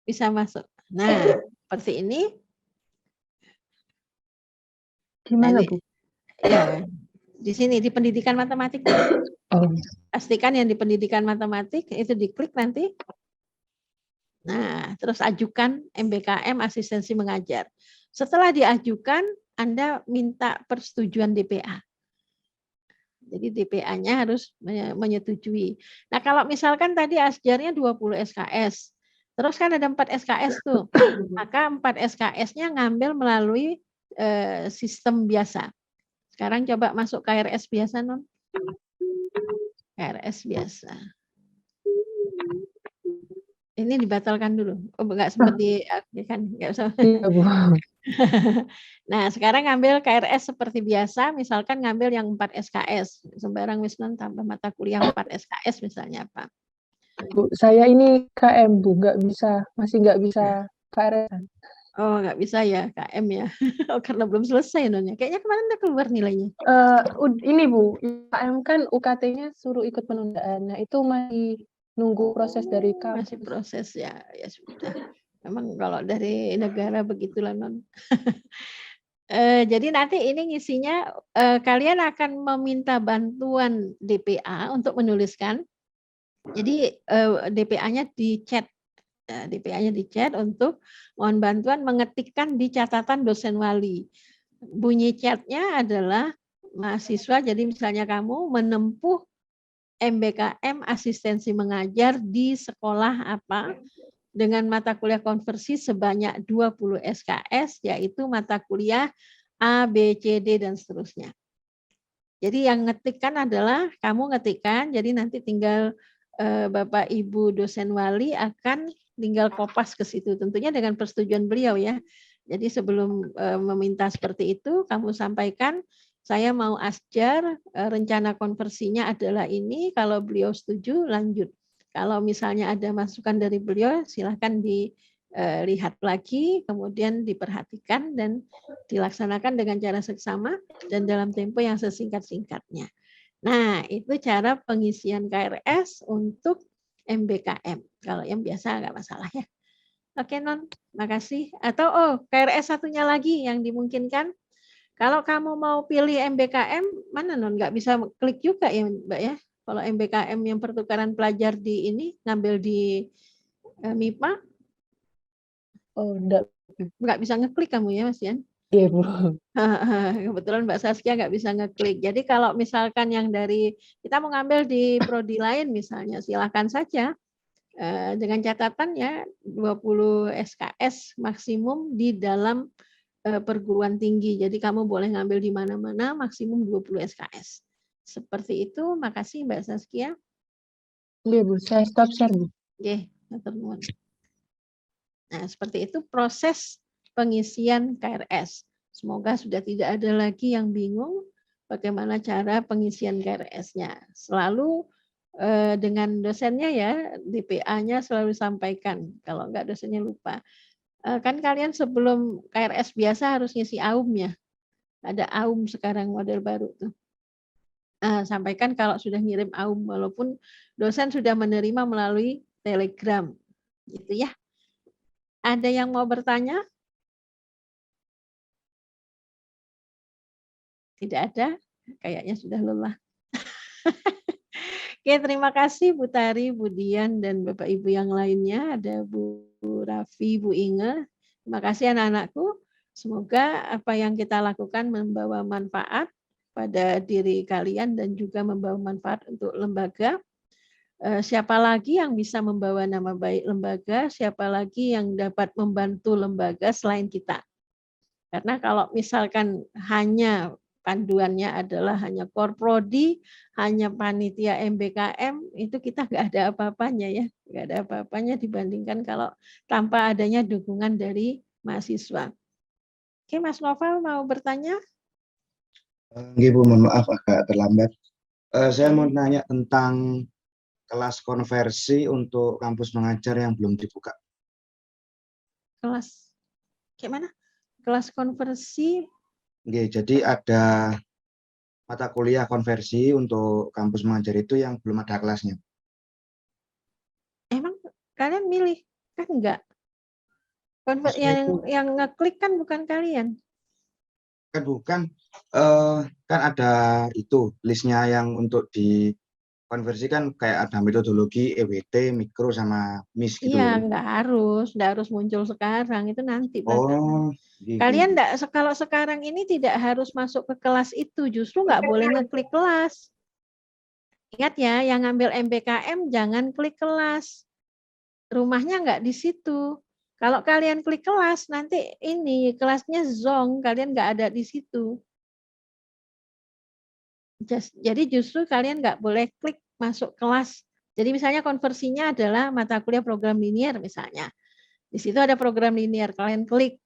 Bisa masuk. Nah, seperti ini. Gimana, Bu? Ya, di sini di pendidikan matematik. Pastikan yang di pendidikan matematik itu diklik nanti. Nah, terus ajukan MBKM asistensi mengajar. Setelah diajukan, Anda minta persetujuan DPA. Jadi DPA-nya harus menyetujui. Nah, kalau misalkan tadi Asjarnya 20 SKS, terus kan ada 4 SKS tuh, maka 4 SKS-nya ngambil melalui sistem biasa. Sekarang coba masuk KRS biasa, Non. KRS biasa. Ini dibatalkan dulu. Oh, enggak sempat kan, enggak usah. Nah, sekarang ngambil KRS seperti biasa, misalkan ngambil yang 4 SKS. Sembarang Wisnon tambah mata kuliah 4 SKS misalnya apa. Bu, saya ini KM, Bu, masih nggak bisa KRS. Oh, nggak bisa ya KM ya. Oh, karena belum selesai nonnya. Kayaknya kemarin udah keluar nilainya. Ini Bu, KM kan UKT-nya suruh ikut penundaan. Nah, itu masih nunggu proses dari kampus. Masih proses ya, ya sudah. Memang kalau dari negara begitulah, Non. Jadi nanti ini ngisinya kalian akan meminta bantuan DPA untuk menuliskan. Jadi DPA-nya di chat DPA-nya di chat untuk mohon bantuan mengetikkan di catatan dosen wali. Bunyi chatnya adalah mahasiswa, jadi misalnya kamu menempuh MBKM asistensi mengajar di sekolah apa dengan mata kuliah konversi sebanyak 20 SKS, yaitu mata kuliah A, B, C, D, dan seterusnya. Jadi yang ngetikkan adalah kamu ngetikkan, jadi nanti tinggal Bapak Ibu dosen wali akan tinggal kopas ke situ, tentunya dengan persetujuan beliau ya. Jadi sebelum meminta seperti itu, kamu sampaikan, saya mau asjar, rencana konversinya adalah ini, kalau beliau setuju lanjut. Kalau misalnya ada masukan dari beliau, silahkan dilihat lagi, kemudian diperhatikan dan dilaksanakan dengan cara seksama dan dalam tempo yang sesingkat-singkatnya. Nah, itu cara pengisian KRS untuk MBKM. Kalau yang biasa nggak masalah ya. Oke, Non, makasih. Atau KRS satunya lagi yang dimungkinkan. Kalau kamu mau pilih MBKM, mana Non? Nggak bisa klik juga ya, Mbak ya. Kalau MBKM yang pertukaran pelajar di ini, ngambil di MIPA, Oh, nggak bisa ngeklik kamu ya, Mas Yan? Iya, Bu. Kebetulan Mbak Saskia nggak bisa ngeklik. Jadi kalau misalkan yang dari kita mau ngambil di prodi lain misalnya, silakan saja dengan catatan ya 20 SKS maksimum di dalam perguruan tinggi. Jadi kamu boleh ngambil di mana-mana maksimum 20 SKS. Seperti itu. Makasih Mbak Saskia. Iya, Bu. Saya stop share, Bu. Oke, nah, seperti itu proses pengisian KRS. Semoga sudah tidak ada lagi yang bingung bagaimana cara pengisian KRS-nya. Selalu dengan dosennya ya, DPA-nya selalu sampaikan. Kalau enggak dosennya lupa. Kan kalian sebelum KRS biasa harus ngisi AUM ya. Ada AUM sekarang model baru tuh. Sampaikan kalau sudah ngirim AUM, walaupun dosen sudah menerima melalui Telegram. Gitu ya. Ada yang mau bertanya? Tidak ada? Kayaknya sudah lelah. Oke, terima kasih Bu Tari, Bu Dian, dan Bapak Ibu yang lainnya. Ada Bu Raffi, Bu Inge. Terima kasih anak-anakku. Semoga apa yang kita lakukan membawa manfaat pada diri kalian dan juga membawa manfaat untuk lembaga. Siapa lagi yang bisa membawa nama baik lembaga? Siapa lagi yang dapat membantu lembaga selain kita? Karena kalau misalkan hanya panduannya adalah hanya korprodi, hanya panitia MBKM, itu kita nggak ada apa-apanya ya, nggak ada apa-apanya dibandingkan kalau tanpa adanya dukungan dari mahasiswa. Oke, Mas Novel mau bertanya? Bu, mohon maaf agak terlambat. Saya mau nanya tentang kelas konversi untuk kampus mengajar yang belum dibuka. Kelas kayak mana? Kelas konversi? Jadi ada mata kuliah konversi untuk kampus mengajar itu yang belum ada kelasnya. Emang kalian milih? Kan enggak. Yang ngeklik kan bukan kalian. Kan bukan, kan ada itu listnya yang untuk di konversi kan kayak ada metodologi EWT, mikro sama MIS gitu. Iya, nggak harus muncul sekarang, itu nanti belakangan. Gitu. Kalian kalau sekarang ini tidak harus masuk ke kelas itu, justru nggak boleh ngeklik kelas. Ingat ya, yang ngambil MBKM jangan klik kelas. Rumahnya nggak di situ. Kalau kalian klik kelas, nanti ini kelasnya zonk, kalian nggak ada di situ. Jadi justru kalian nggak boleh klik masuk kelas. Jadi misalnya konversinya adalah mata kuliah program linier misalnya. Di situ ada program linier, kalian klik.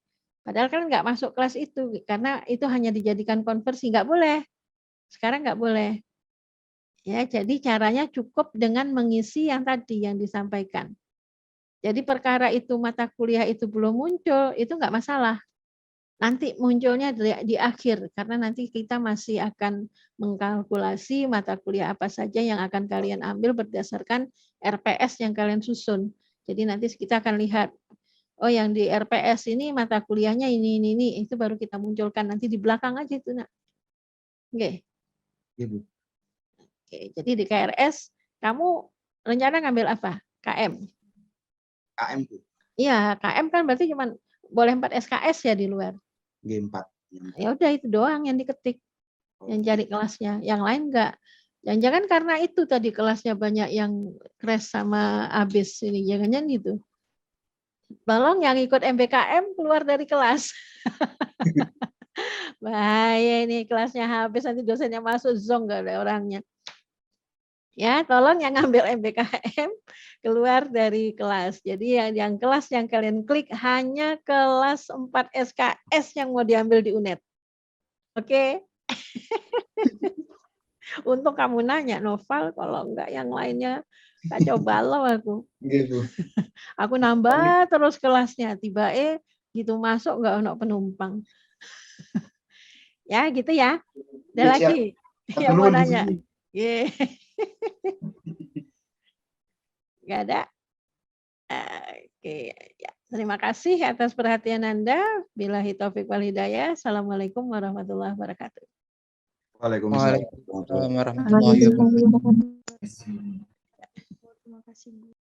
Padahal kalian nggak masuk kelas itu, karena itu hanya dijadikan konversi. Nggak boleh. Sekarang nggak boleh. Ya, jadi caranya cukup dengan mengisi yang tadi yang disampaikan. Jadi perkara itu mata kuliah itu belum muncul, itu nggak masalah. Nanti munculnya di akhir, karena nanti kita masih akan mengkalkulasi mata kuliah apa saja yang akan kalian ambil berdasarkan RPS yang kalian susun. Jadi nanti kita akan lihat, oh yang di RPS ini mata kuliahnya ini, itu baru kita munculkan. Nanti di belakang aja itu, Nak. Oke. Ibu. Oke, jadi di KRS, kamu rencana ngambil apa? KM? KM Bu. Iya, KM kan berarti cuma boleh 4 SKS ya di luar. G4. Ya udah itu doang yang diketik, yang cari kelasnya. Yang lain enggak. Jangan-jangan karena itu tadi kelasnya banyak yang crash sama habis ini, jangan-jangan gitu. Tolong yang ikut MBKM keluar dari kelas. Bahaya ini kelasnya habis nanti dosennya masuk zong nggak ada orangnya. Ya, tolong yang ngambil MBKM keluar dari kelas. Jadi yang kelas yang kalian klik hanya kelas 4 SKS yang mau diambil di UNED. Oke. Untung kamu nanya, Noval, kalau enggak yang lainnya kacau balau aku. Gitu. Aku nambah terus kelasnya, tiba gitu masuk enggak ono penumpang. Ya, gitu ya. Ada Ya, siap. lagi yang mau Duluan, Bu nanya? Susi. Enggak ada? Oke, ya. Terima kasih atas perhatian Anda. Billahi taufiq wal hidayah. Assalamualaikum warahmatullahi wabarakatuh. Waalaikumsalam. Waalaikumsalam warahmatullahi wabarakatuh. Terima kasih Bu.